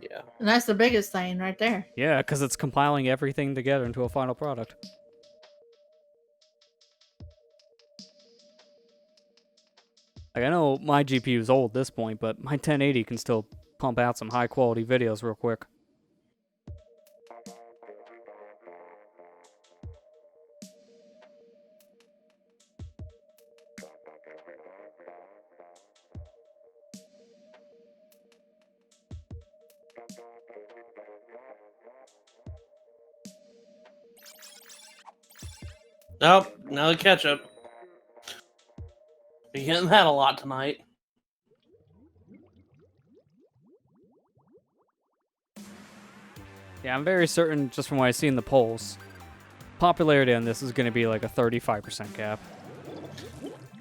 Yeah. And that's the biggest thing right there. Yeah, because it's compiling everything together into a final product. Like, I know my GPU is old at this point, but my 1080 can still pump out some high-quality videos real quick. Nope, another ketchup. You're getting that a lot tonight. Yeah, I'm very certain, just from what I see in the polls, popularity on this is going to be like a 35% gap.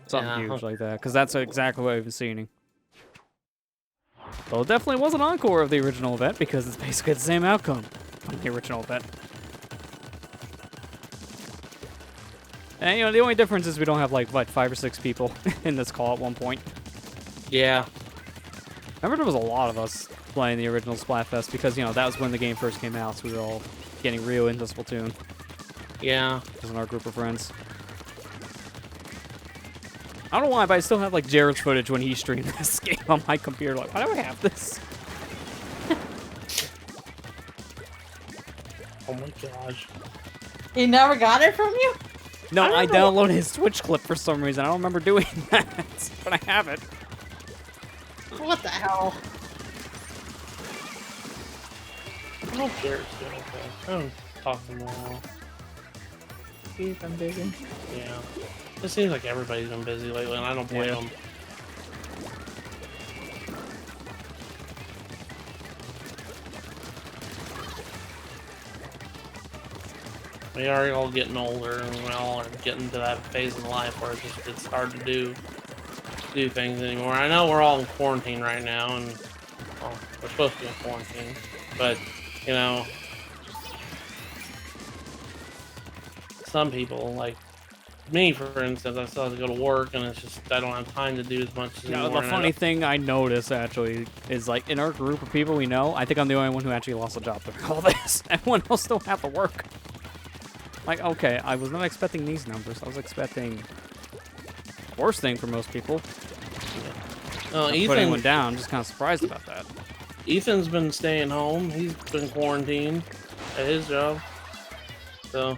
Something huge like that, because that's exactly what I've been seeing. Well, it definitely wasn't Encore of the original event, because it's basically the same outcome from the original event. And, you know, the only difference is we don't have, like, what, 5 or 6 people in this call at one point. Yeah. I remember there was a lot of us playing the original Splatfest because, you know, that was when the game first came out, so we were all getting real into Splatoon. Yeah. Just in our group of friends. I don't know why, but I still have, like, Jared's footage when he streamed this game on my computer. Like, why do I have this? Oh my gosh. He never got it from you? No, I don't know. downloaded his Twitch clip for some reason. I don't remember doing that, but I have it. What the hell? I don't care. It's good. Okay. I don't talk to him now. He's been busy. Yeah. It seems like everybody's been busy lately, and I don't blame Yeah. them. We are all getting older, and we all are getting to that phase in life where it's hard to do things anymore. I know we're all in quarantine right now, and well, we're supposed to be in quarantine, but you know, some people like me, for instance, I still have to go to work, and it's just I don't have time to do as much as You know, anymore. the and I funny don't- thing I notice, actually, is, like, in our group of people we know, I think I'm the only one who actually lost a job through all this. Everyone else still have to work. Like, okay, I was not expecting these numbers. I was expecting the worst thing for most people. Oh, Not putting one Ethan, down, I'm just kind of surprised about that. Ethan's been staying home. He's been quarantined at his job. So,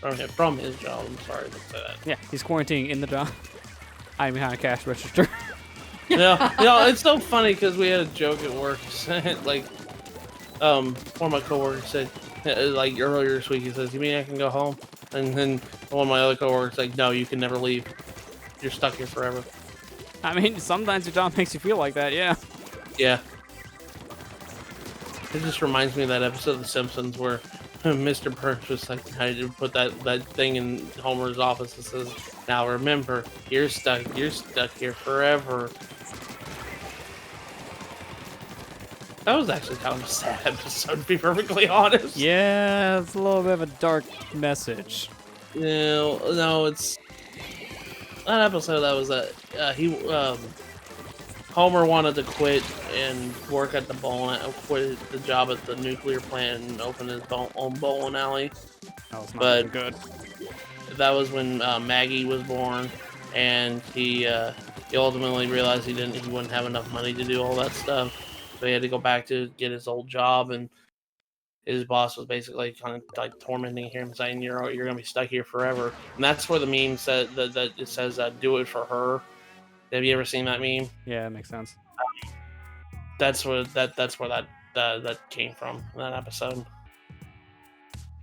from his job. I'm sorry to say that. Yeah, he's quarantining in the job. I'm behind a cash register. Yeah, you know, it's so funny because we had a joke at work. Like, one of my coworkers said, like earlier this week, he says, "You mean I can go home?" And then one of my other coworkers like, "No, you can never leave. You're stuck here forever." I mean, sometimes your job makes you feel like that, yeah. Yeah. It just reminds me of that episode of The Simpsons where Mr. Burns was like, I did put that thing in Homer's office that says, "Now remember, you're stuck here forever." That was actually kind of a sad episode, to be perfectly honest. Yeah, it's a little bit of a dark message. No, it's that episode that was Homer wanted to quit and work at the quit the job at the nuclear plant and open his own bowling alley. That was not But- looking good. That was when Maggie was born, and he ultimately realized he wouldn't have enough money to do all that stuff, so he had to go back to get his old job, and his boss was basically kind of like tormenting him, saying, "You're gonna be stuck here forever." And that's where the meme said that it says, "Do it for her." Have you ever seen that meme? Yeah, that makes sense. That's where that came from, that episode.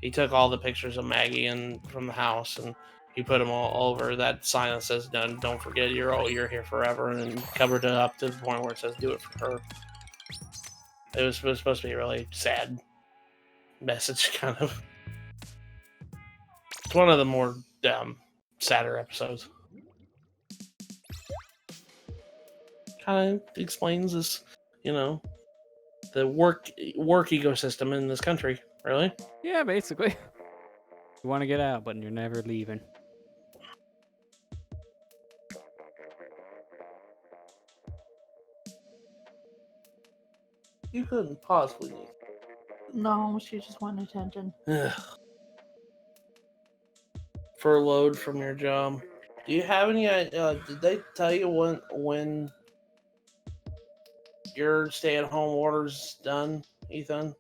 He took all the pictures of Maggie and from the house, and he put them all over that sign that says, "Don't forget, you're here forever," and covered it up to the point where it says, "Do it for her." It was supposed to be a really sad message, kind of. It's one of the more sadder episodes. Kind of explains this, the work ecosystem in this country. Really, Yeah, basically. You want to get out, but you're never leaving. you couldn't possibly. No, she just wanted attention. Ugh. Furloughed from your job. Do you have any? Did they tell you when your stay-at-home order's done, Ethan?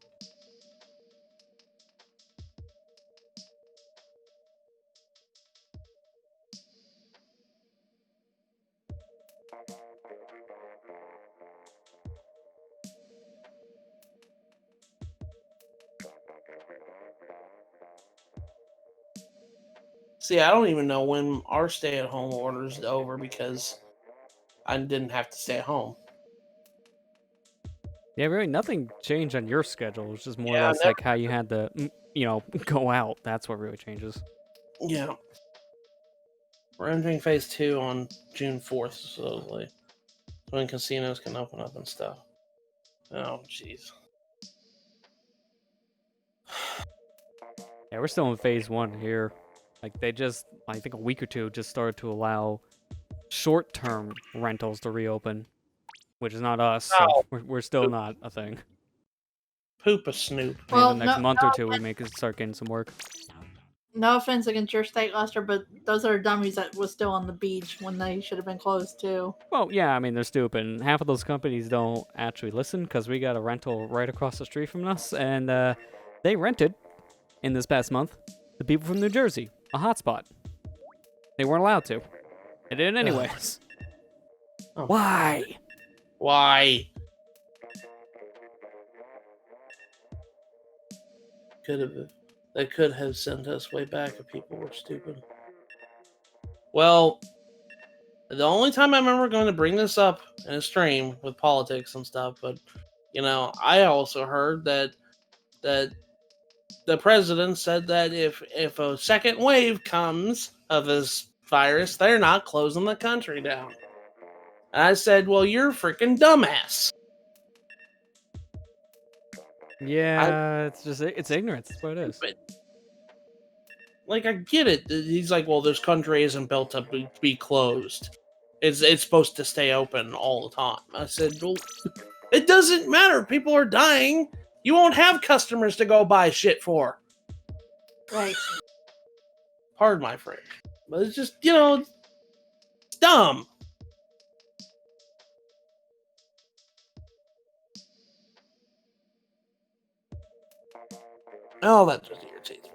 See, I don't even know when our stay-at-home order's over because I didn't have to stay at home. Yeah, really, nothing changed on your schedule. It's just more or Yeah, less like how you had to, go out. That's what really changes. Yeah. We're entering phase 2 on June 4th, supposedly. When casinos can open up and stuff. Oh, jeez. Yeah, we're still in phase 1 here. Like, they just, I think a week or two, just started to allow short-term rentals to reopen, which is not us. So Oh. we're still not a thing. Poop a snoop. Maybe Well, the next no- month no or two we make it start getting some work. No offense against your state, Lester, but those are dummies that was still on the beach when they should have been closed too. Well, yeah, I mean they're stupid. And half of those companies don't actually listen because we got a rental right across the street from us, and they rented in this past month the people from New Jersey a hotspot. They weren't allowed to. They did it anyways. Oh. Why? Why? They could have sent us way back if people were stupid. Well, the only time I remember going to bring this up in a stream with politics and stuff, but I also heard that the president said that if a second wave comes of this virus, they're not closing the country down. And I said, well, you're a freaking dumbass. Yeah, it's ignorance. That's what it is. Like, I get it. He's like, well, this country isn't built to be closed. It's supposed to stay open all the time. I said, well, it doesn't matter. People are dying. You won't have customers to go buy shit for. Right. Pardon my French. But it's just, it's dumb. Oh, that just irritates me.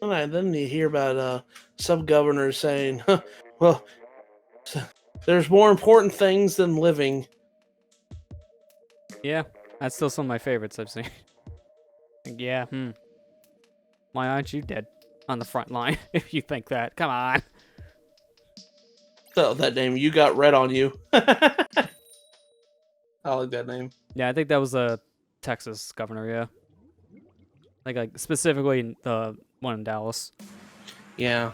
And then you hear about some governors saying, well, there's more important things than living. Yeah, that's still some of my favorites I've seen. Yeah, Why aren't you dead on the front line if you think that? Come on. So that name, you got red on you. I like that name. Yeah, I think that was a Texas governor, yeah. Like specifically the one in Dallas. Yeah.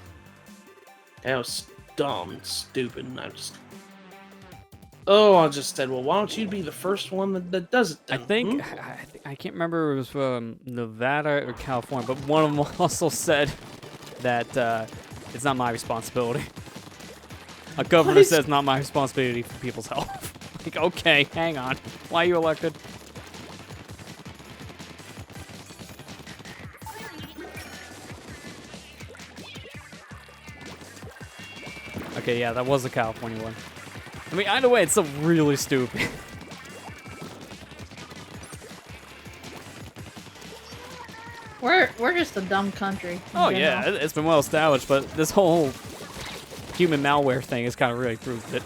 That was dumb and stupid. And I just said, well, why don't you be the first one that does it then? I think, I can't remember if it was from Nevada or California, but one of them also said that it's not my responsibility. A governor says it's not my responsibility for people's health. Like, okay, hang on. Why are you elected? Okay, yeah, that was a California one. I mean, either way, it's still really stupid. We're just a dumb country. in Oh, general. yeah, it's been well established, but this whole human malware thing has kind of really proved it.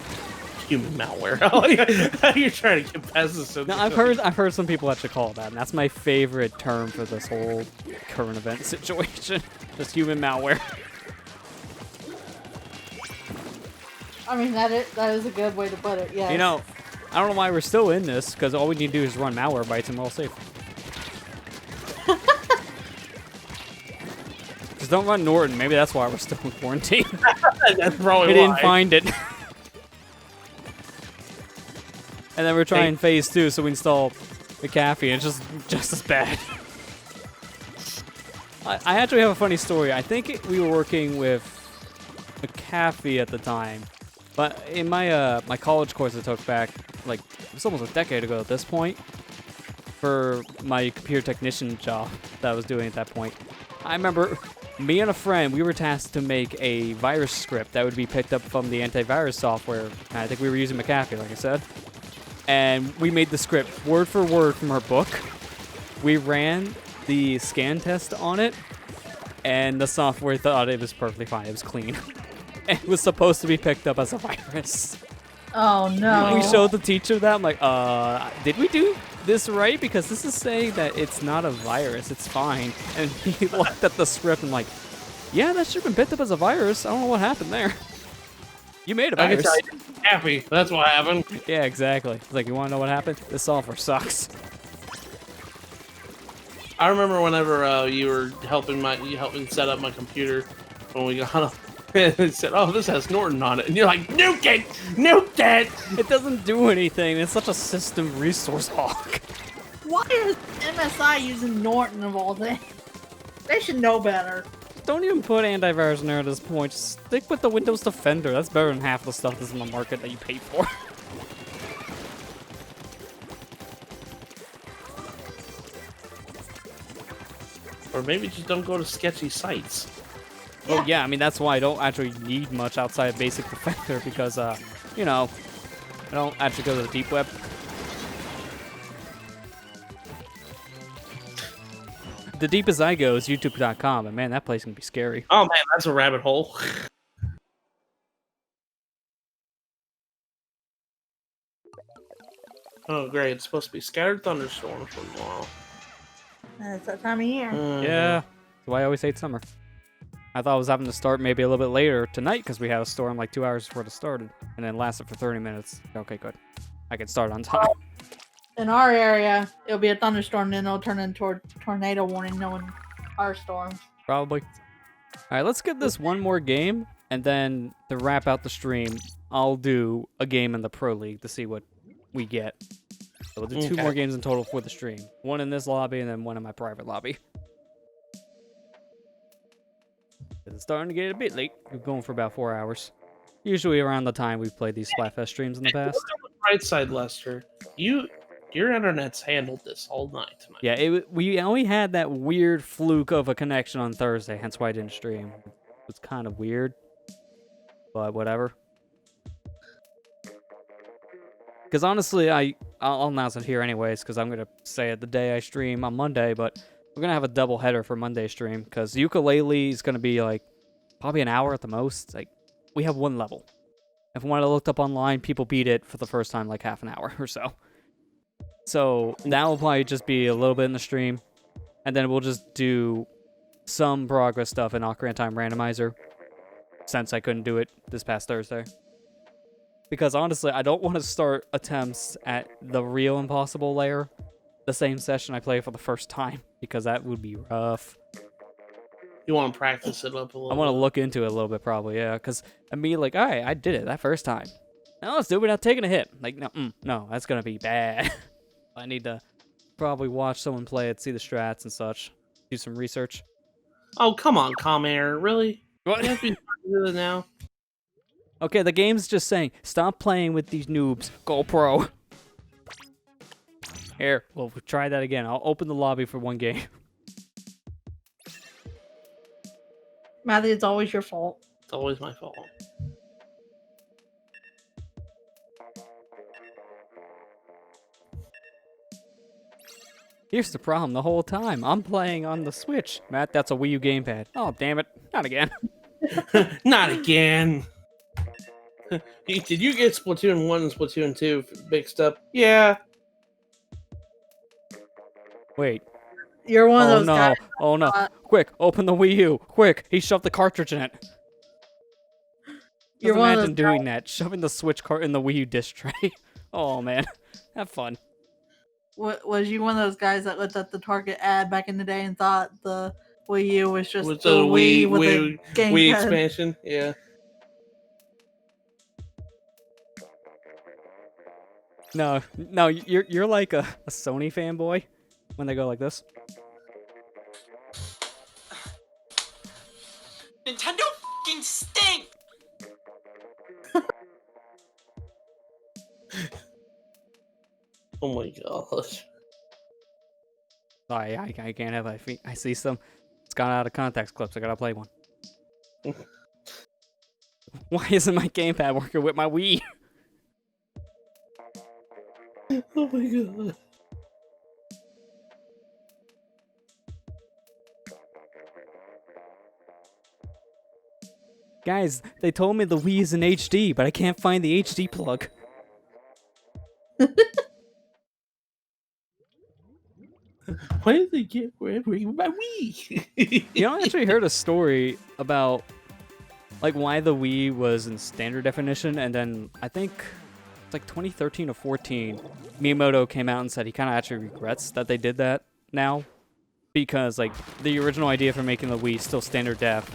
Human malware. Oh, yeah. You're trying to get past this. No, I've heard some people actually call it that, and that's my favorite term for this whole current event situation. Just human malware. I mean, that is a good way to put it, yeah. You know, I don't know why we're still in this, because all we need to do is run malware bites and we're all safe. Just don't run Norton. Maybe that's why we're still in quarantine. That's probably We didn't why. find it. And then we're trying phase 2, so we install McAfee, and it's just as bad. I actually have a funny story. I think we were working with McAfee at the time, but in my my college course I took back, like, it was almost a decade ago at this point, for my computer technician job that I was doing at that point. I remember me and a friend, we were tasked to make a virus script that would be picked up from the antivirus software. And I think we were using McAfee, like I said. And we made the script word for word from her book. We ran the scan test on it, and the software thought it was perfectly fine. It was clean. It was supposed to be picked up as a virus. Oh, no. We showed the teacher that. I'm like, did we do this right? Because this is saying that it's not a virus. It's fine. And he looked at the script and like, yeah, that should have been picked up as a virus. I don't know what happened there. You made a I can virus. tell you, happy. That's what happened. Yeah, exactly. It's like, you want to know what happened? This software sucks. I remember whenever you helped me set up my computer when we got on. It said, "Oh, this has Norton on it," and you're like, "Nuke it! Nuke it!" It doesn't do anything. It's such a system resource hog. Why is MSI using Norton of all things? They should know better. Don't even put antivirus in there at this point. Just stick with the Windows Defender. That's better than half the stuff that's in the market that you pay for. Or maybe just don't go to sketchy sites. Oh yeah, I mean that's why I don't actually need much outside of basic Defender because, you know, I don't actually go to the deep web. The deepest I go is YouTube.com, and man, that place can be scary. Oh man, that's a rabbit hole. Oh great, it's supposed to be scattered thunderstorms for tomorrow. It's that time of year. Yeah, that's why I always hate summer. I thought I was having to start maybe a little bit later tonight because we had a storm like 2 hours before it started, and then lasted for 30 minutes. Okay, good. I can start on time. In our area, it'll be a thunderstorm, then it'll turn into a tornado warning, knowing our storms. Probably. All right, let's get this one more game, and then to wrap out the stream, I'll do a game in the Pro League to see what we get. So we'll do two more games in total for the stream. One in this lobby, and then one in my private lobby. It's starting to get a bit late. We're going for about 4 hours. Usually around the time we've played these Splatfest streams in the past. Look on the bright side, Lester. Your internet's handled this all night tonight. Yeah, we only had that weird fluke of a connection on Thursday, hence why I didn't stream. It was kind of weird, but whatever. Because honestly, I'll announce it here anyways, because I'm going to say it the day I stream on Monday, but we're going to have a double header for Monday stream, because ukulele is going to be like probably an hour at the most. Like, we have one level. If when I looked up online, people beat it for the first time like half an hour or so. So that will probably just be a little bit in the stream, and then we'll just do some progress stuff in Ocarina of Time Randomizer, since I couldn't do it this past Thursday. Because honestly, I don't want to start attempts at the real impossible layer the same session I play for the first time, because that would be rough. You want to practice it up a little I want to look into it a little bit, probably, yeah. Because I mean, like, all right, I did it that first time. Now let's do it without taking a hit. Like, no, that's gonna be bad. I need to probably watch someone play it, see the strats and such, do some research. Oh, come on, Comair, really? What? You have to be doing it now. Okay, the game's just saying, stop playing with these noobs. Go pro. Here, we'll try that again. I'll open the lobby for one game. Matthew, it's always your fault. It's always my fault. Here's the problem the whole time. I'm playing on the Switch. Matt, that's a Wii U gamepad. Oh, damn it. Not again. Not again. Did you get Splatoon 1 and Splatoon 2 mixed up? Yeah. Wait. You're one of those no. guys. Oh, no. Quick, open the Wii U. Quick. He shoved the cartridge in it. You're Just one of imagine those doing that. Shoving the Switch cart in the Wii U disc tray. Oh, man. Have fun. Was you one of those guys that looked at the Target ad back in the day and thought the Wii U was just With the the Wii with Wii a gamepad? Wii expansion? Yeah. No, you're like a Sony fanboy when they go like this. Nintendo f***ing stink! Oh my gosh. Sorry, I can't have I see some. It's gone out of context clips. I gotta play one. Why isn't my gamepad working with my Wii? Oh my god. Guys, they told me the Wii is in HD, but I can't find the HD plug. Why did they get wherever my Wii? You know, I actually heard a story about like why the Wii was in standard definition, and then I think it's like 2013 or 14, Miyamoto came out and said he kind of actually regrets that they did that now, because like the original idea for making the Wii still standard def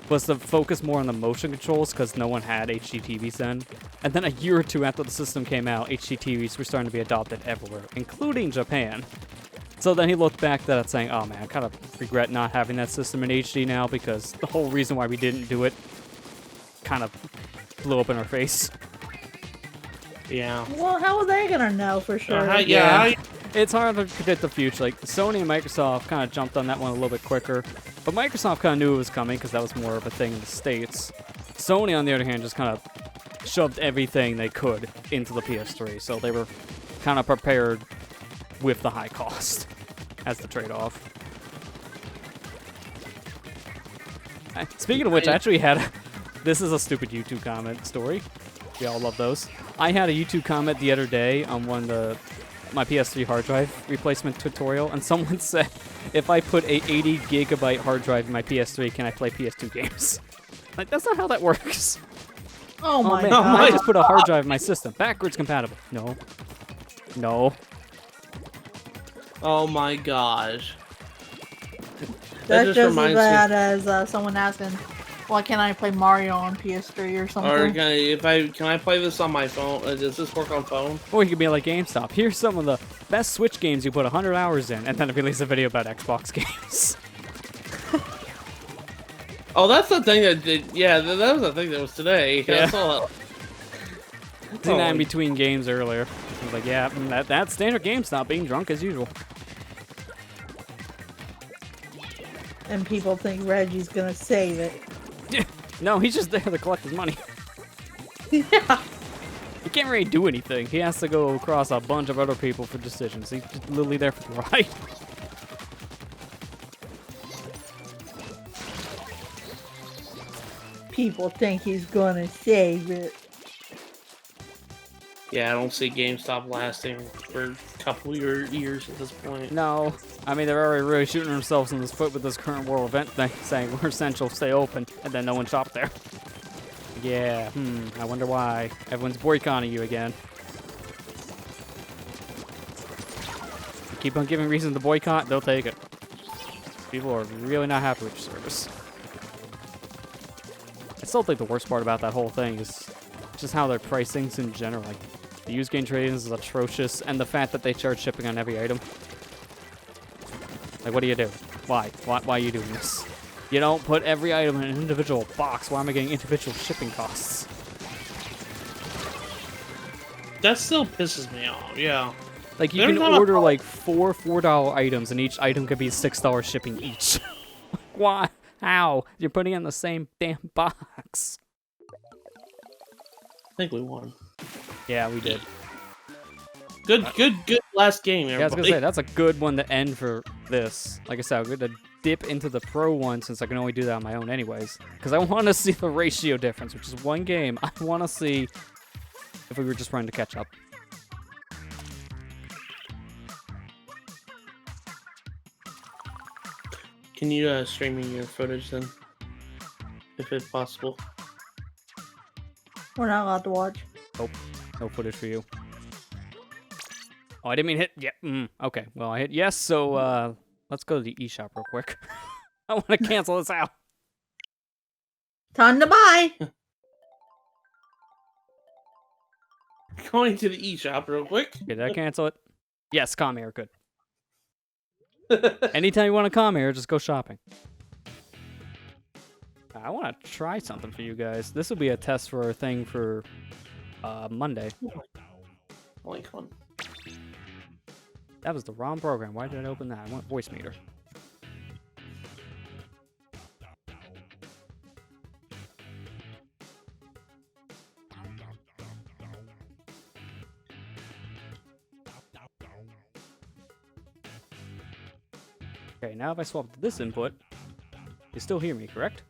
was to focus more on the motion controls because no one had HD TVs then. And then a year or two after the system came out, HD TVs were starting to be adopted everywhere, including Japan. So then he looked back at that saying, oh man, I kind of regret not having that system in HD now because the whole reason why we didn't do it kind of blew up in our face. Yeah. Well, how are they gonna know for sure? Yeah. It's hard to predict the future. Like, Sony and Microsoft kind of jumped on that one a little bit quicker. But Microsoft kind of knew it was coming because that was more of a thing in the States. Sony, on the other hand, just kind of shoved everything they could into the PS3. So they were kind of prepared with the high cost as the trade-off. Speaking of which, I actually had... This is a stupid YouTube comment story. We all love those. I had a YouTube comment the other day on one of my PS3 hard drive replacement tutorial, and someone said, if I put a 80 gigabyte hard drive in my PS3, can I play PS2 games? Like, that's not how that works. Oh my man, god. I just put a hard drive in my system. Backwards compatible. No. No. Oh my gosh. That's just just as reminds bad as someone asking, why can't I play Mario on PS3 or something? Or can I play this on my phone? Does this work on phone? Or you could be like GameStop. Here's some of the best Switch games you put 100 hours in, and then release a video about Xbox games. Oh, that's the thing that did. Yeah, that was the thing that was today. Yeah. I saw Seen that in between games earlier. I was like, yeah, that's standard GameStop being drunk as usual. And people think Reggie's gonna save it. No, he's just there to collect his money. Yeah. He can't really do anything. He has to go across a bunch of other people for decisions. He's just literally there for the ride. People think he's gonna save it. Yeah, I don't see GameStop lasting for a couple years at this point. No. I mean, they're already really shooting themselves in the foot with this current world event thing, saying we're essential, stay open, and then no one shopped there. Yeah, I wonder why. Everyone's boycotting you again. You keep on giving reasons to boycott, they'll take it. People are really not happy with your service. I still think the worst part about that whole thing is just how their pricings in general. Like, the used game trading is atrocious, and the fact that they charge shipping on every item. Like, what do you do? Why? Why are you doing this? You don't put every item in an individual box. Why am I getting individual shipping costs? That still pisses me off, yeah. Like, you can order, like, four $4 items, and each item could be $6 shipping each. Why? How? You're putting it in the same damn box. I think we won. Yeah, we did. Good last game, everybody. Yeah, I was gonna say, that's a good one to end for this. Like I said, I'm gonna dip into the pro one since I can only do that on my own anyways. Because I want to see the ratio difference, which is one game. I want to see if we were just running to catch up. Can you stream me your footage then? If it's possible. We're not allowed to watch. Nope. No footage for you. Oh, I didn't mean hit. Yeah. Okay. Well, I hit yes. So let's go to the eShop real quick. I want to cancel this out. Time to buy. Going to the eShop real quick. Okay, did I cancel it? Yes, Comair, good. Anytime you want to Comair, just go shopping. I want to try something for you guys. This will be a test for our thing for Monday. Like one. That was the wrong program. Why did I open that? I want voice meter. Okay, now if I swap to this input, you still hear me, correct?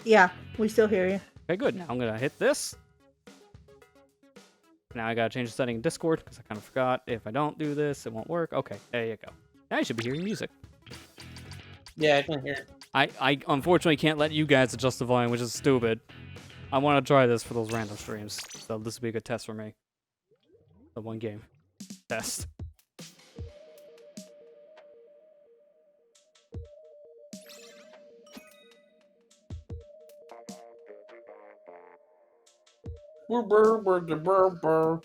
Yeah, we still hear you. Okay, good. Now I'm going to hit this. Now I got to change the setting in Discord because I kind of forgot. If I don't do this, it won't work. Okay, there you go. Now you should be hearing music. Yeah, I can hear it. I unfortunately can't let you guys adjust the volume, which is stupid. I want to try this for those random streams. So this will be a good test for me. The one game test. Brr, brr, brr, brr, brr, brr.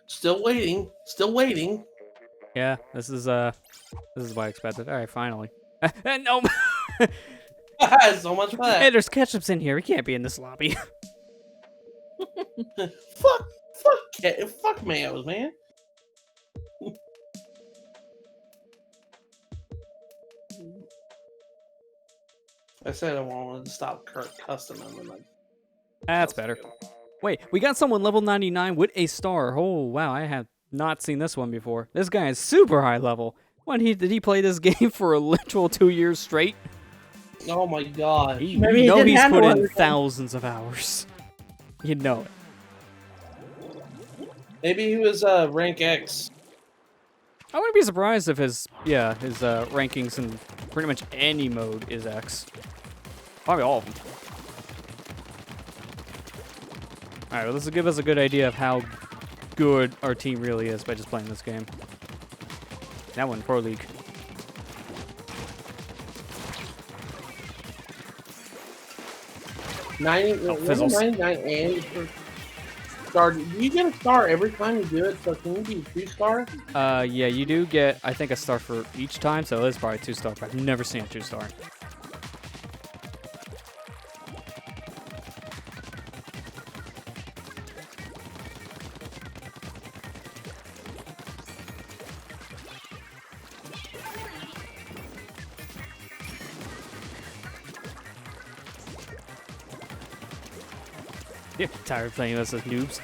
Still waiting. Still waiting. Yeah, this is what I expected. All right, finally. No. So much for Hey, that. there's Ketchup's in here. He can't be in this lobby. Fuck Mayos, man. I said I wanted to stop cussing them. And That's better. Wait, we got someone level 99 with a star. Oh, wow, I have not seen this one before. This guy is super high level. Did he play this game for a literal 2 years straight? Oh my god. You Maybe he know didn't he's handle put in everything. thousands of hours. You know it. Maybe he was rank X. I wouldn't be surprised if his rankings in pretty much any mode is X. Probably all of them. Alright, well, this will give us a good idea of how good our team really is by just playing this game. That one, Pro League. Fizzles. 99 and star. Do you get a star every time you do it? So can you be a 2-star? Yeah, you do get, I think, a star for each time, so it's probably 2-star, but I've never seen a 2-star. Yeah, tired of playing us as noobs.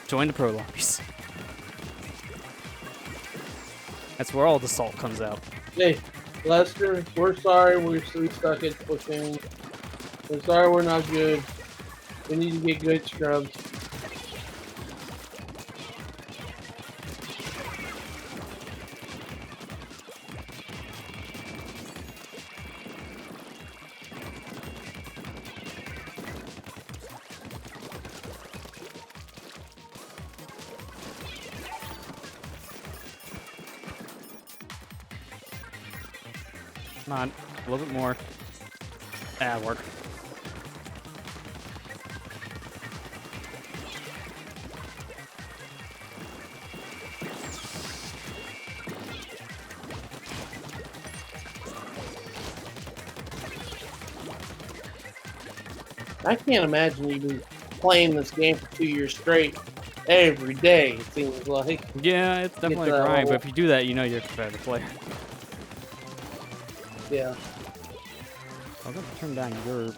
Join the pro lobbies. That's where all the salt comes out. Hey, Lester, we're sorry we stuck at Splatoon. We're sorry we're not good. We need to get good scrubs. Come on, a little bit more. That'll work. I can't imagine you been playing this game for 2 years straight. Every day, it seems like. Yeah, it's definitely a that grind, but level. if you do that, you know you're a competitive player. Yeah. I'm gonna turn down your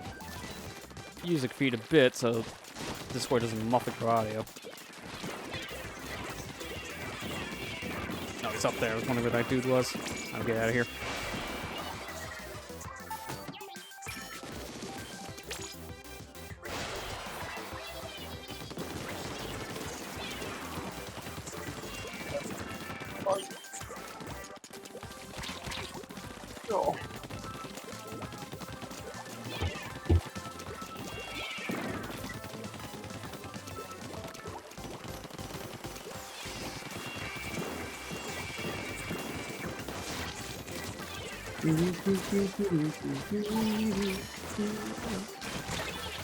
music feed a bit so Discord doesn't muffle your audio. No, it's up there. I was wondering where that dude was. I'll get out of here. Oh.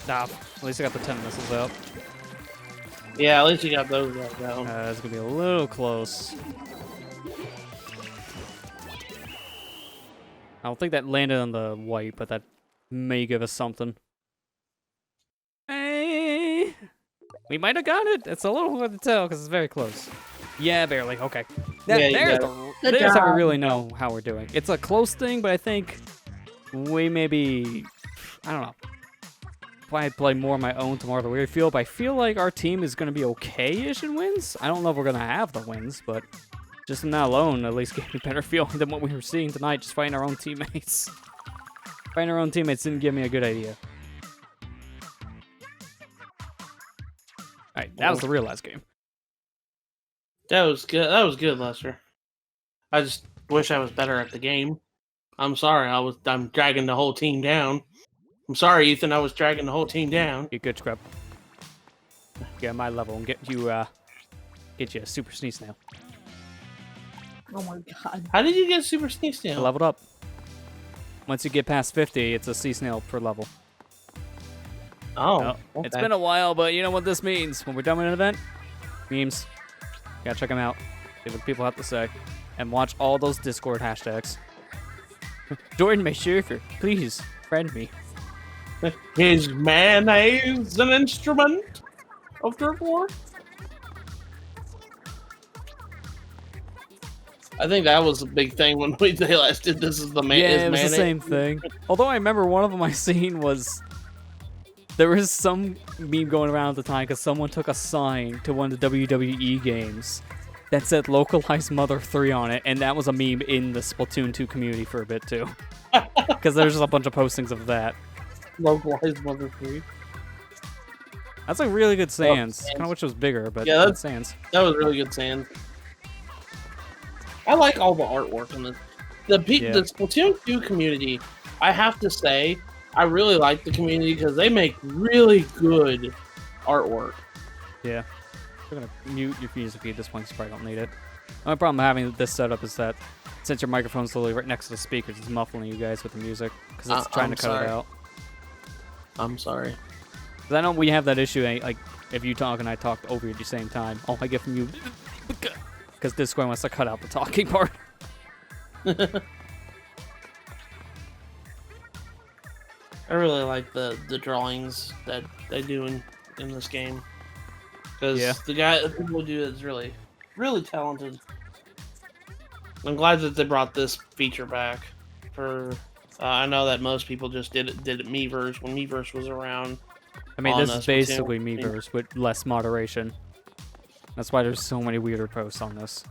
Nah, at least I got the 10 missiles out. Yeah, at least you got those right now. It's gonna be a little close. I don't think that landed on the white, but that may give us something. Hey, we might have got it. It's a little hard to tell because it's very close. Yeah, barely. Okay. Yeah, you there's got Good there's how job. we really know how we're doing. It's a close thing, but I think we maybe, I don't know, probably play more on my own tomorrow the weird field, but I feel like our team is going to be okay-ish in wins. I don't know if we're going to have the wins, but just in that alone at least gave me a better feeling than what we were seeing tonight, just fighting our own teammates. Fighting our own teammates didn't give me a good idea. Alright, that was the real last game. That was good. That was good, Lester. I just wish I was better at the game. I'm sorry. I'm dragging the whole team down. I'm sorry, Ethan. I was dragging the whole team down. Get good, scrub. Get my level and get you a super sneeze snail. Oh my god. How did you get Super Sneak Snail? I leveled up. Once you get past 50, it's a sea snail per level. Oh, Well, okay. It's been a while, but you know what this means. When we're done with an event, memes. Gotta check them out. See what people have to say. And watch all those Discord hashtags. Jordan, my surfer, please friend me. His mayonnaise an instrument of their war. I think that was a big thing when they last did this. Is the man? Yeah, is it was the mayonnaise. same thing. Although I remember one of them I seen was there was some meme going around at the time because someone took a sign to one of the WWE games that said "Localized Mother 3" on it, and that was a meme in the Splatoon 2 community for a bit too. Because there's just a bunch of postings of that. Localized Mother 3. That's a really good sans. Sans. Kind of wish it was bigger, but Yeah, yeah, that's- sans. That was really good sand. I like all the artwork in this. The Splatoon 2 community, I have to say, I really like the community because they make really good artwork. Yeah. We're gonna mute your music feed at this point, so you probably don't need it. The only problem having this setup is that since your microphone's literally right next to the speakers, it's muffling you guys with the music because it's trying I'm to cut sorry. it out. I'm sorry. 'Cause I know we have that issue, like if you talk and I talk over you at the same time, all I get from you because Discord wants to cut out the talking part. I really like the drawings that they do in this game. Because Yeah. the people who do it is really, really talented. I'm glad that they brought this feature back. I know that most people just did it Miiverse when Miiverse was around. I mean, On this us, is basically Splatoon. Miiverse with less moderation. That's why there's so many weirder posts on this.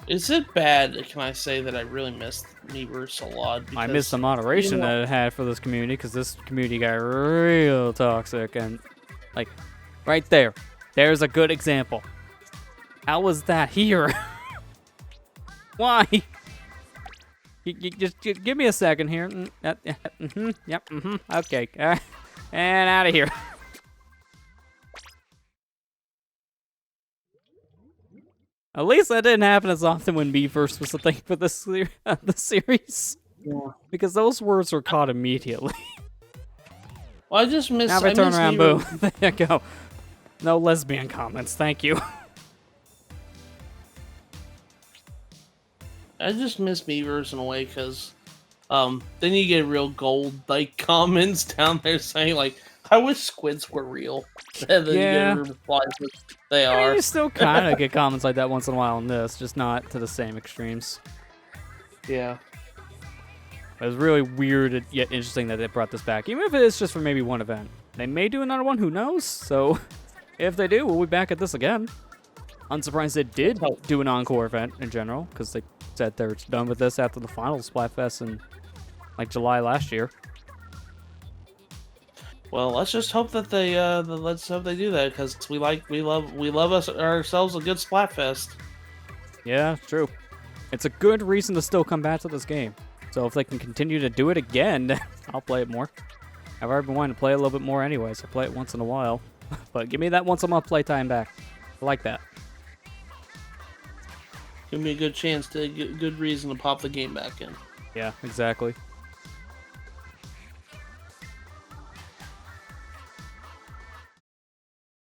Is it bad? Can I say that I really missed Miiverse a lot? I miss the moderation that it had for this community because this community got real toxic and like right there's a good example. How was that here? Why? You just give me a second here. Yep. Okay. And out of here. At least that didn't happen as often when Miiverse was the thing for this the series. Yeah. Because those words were caught immediately. Well, I just miss. Now if I turn miss around, Miiverse. boom. There you go. No lesbian comments, thank you. I just miss Miiverse in a way because then you get real gold like comments down there saying like, "I wish squids were real." And then Yeah. you get replies that they I mean, are. you still kind of get comments like that once in a while in this, just not to the same extremes. Yeah. It was really weird and yet interesting that they brought this back, even if it is just for maybe one event. They may do another one, who knows? So, if they do, we'll be back at this again. Unsurprised they did do an Encore event in general, because they said they're done with this after the final Splatfest in like July last year. Well, let's just hope that they let's hope they do that because we love ourselves a good Splatfest. Yeah, true. It's a good reason to still come back to this game. So if they can continue to do it again, I'll play it more. I've already been wanting to play it a little bit more anyways. I play it once in a while. But give me that once a month playtime back. I like that. Give me a good chance to good reason to pop the game back in. Yeah, exactly.